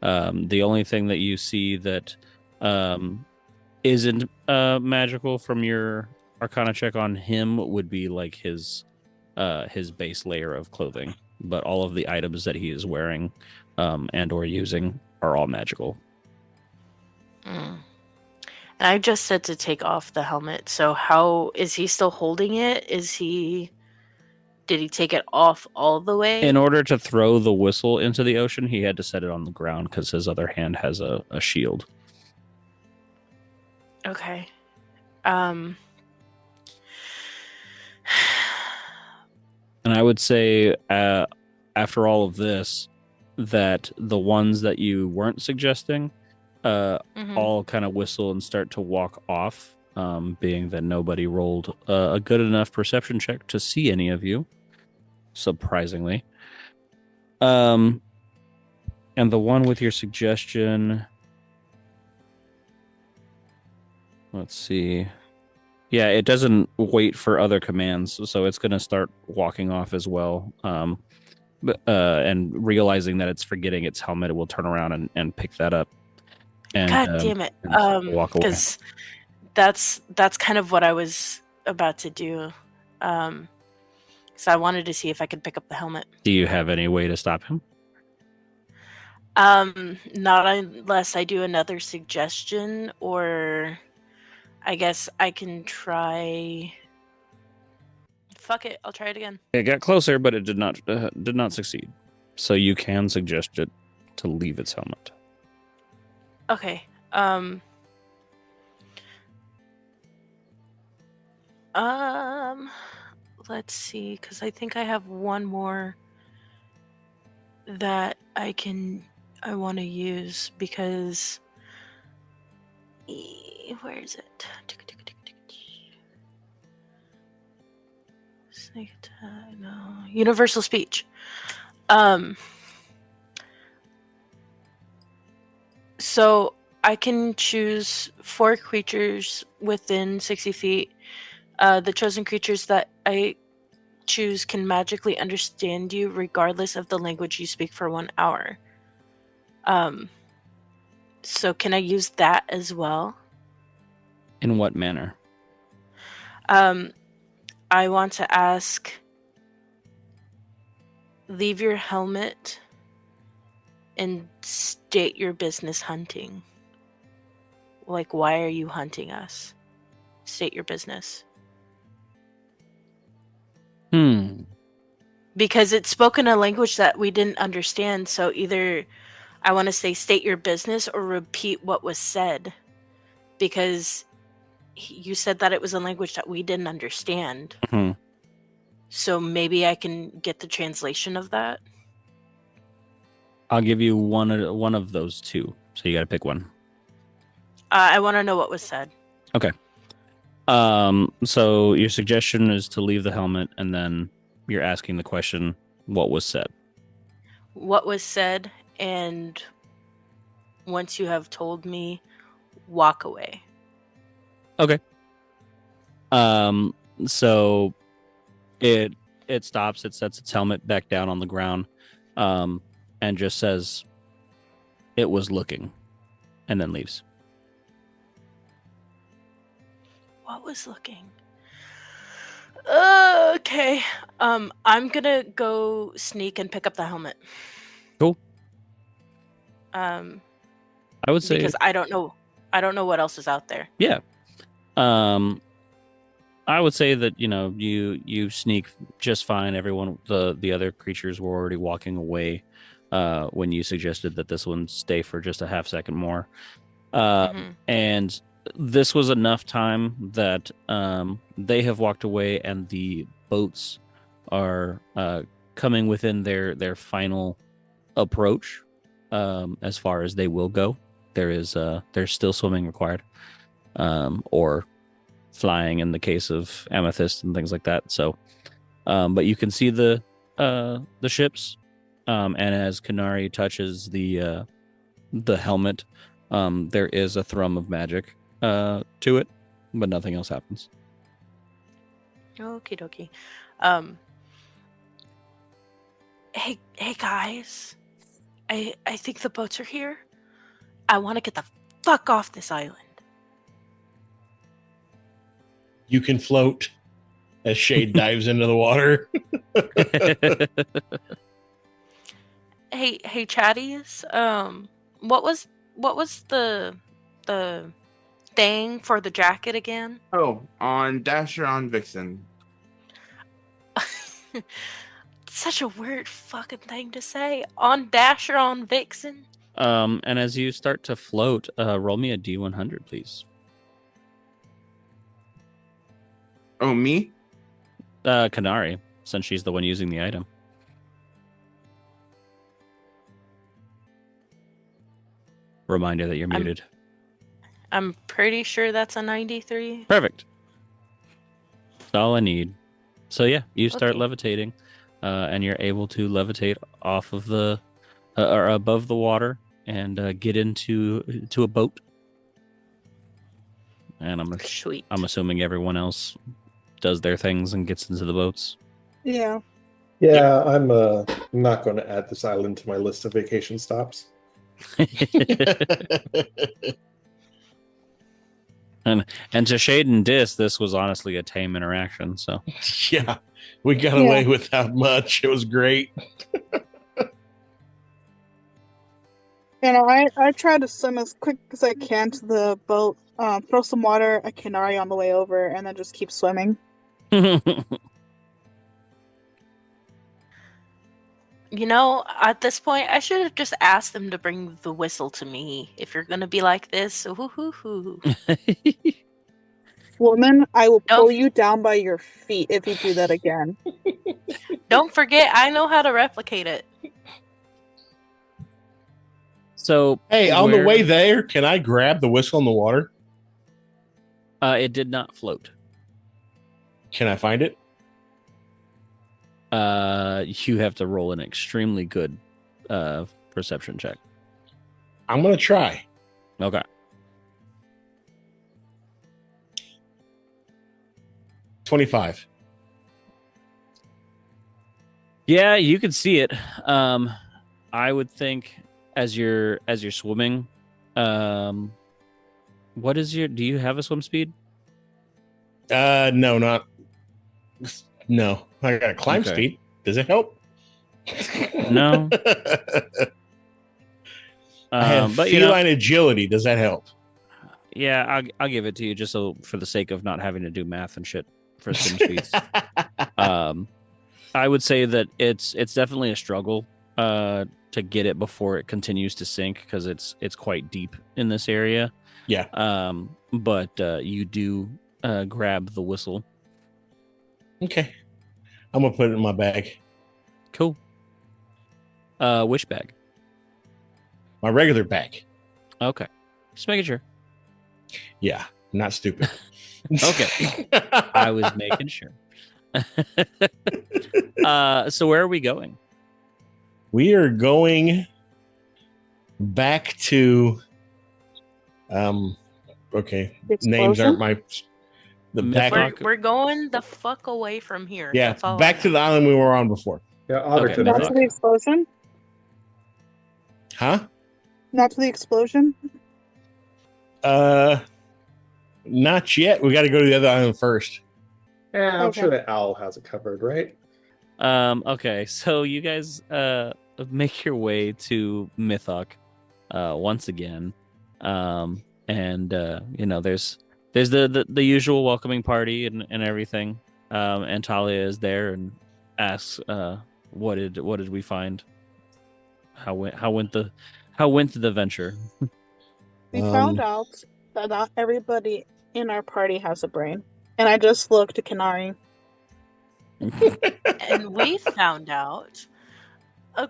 A: The only thing that you see that isn't magical from your Arcana check on him would be like his base layer of clothing. But all of the items that he is wearing and or using are all magical.
F: And I just said to take off the helmet. So how is he still holding it? Did he take it off all the way?
A: In order to throw the whistle into the ocean, he had to set it on the ground because his other hand has a shield.
F: Okay.
A: And I would say after all of this, that the ones that you weren't suggesting all kind of whistle and start to walk off, being that nobody rolled a good enough perception check to see any of you, surprisingly. And the one with your suggestion, let's see. Yeah, it doesn't wait for other commands, so it's going to start walking off as well. And realizing that it's forgetting its helmet, it will turn around and pick that up. And,
F: God damn it!
A: Walk away.
F: Because that's kind of what I was about to do. Because I wanted to see if I could pick up the helmet.
A: Do you have any way to stop him?
F: Not unless I do another suggestion, or I guess I can try. Fuck it, I'll try it again.
A: It got closer, but it did not succeed. So you can suggest it to leave its helmet.
F: Okay. Let's see, because I think I have one more that I want to use, because where is it? No, universal speech. So I can choose 4 creatures within 60 feet. The chosen creatures that I choose can magically understand you regardless of the language you speak for 1 hour. So can I use that as well?
A: In what manner?
F: I want to ask, leave your helmet and state your business hunting. Like, why are you hunting us? State your business. Because it's spoken a language that we didn't understand, so either I want to say state your business or repeat what was said. because you said that it was a language that we didn't understand.
A: Mhm.
F: So maybe I can get the translation of that.
A: I'll give you one of those two. So you got to pick one.
F: I want to know what was said.
A: Okay. So your suggestion is to leave the helmet, and then you're asking the question, what was said?
F: What was said, and once you have told me, walk away.
A: Okay. So it stops, it sets its helmet back down on the ground, and just says it was looking, and then leaves.
F: What was looking? Okay. I'm gonna go sneak and pick up the helmet.
A: Cool.
F: I
A: would say
F: because I don't know what else is out there.
A: Yeah. I would say that you sneak just fine. Everyone, the other creatures were already walking away when you suggested that this one stay for just a half second more, and this was enough time that they have walked away, and the boats are coming within their final approach as far as they will go. There's still swimming required, or flying in the case of Amethyst and things like that. So, but you can see the ships, and as Quinari touches the helmet, there is a thrum of magic to it, but nothing else happens.
F: Okie dokie. Hey guys, I think the boats are here. I want to get the fuck off this island.
C: You can float as Shade dives into the water.
F: Hey Chaddious, what was the thing for the jacket again?
B: Oh, on Dasher on Vixen.
F: Such a weird fucking thing to say. On Dasher on Vixen.
A: And as you start to float, roll me a D100, please.
B: Oh, me?
A: Quinari, since she's the one using the item. Reminder that you're muted.
F: I'm pretty sure that's a 93.
A: Perfect. That's all I need. So yeah, you start
F: Okay.
A: levitating, and you're able to levitate off of the or above the water and get into a boat. And
F: Sweet.
A: I'm assuming everyone else does their things and gets into the boats.
H: Yeah.
E: Yeah, I'm not going to add this island to my list of vacation stops.
A: And to Shade and Dis, this was honestly a tame interaction. So
C: Yeah, we got away without much. It was great.
H: I try to swim as quick as I can to the boat, throw some water at Quinari on the way over, and then just keep swimming.
F: At this point, I should have just asked them to bring the whistle to me. If you're gonna be like this, hoo.
H: Woman, I will pull you down by your feet if you do that again.
F: Don't forget, I know how to replicate it.
A: So
C: hey, on the way there, can I grab the whistle in the water?
A: It did not float.
C: Can I find it?
A: You have to roll an extremely good perception check.
C: I'm gonna try.
A: Okay.
C: 25.
A: Yeah, you can see it. I would think as you're swimming, what is do you have a swim speed?
C: No, not. No, I got a climb speed. Does it help?
A: No.
C: I have feline agility. Does that help?
A: Yeah, I'll give it to you just so for the sake of not having to do math and shit for swim speeds. I would say that it's definitely a struggle to get it before it continues to sink because it's quite deep in this area.
C: Yeah.
A: But you do grab the whistle.
C: Okay. I'm gonna put it in my bag.
A: Cool. Which bag?
C: My regular bag.
A: Okay. Just making sure.
C: Yeah. Not stupid.
A: Okay. I was making sure. So where are we going?
C: We are going back to okay.
H: The
C: Names aren't
H: explosion?
C: the
A: Myth-
C: back.
F: We're going the fuck away from here.
C: Yeah,
F: That's all
C: back
F: I
C: to
F: know.
C: the island we were on before.
E: Yeah,
A: Okay,
E: Otterton.
H: Not
A: Mythoc.
H: to the explosion?
C: Huh?
H: Not to the explosion?
C: Not yet. We got to go to the other island first.
E: Yeah, I'm
H: Okay.
E: sure that Owl has it covered, right?
A: Okay, so you guys make your way to Mythoc once again. And there's the usual welcoming party and everything. And Talia is there and asks what did we find? How went the venture?
H: We found out that not everybody in our party has a brain. And I just looked to Quinari.
F: And we found out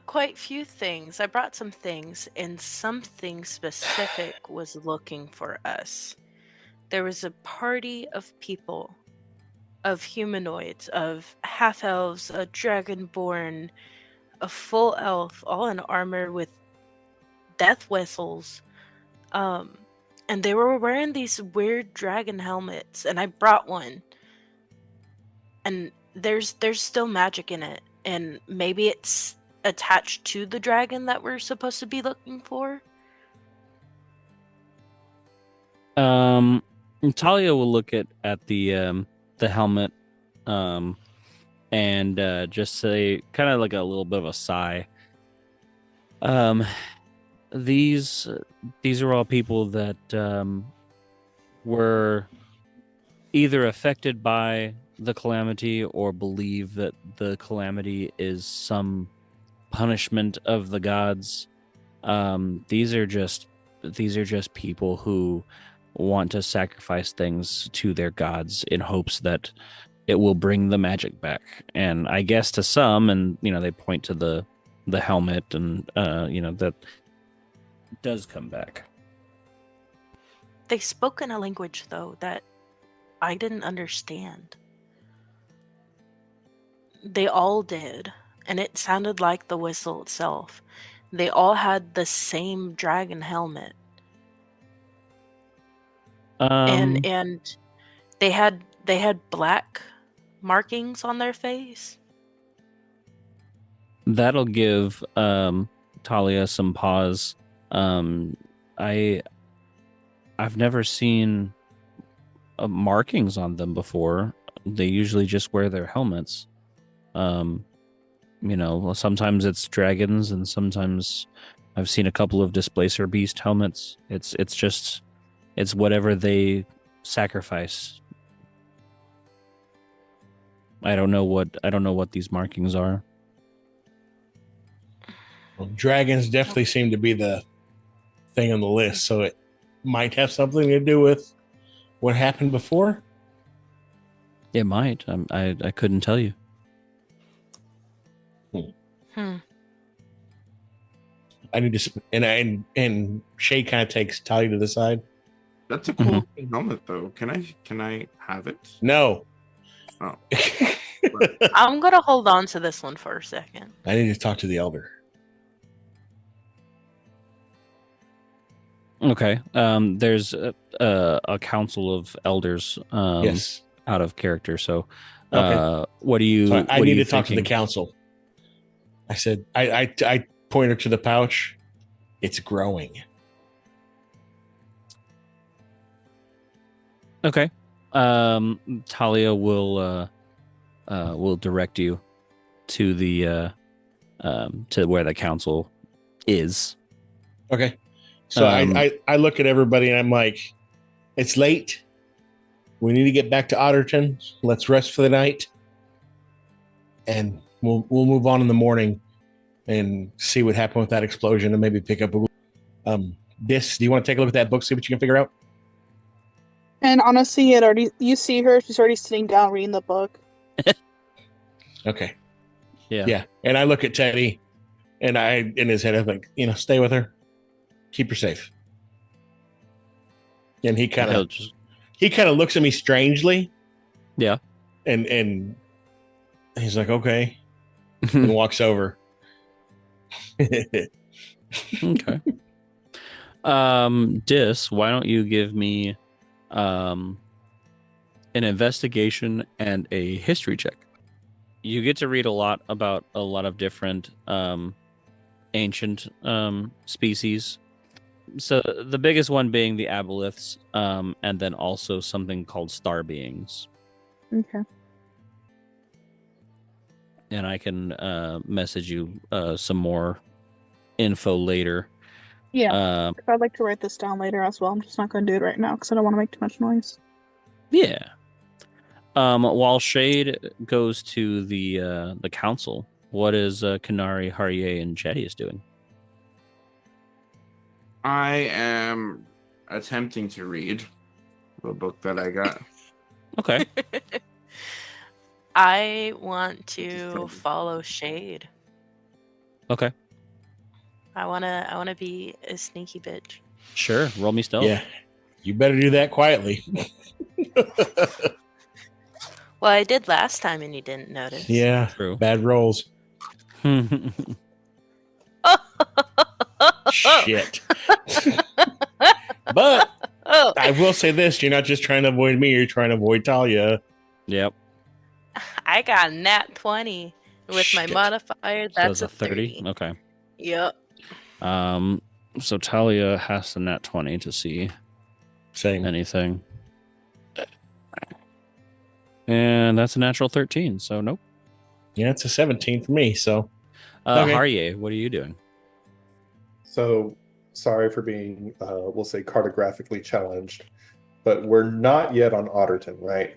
F: quite few things. I brought some things, and something specific was looking for us. There was a party of people, of humanoids, of half elves, a dragonborn, a full elf, all in armor with death whistles. And they were wearing these weird dragon helmets, and I brought one. And there's still magic in it, and maybe it's attached to the dragon that we're supposed to be looking for.
A: Talia will look at the helmet, and just say, kind of like a little bit of a sigh. These are all people that were either affected by the calamity or believe that the calamity is some punishment of the gods. These are just people who want to sacrifice things to their gods in hopes that it will bring the magic back. And I guess to some, and they point to the helmet, and that does come back.
F: They spoke in a language, though, that I didn't understand. They all did, and it sounded like the whistle itself. They all had the same dragon helmet. And they had black markings on their face.
A: That'll give Talia some pause. I've never seen markings on them before. They usually just wear their helmets. Sometimes it's dragons, and sometimes I've seen a couple of Displacer Beast helmets. It's whatever they sacrifice. I don't know what these markings are.
C: Well, dragons definitely seem to be the thing on the list, so it might have something to do with what happened before.
A: It might. I couldn't tell you.
C: I need to, and Shay kind of takes Talia to the side.
B: That's a cool helmet, though. Can I have it?
C: No.
B: Oh.
F: I'm gonna hold on to this one for a second.
C: I need to talk to the elder.
A: Okay. There's a council of elders.
C: Yes.
A: Out of character. So,
C: Okay.
A: What do you?
C: So I
A: what are
C: need
A: you
C: to talk to the
A: thinking?
C: council. I said, I point her to the pouch. It's growing.
A: Okay. Talia will direct you to the to where the council is.
C: Okay. So I look at everybody and I'm like, it's late. We need to get back to Otterton. Let's rest for the night. And we'll move on in the morning. and see what happened with that explosion, and maybe pick up this. Do you want to take a look at that book, see what you can figure out?
H: And honestly, you see her. She's already sitting down reading the book.
C: Okay.
A: Yeah.
C: Yeah. And I look at Teddy, and I in his head I think, stay with her, keep her safe. And he kind of looks at me strangely.
A: Yeah.
C: And he's like, okay, and walks over.
A: Okay. Dis, why don't you give me an investigation and a history check? You get to read a lot about a lot of different ancient species. So the biggest one being the aboliths, and then also something called star beings.
H: Okay.
A: And I can message you some more info later.
H: Yeah. I'd like to write this down later as well. I'm just not going to do it right now because I don't want to make too much noise.
A: Yeah. While Shade goes to the council, what is Quinari, Harrye, and Chaddious doing?
B: I am attempting to read the book that I got.
A: Okay.
F: I want to follow Shade.
A: Okay.
F: I wanna be a sneaky bitch.
A: Sure. Roll me stealth.
C: Yeah. You better do that quietly.
F: Well, I did last time and you didn't notice.
C: Yeah.
A: True.
C: Bad rolls. Shit. But I will say this, you're not just trying to avoid me, you're trying to avoid Talia.
A: Yep.
F: I got nat 20 with my modifier. That's
A: so a 30. Okay.
F: Yep.
A: So Talia has the nat 20 to see anything. And that's a natural 13, so nope.
C: Yeah, it's a 17 for me, so.
A: Okay. Harrye, what are you doing?
E: So, sorry for being, we'll say, cartographically challenged, but we're not yet on Otterton, right?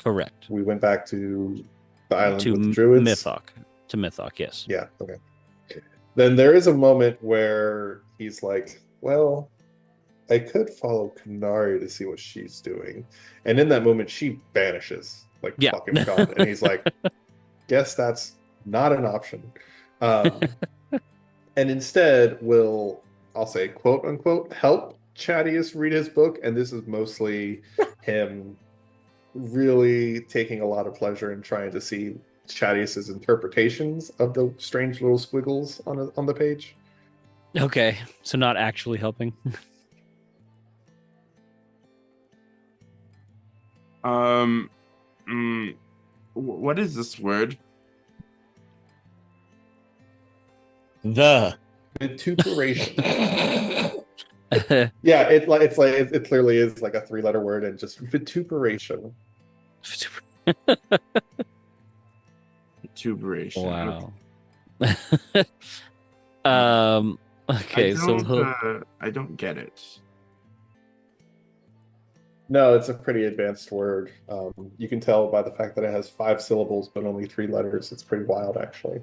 A: Correct.
E: We went back to the island
A: to
E: with the druids?
A: To Mythok, yes.
E: Yeah, okay. Then there is a moment where he's like, well, I could follow Quinari to see what she's doing. And in that moment, she vanishes, like fucking gone. And he's like, guess that's not an option. And instead will, I'll say, quote unquote, help Chaddious read his book. And this is mostly him really taking a lot of pleasure in trying to see Chaddious's interpretations of the strange little squiggles on the page.
A: Okay, so not actually helping.
B: What is this word?
C: The
E: vituperation. Yeah, it clearly is like a 3-letter word, and just vituperation.
B: Vituperation.
A: Wow. Okay,
B: I don't get it.
E: No, it's a pretty advanced word. You can tell by the fact that it has 5 syllables but only 3 letters. It's pretty wild, actually.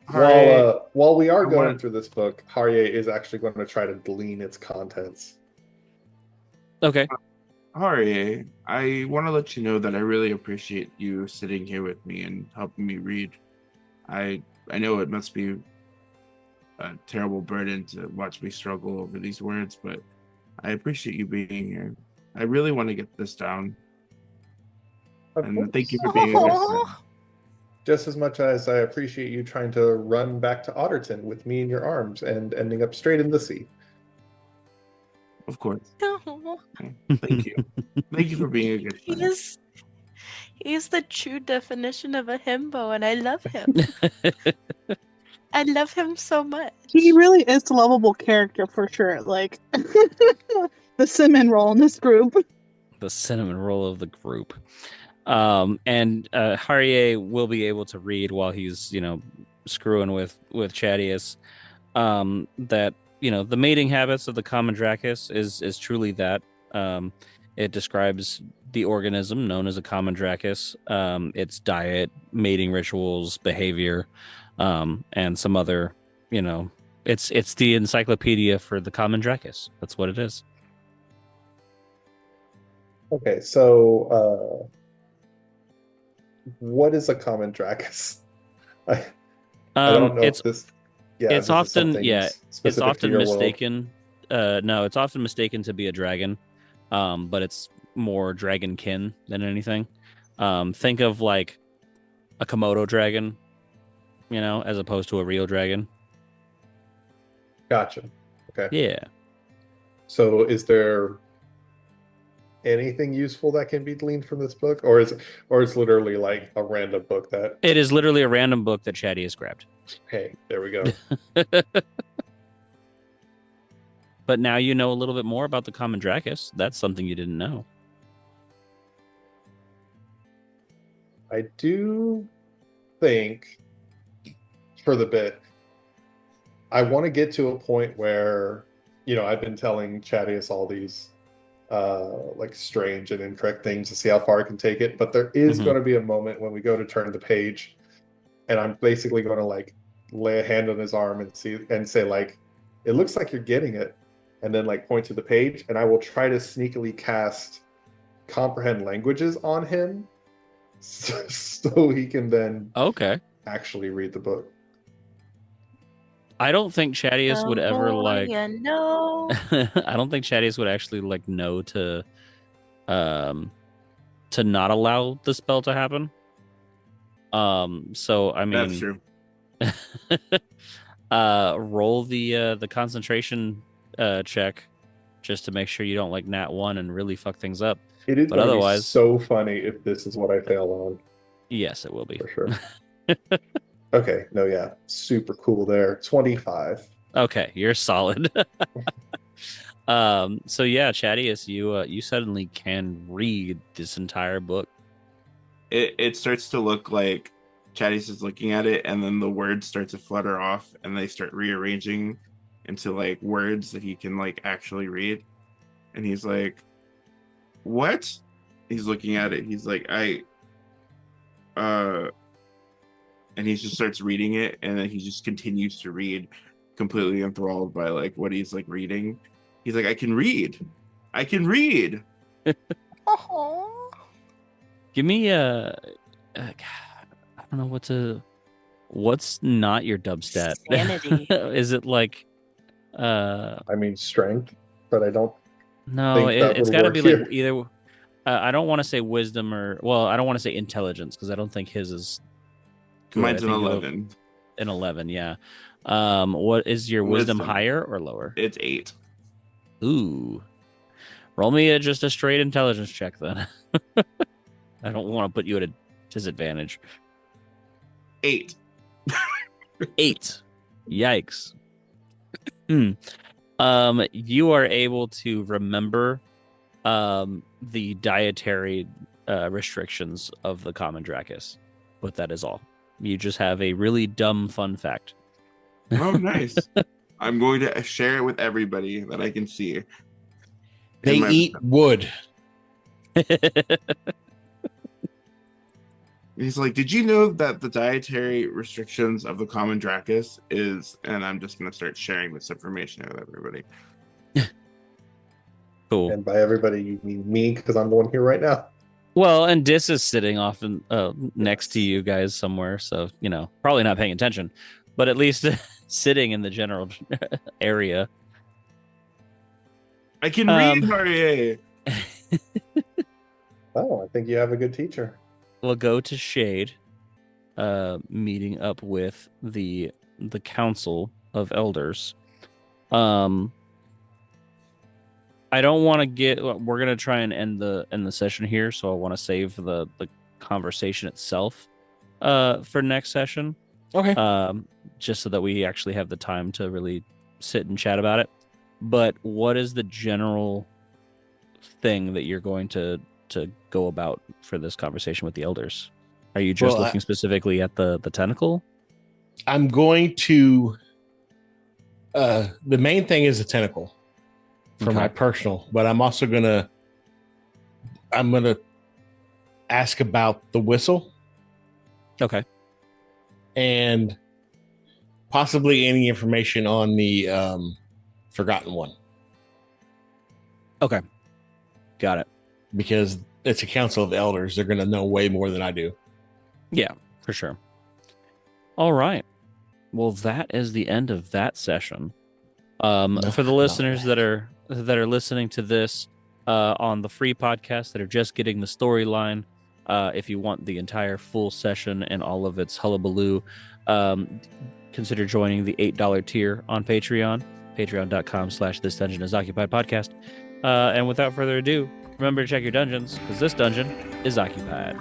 E: While we are going through this book, Harrye is actually going to try to glean its contents.
A: Okay.
B: Harrye, I want to let you know that I really appreciate you sitting here with me and helping me read. I know it must be a terrible burden to watch me struggle over these words, but I appreciate you being here. I really want to get this down. And thank you for being a good friend.
E: Just as much as I appreciate you trying to run back to Otterton with me in your arms and ending up straight in the sea.
B: Of course. Thank you. Thank you for being a good friend.
F: He's the true definition of a himbo, and I love him. I love him so much.
H: He really is a lovable character for sure. Like the cinnamon roll in this group.
A: The cinnamon roll of the group. And Harrye will be able to read while he's, screwing with Chaddious. That, the mating habits of the common Dracus is truly that. It describes the organism known as a common Dracus, its diet, mating rituals, behavior, and some other, it's the encyclopedia for the common Dracus. That's what it is.
E: Okay, so what is a common Dracus? I don't know
A: It's
E: if this. Yeah,
A: it's
E: this is
A: often
E: something
A: it's
E: specific to
A: often
E: your world.
A: mistaken. No, it's often mistaken to be a dragon, but it's more dragonkin than anything. Think of like a Komodo dragon, as opposed to a real dragon.
E: Gotcha. Okay.
A: Yeah.
E: So, is there anything useful that can be gleaned from this book, or it's literally like a random book that?
A: It is literally a random book that Chaddious grabbed.
E: Hey, there we go.
A: But now you know a little bit more about the common Dracus. That's something you didn't know.
E: I do think for the bit, I want to get to a point where, I've been telling Chaddious all these like strange and incorrect things to see how far I can take it. But there is going to be a moment when we go to turn the page, and I'm basically going to like lay a hand on his arm and say like, it looks like you're getting it, and then like point to the page, and I will try to sneakily cast comprehend languages on him so he can then actually read the book.
A: I don't think Chaddious would ever like.
F: No.
A: I don't think Chaddious would actually like know to not allow the spell to happen. So I mean,
B: That's true.
A: roll the concentration check just to make sure you don't like nat 1 and really fuck things up.
E: It is,
A: but otherwise,
E: so funny if this is what I fail on.
A: Yes, it will be
E: for sure. Okay, no, yeah, super cool there. 25.
A: Okay, you're solid. So yeah, Chaddious, you suddenly can read this entire book.
B: It starts to look like Chaddious is looking at it, and then the words start to flutter off, and they start rearranging into like words that he can like actually read. And he's like, "What?" He's looking at it. He's like, and he just starts reading it, and then he just continues to read, completely enthralled by like what he's like reading. He's like, I can read.
A: Give me I don't know what's not your dub stat.
F: Sanity.
A: Is it like
E: I mean strength, but I don't.
A: No, it's got to be like either. I don't want to say wisdom I don't want to say intelligence because I don't think his is. Good.
B: Mine's an 11.
A: An 11, yeah. What is your wisdom higher or lower?
B: It's 8.
A: Ooh. Roll me just a straight intelligence check then. I don't want to put you at a disadvantage.
B: 8.
A: 8. Yikes. You are able to remember the dietary restrictions of the common Dracus, but that is all. You just have a really dumb fun fact.
B: Oh, nice. I'm going to share it with everybody that I can see.
C: They eat wood.
B: He's like, did you know that the dietary restrictions of the common Dracus is, and I'm just going to start sharing this information with everybody.
A: Cool.
E: And by everybody, you mean me, because I'm the one here right now.
A: Well, and Dis is sitting off next to you guys somewhere, so, probably not paying attention, but at least sitting in the general area.
B: I can read, Harrye.
E: Oh, I think you have a good teacher.
A: We'll go to Shade, meeting up with the Council of Elders. I don't want to we're going to try and end the session here, so I want to save the conversation itself for next session.
C: Okay.
A: Just so that we actually have the time to really sit and chat about it. But what is the general thing that you're going to go about for this conversation with the elders? Are you just looking specifically at the tentacle?
C: I'm going to the main thing is the tentacle for my personal, but I'm also going to I'm gonna ask about the whistle
A: Okay.
C: and possibly any information on the forgotten one.
A: Okay. Got it.
C: Because it's a council of elders. They're going to know way more than I do.
A: Yeah, for sure. All right. Well, that is the end of that session. For the listeners that are listening to this on the free podcast that are just getting the storyline, if you want the entire full session and all of its hullabaloo, consider joining the $8 tier on Patreon, patreon.com/thisdungeonisoccupied-podcast. And without further ado, remember to check your dungeons, because this dungeon is occupied.